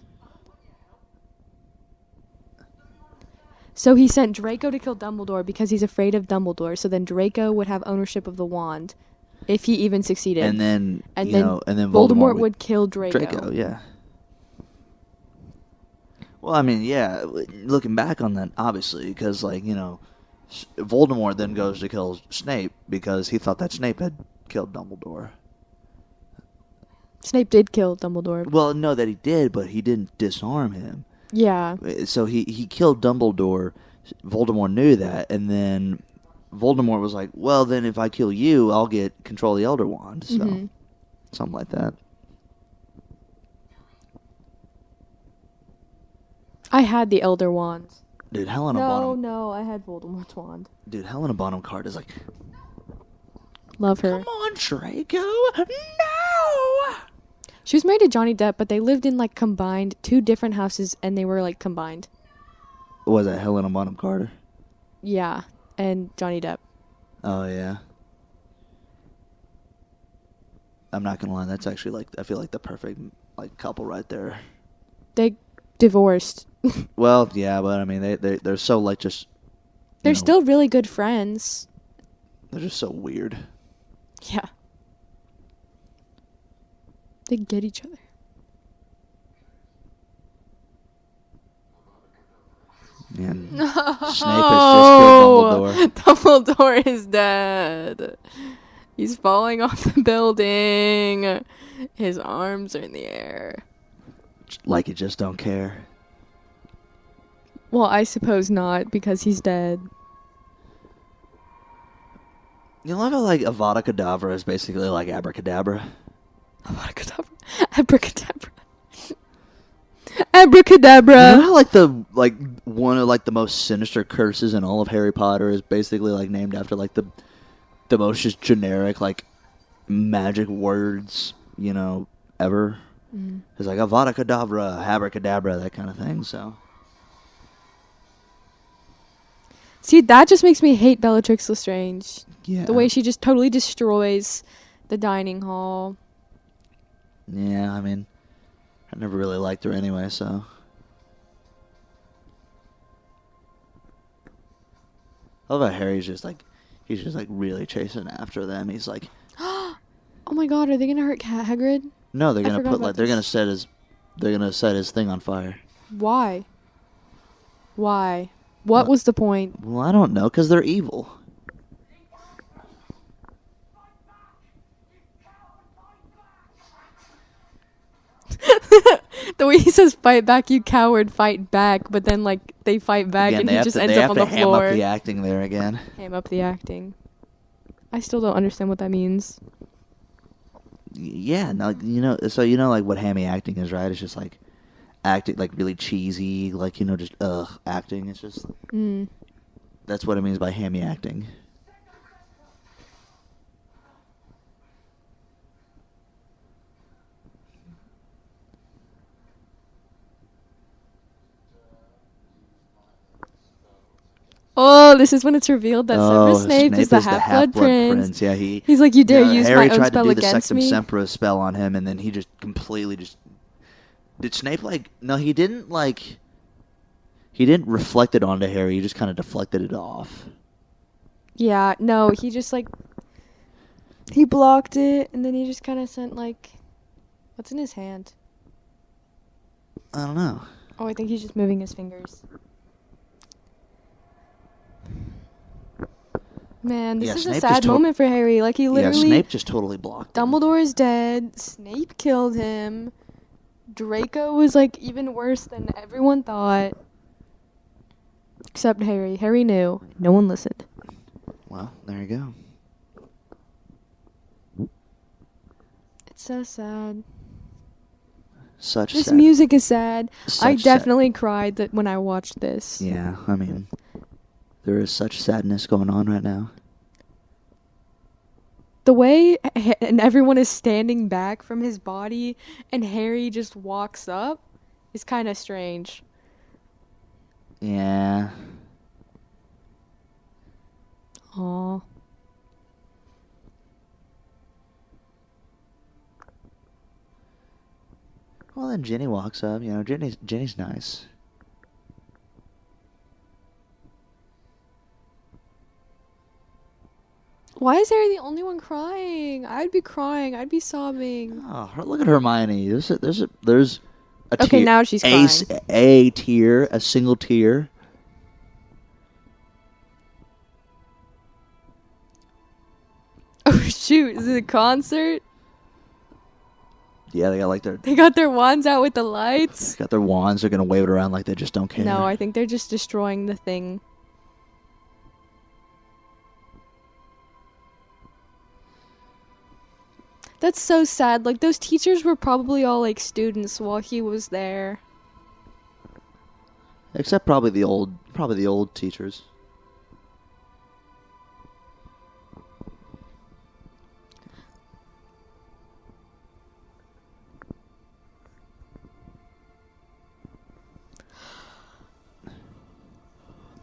So he sent Draco to kill Dumbledore because he's afraid of Dumbledore. So then Draco would have ownership of the wand, if he even succeeded. And then Voldemort would kill Draco. Draco, yeah. Well, I mean, yeah. Looking back on that, obviously, because Voldemort then goes to kill Snape because he thought that Snape had killed Dumbledore. Snape did kill Dumbledore. Well, no, that he did, but he didn't disarm him. Yeah. So he killed Dumbledore. Voldemort knew that, and then Voldemort was like, well, then if I kill you, I'll get control of the Elder Wand. So, something like that. I had the Elder Wand. Dude, Helena Bonham... No, I had Voldemort's wand. Dude, Helena Bonham Carter is like... Love her. Come on, Draco! No! She was married to Johnny Depp, but they lived in, combined 2 different houses, and they were, combined. Was that Helena Bonham Carter? Yeah, and Johnny Depp. Oh, yeah. I'm not gonna lie, that's actually, I feel like the perfect, couple right there. They divorced. Well, yeah, but, I mean, they're so, just... They're still really good friends. They're just so weird. Yeah. They get each other. And Snape has just killed Dumbledore. Dumbledore is dead. He's falling off the building. His arms are in the air. Like you just don't care. Well, I suppose not, because he's dead. You love how, Avada Kedavra is basically like Abracadabra? Avada Kedavra. Abracadabra. Abracadabra. You know how, one of, the most sinister curses in all of Harry Potter is basically, named after, the most just generic, magic words, ever? Mm. It's like Avada Kedavra, Abracadabra, that kind of thing, so... See, that just makes me hate Bellatrix Lestrange. Yeah. The way she just totally destroys the dining hall. Yeah, I mean, I never really liked her anyway, so... I love how Harry's just, he's just, really chasing after them. He's like... Oh my god, are they gonna hurt Hagrid? No, they're gonna they're gonna set his thing on fire. Why? What was the point? Well, I don't know, because they're evil. The way he says "fight back, you coward, fight back," but then they fight back and he just ends up on the floor. They have to ham up the acting there again. Ham up the acting. I still don't understand what that means. Yeah, no, so what hammy acting is, right? It's just acting really cheesy, just acting. It's just that's what it means by hammy acting. Oh, this is when it's revealed that Severus Snape is the Half-Blood Prince. Yeah, he's like, you dare use my own spell against me? Harry tried to do the Sectum Sempra spell on him, and then he just completely Did Snape, No, he didn't, He didn't reflect it onto Harry, he just kind of deflected it off. Yeah, no, he just, he blocked it, and then he just kind of sent, what's in his hand? I don't know. Oh, I think he's just moving his fingers. Man, this is Snape a sad moment for Harry. He literally... Yeah, Snape just totally blocked him. Dumbledore is dead. Snape killed him. Draco was, even worse than everyone thought. Except Harry. Harry knew. No one listened. Well, there you go. It's so sad. This sad. Music is sad. I definitely cried when I watched this. Yeah, I mean... There is such sadness going on right now. The way and everyone is standing back from his body and Harry just walks up is kind of strange. Yeah. Aww. Well, then Ginny walks up. Ginny's nice. Why is Harry the only one crying? I'd be crying. I'd be sobbing. Oh, look at Hermione. There's a Okay, tear, now she's crying. a tear, a single tear. Oh shoot! Is it a concert? Yeah, they got like They got their wands out with the lights. got their wands. They're gonna wave it around like they just don't care. No, I think they're just destroying the thing. That's so sad. Like, those teachers were probably all like students while he was there. Except probably the old teachers.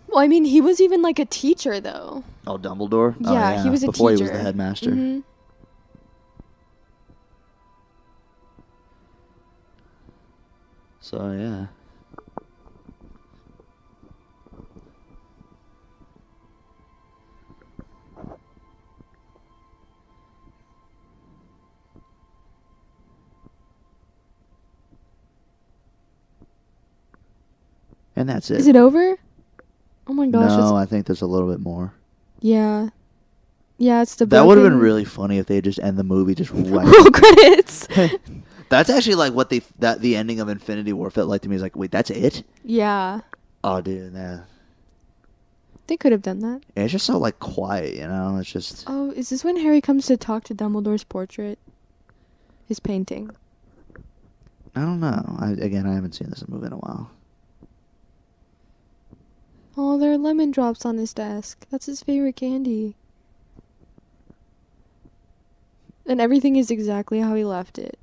Well, I mean, he was even like a teacher though. Oh, Dumbledore? Yeah, Oh, yeah. he was a before teacher. he was the headmaster. Mm-hmm. So, yeah. And that's it. Is it over? Oh my gosh. No, I think there's a little bit more. Yeah. Yeah, it's the That would have been broken- really funny if they just end the movie just right. Roll credits. That's actually like what the ending of Infinity War felt like to me. Is like, wait, that's it? Yeah. Oh, dude, yeah. They could have done that. It's just so like quiet, you know. It's just Oh, is this when Harry comes to talk to Dumbledore's portrait? His painting. I don't know. I haven't seen this movie in a while. Oh, there are lemon drops on his desk. That's his favorite candy. And everything is exactly how he left it.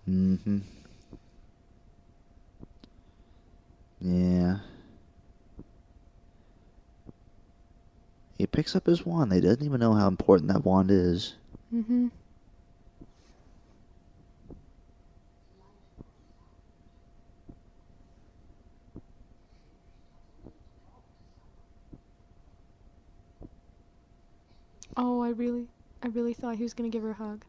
Mm-hmm. Yeah. He picks up his wand. They doesn't even know how important that wand is. Mm-hmm. Oh, I really thought he was gonna give her a hug.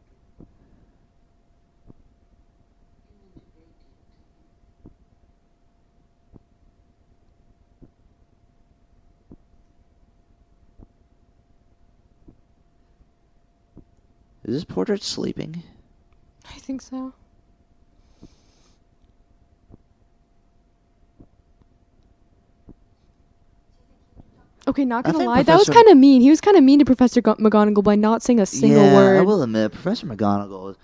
Is this portrait sleeping? I think so. Okay, not gonna think lie, that was Professor- kind of mean. He was kind of mean to Professor McGonagall by not saying a single yeah, word. I will admit, Professor McGonagall is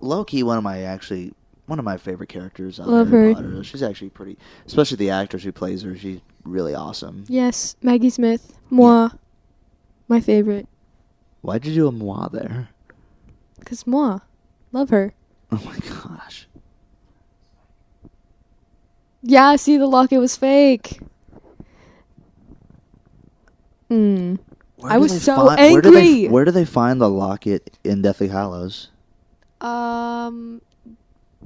low-key one of my favorite characters on Love Harry her. Potter. She's actually pretty, especially the actress who plays her. She's really awesome. Yes, Maggie Smith. Moi. My favorite. Why'd you do a moi there? Because moi. Love her. Oh my gosh. Yeah, see, the locket was fake. Where I do was they so find- angry. Where do they find the locket in Deathly Hallows?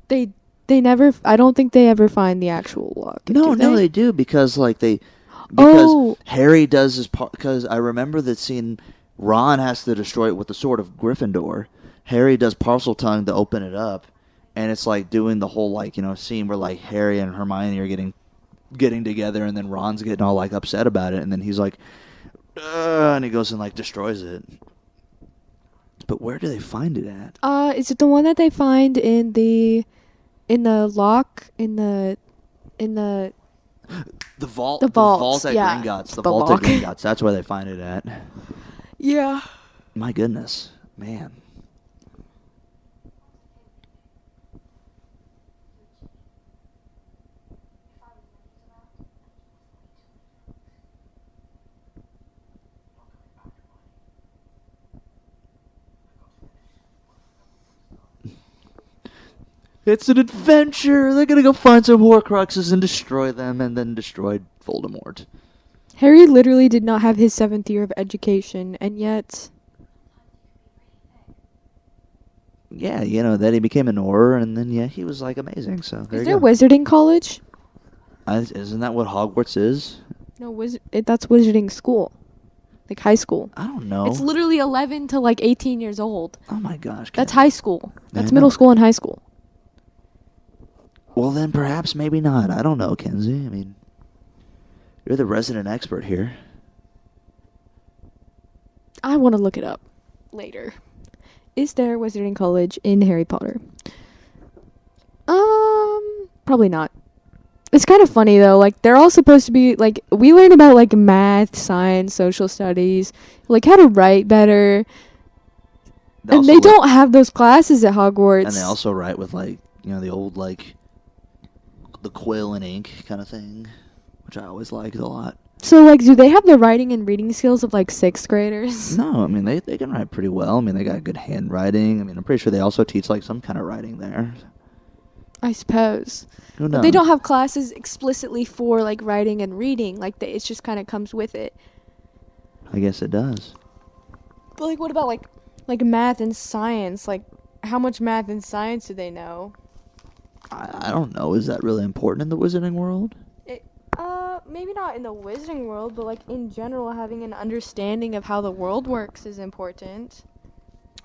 They never, I don't think they ever find the actual locket. No, do they do because because Oh. Harry does his part. Because I remember the scene, Ron has to destroy it with the sword of Gryffindor. Harry does parcel tongue to open it up, and it's like doing the whole scene where like Harry and Hermione are getting together, and then Ron's getting all like upset about it, and then he's like, and he goes and like destroys it. But where do they find it at? Is it the one that they find in the lock in the The vault. The vaults, at yeah. Gringotts. The The vault lock. at Gringotts. That's where they find it at. Yeah. My goodness, man. It's an adventure. They're gonna go find some Horcruxes and destroy them, and then destroy Voldemort. Harry literally did not have his 7th year of education, and yet... Yeah, then he became an Auror, and then he was like amazing. So there Is you there go. wizarding college? Isn't that what Hogwarts is? No, that's wizarding school. Like high school. I don't know. It's literally 11 to like 18 years old. Oh my gosh. That's high school. That's middle school and high school. Well, then perhaps maybe not. I don't know, Kenzie. I mean, you're the resident expert here. I want to look it up later. Is there Wizarding College in Harry Potter? Probably not. It's kind of funny though. Like they're all supposed to be like we learn about like math, science, social studies, like how to write better. And they don't have those classes at Hogwarts. And they also write with like, you know, the old like the quill and ink kind of thing, which I always liked a lot. So like do they have the writing and reading skills of like 6th graders? No, I mean they can write pretty well. I mean they got good handwriting. I mean I'm pretty sure they also teach like some kind of writing there. I suppose. Who knows? But they don't have classes explicitly for like writing and reading. Like it just kind of comes with it. I guess it does. But like what about like math and science? Like how much math and science do they know? I don't know. Is that really important in the wizarding world? Maybe not in the wizarding world, but like in general, having an understanding of how the world works is important.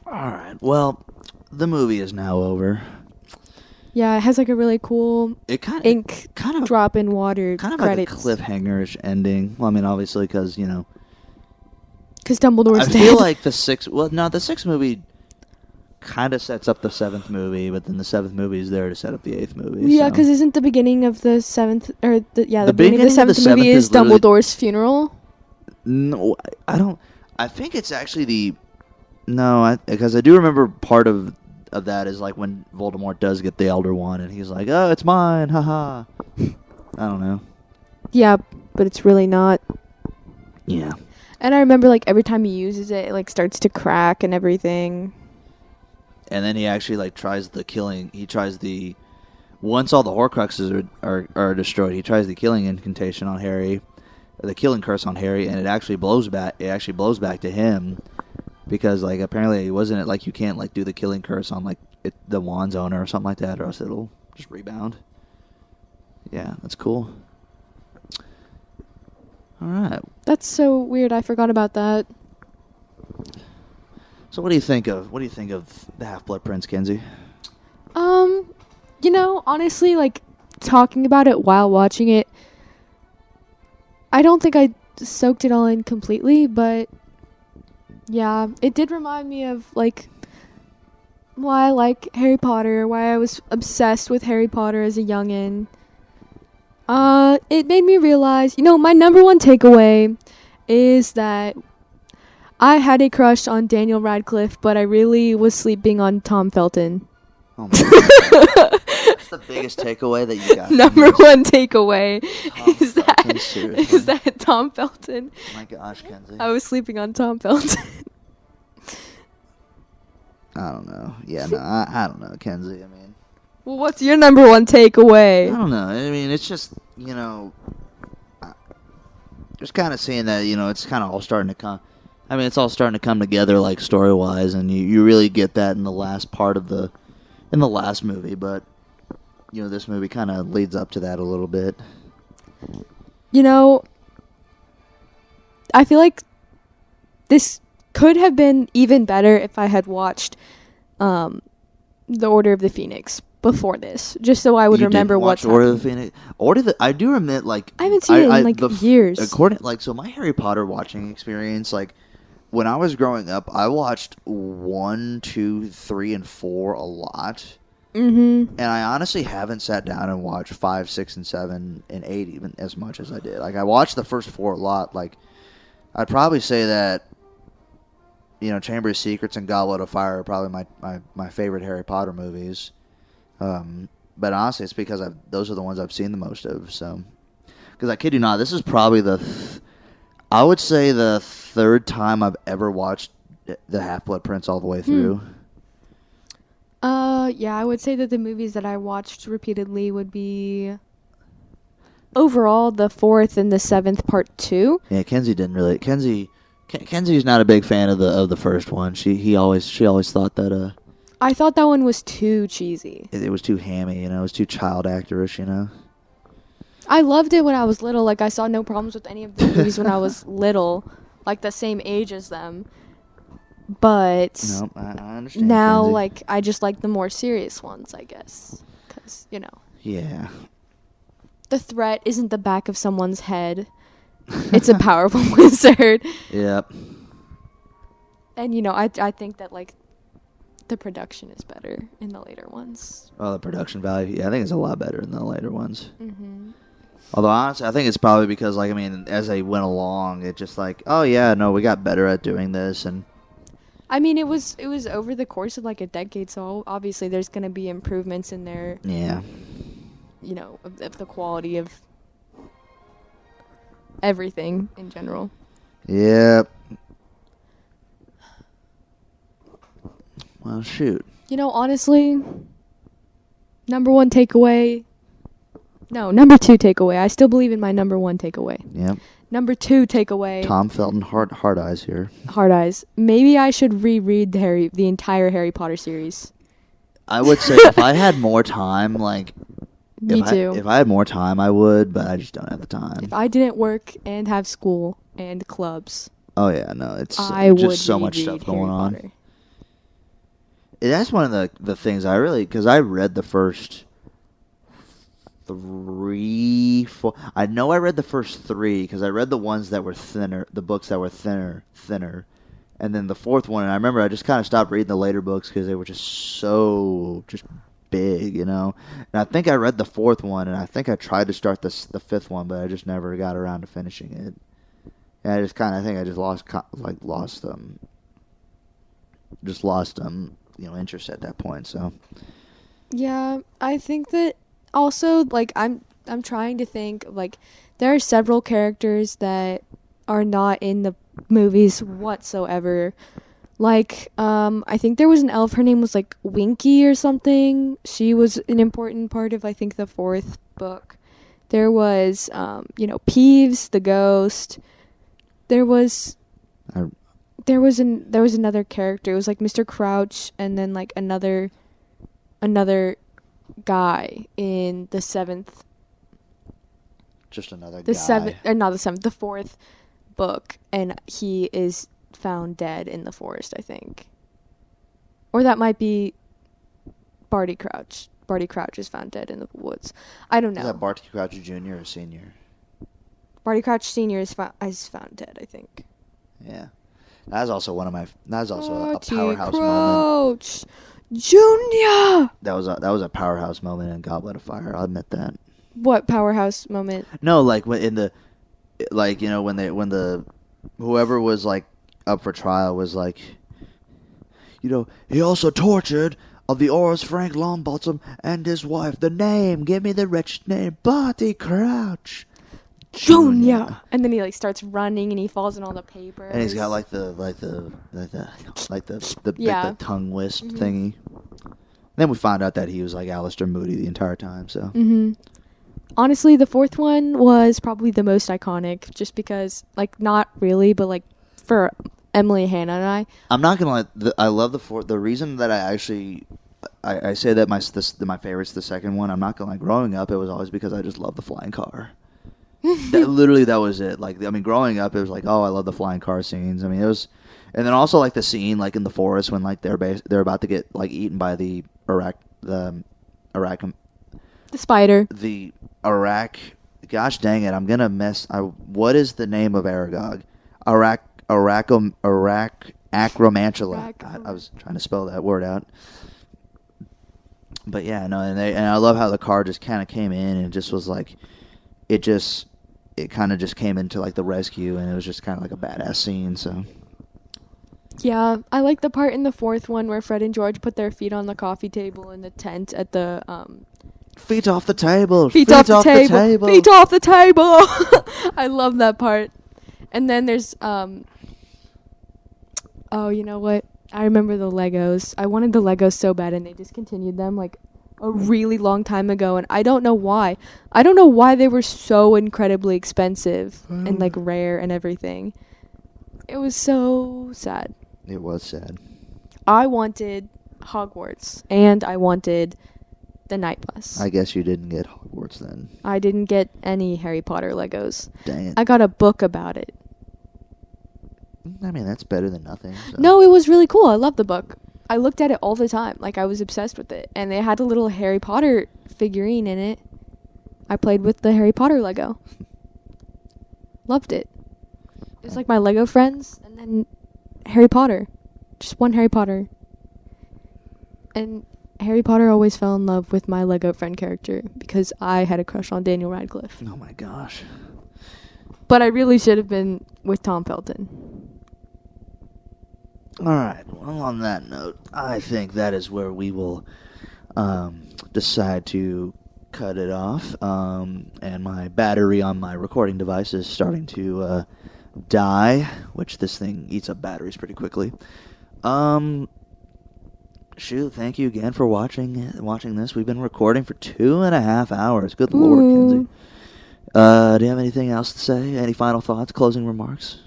All right. Well, the movie is now over. Yeah, it has like a really cool ink drop in water kind of credits. Like a cliffhanger-ish ending. Well, I mean, obviously, because, you know... Because Dumbledore's dead. I feel like the sixth movie kind of sets up the 7th movie, but then the 7th movie is there to set up the 8th movie. Yeah, because isn't the beginning of the 7th... the beginning of the 7th movie is Dumbledore's funeral? No, I don't... I think it's actually the... No, because I do remember part of that is like when Voldemort does get the Elder Wand and he's like, oh, it's mine, haha. I don't know. Yeah, but it's really not. Yeah. And I remember like every time he uses it, it like starts to crack and everything. And then he actually like tries the killing. He tries the... Once all the Horcruxes are destroyed, he tries the killing incantation on Harry. The killing curse on Harry, and it actually blows back. It actually blows back to him. Because, like, apparently wasn't it like you can't, like, do the killing curse on, like, the wand's owner or something like that, or else it'll just rebound. Yeah, that's cool. All right. That's so weird. I forgot about that. So what do you think of the Half-Blood Prince, Kenzie? You know, honestly, like, talking about it while watching it, I don't think I soaked it all in completely, but... Yeah, it did remind me of, like, why I like Harry Potter, why I was obsessed with Harry Potter as a youngin'. It made me realize, you know, my number one takeaway is that I had a crush on Daniel Radcliffe, but I really was sleeping on Tom Felton. Oh my God. That's the biggest takeaway that you got. Number one takeaway is that Tom Felton. Oh my gosh, Kenzie. I was sleeping on Tom Felton. I don't know. Yeah, no, I don't know, Kenzie. I mean... Well, what's your number one takeaway? I don't know. I mean, it's just, you know... Just kind of seeing that, you know, it's kind of all starting to come... I mean, it's all starting to come together, like, story-wise, and you really get that in the last part of the... In the last movie, but... You know, this movie kind of leads up to that a little bit. You know, I feel like this could have been even better if I had watched The Order of the Phoenix before this, just so I would remember what's Order of the Phoenix. I do admit, like... I haven't seen it in, like, years. So my Harry Potter watching experience, like, when I was growing up, I watched 1, 2, 3, and 4 a lot. Mm-hmm. And I honestly haven't sat down and watched 5, 6, and 7, and 8 even as much as I did. Like, I watched the first 4 a lot. Like, I'd probably say that, you know, Chamber of Secrets and Goblet of Fire are probably my favorite Harry Potter movies. But honestly, it's because those are the ones I've seen the most of. So, because I kid you not, this is probably I would say the 3rd time I've ever watched the Half-Blood Prince all the way through. Yeah, I would say that the movies that I watched repeatedly would be overall the 4th and the 7th part 2. Yeah, Kenzie didn't really. Kenzie's not a big fan of the first one. She always thought that I thought that one was too cheesy. It was too hammy, you know. It was too child actorish, you know. I loved it when I was little. Like, I saw no problems with any of the movies when I was little, like the same age as them. But No, I understand. now, Kenzie. like, I just like the more serious ones, I guess. Because, Yeah. the threat isn't the back of someone's head. It's a powerful wizard. Yep. And, I think that, like, the production is better in the later ones. Oh, the production value. Yeah, I think it's a lot better in the later ones. Mm-hmm. Although, honestly, I think it's probably because, like, I mean, as they went along, it just like, oh, yeah, no, we got better at doing this. And I mean, it was over the course of, like, a decade, so obviously there's going to be improvements in their, yeah. Of the quality of everything in general. Yep. Well, shoot. Honestly, number two takeaway. I still believe in my number one takeaway. Yep. Number two takeaway. Tom Felton, hard eyes here. Hard eyes. Maybe I should reread the entire Harry Potter series. I would say if I had more time, like... Me too. If I had more time, I would, but I just don't have the time. If I didn't work and have school and clubs... Oh, yeah, no, it's just so much stuff going on. Potter. That's one of the things I really... Because I read the first 3, 4... I know I read the first 3, because I read the ones that were thinner, the books that were thinner. And then the fourth one, and I remember I just kind of stopped reading the later books because they were just so... just big, And I think I read the fourth one, and I think I tried to start the fifth one, but I just never got around to finishing it. And I just kind of think I just lost interest at that point. So yeah, I think that also, like, I'm trying to think, like, there are several characters that are not in the movies whatsoever. Like, I think there was an elf, her name was, like, Winky or something. She was an important part of, I think, the fourth book. There was, Peeves, the ghost. There was another character. It was, like, Mr. Crouch, and then, like, another guy in the seventh. Just another guy. Not the seventh, the fourth book, and he is found dead in the forest, I think. Or that might be Barty Crouch. Barty Crouch is found dead in the woods. I don't know. Is that Barty Crouch Jr. or Senior? Barty Crouch Senior is found dead, I think. Yeah. That is also a powerhouse Crouch moment. Jr. That was a powerhouse moment in Goblet of Fire. I'll admit that. What powerhouse moment? No, like when whoever was like up for trial was like, he also tortured of the Oris Frank Longbottom and his wife. The name, give me the wretched name, Barty Crouch Jr. And then he like starts running and he falls in all the papers. And he's got like the tongue wisp thingy. Then we found out that he was like Alistair Moody the entire time. So. Mm-hmm. Honestly, the fourth one was probably the most iconic, just because, like, not really, but like for Emily, Hannah, and I. I'm not gonna lie. I love the fourth. The reason that I say that my favorite's the second one. I'm not gonna lie. Growing up, it was always because I just love the flying car. That was it. Like, I mean, growing up, it was like, oh, I love the flying car scenes. I mean, it was, and then also like the scene like in the forest when like they're about to get like eaten by the spider. The Iraq. Gosh dang it! I'm gonna mess. What is the name of Aragog? Acromantula. I was trying to spell that word out. But yeah, no, and I love how the car just kind of came in and just was like, it kind of just came into like the rescue, and it was just kind of like a badass scene. So. Yeah, I like the part in the fourth one where Fred and George put their feet on the coffee table in the tent at the Feet off the table. Feet off the table. Feet off the table. I love that part. And then there's oh, you know what? I remember the Legos. I wanted the Legos so bad, and they discontinued them like a really long time ago, and I don't know why. I don't know why they were so incredibly expensive and like rare and everything. It was so sad. It was sad. I wanted Hogwarts, and I wanted the night bus. I guess you didn't get Hogwarts then. I didn't get any Harry Potter Legos. Dang it. I got a book about it. I mean, that's better than nothing. So. No, it was really cool. I loved the book. I looked at it all the time. Like, I was obsessed with it. And it had a little Harry Potter figurine in it. I played with the Harry Potter Lego. Loved it. It was like my Lego friends and then Harry Potter. Just one Harry Potter. And Harry Potter always fell in love with my Lego friend character because I had a crush on Daniel Radcliff. Oh my gosh. But I really should have been with Tom Felton. Alright, well, on that note, I think that is where we will decide to cut it off. And my battery on my recording device is starting to die, which this thing eats up batteries pretty quickly. Shoot, thank you again for watching this. We've been recording for 2.5 hours. Good Lord, Kenzie. Do you have anything else to say? Any final thoughts, closing remarks?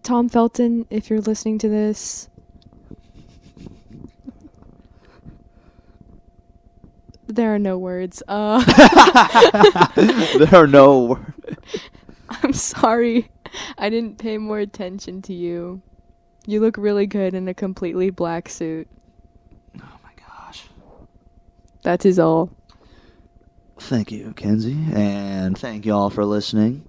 Tom Felton, if you're listening to this, there are no words. There are no words. I'm sorry. I didn't pay more attention to you. You look really good in a completely black suit. Oh my gosh. That is all. Thank you, Kenzie, and thank you all for listening.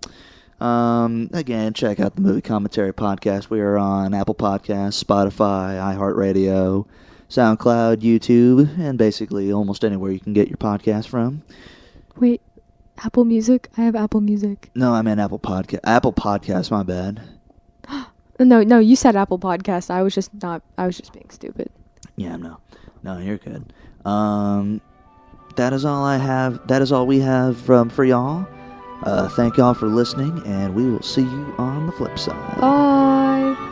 Again, check out the Movie Commentary Podcast. We are on Apple Podcasts, Spotify, iHeartRadio, SoundCloud, YouTube, and basically almost anywhere you can get your podcast from. Wait, Apple Music? I have Apple Music. No, I meant Apple Podcasts, my bad. No, you said Apple Podcast. I was just being stupid. Yeah, no, you're good. That is all I have. That is all we have for y'all. Thank y'all for listening, and we will see you on the flip side. Bye.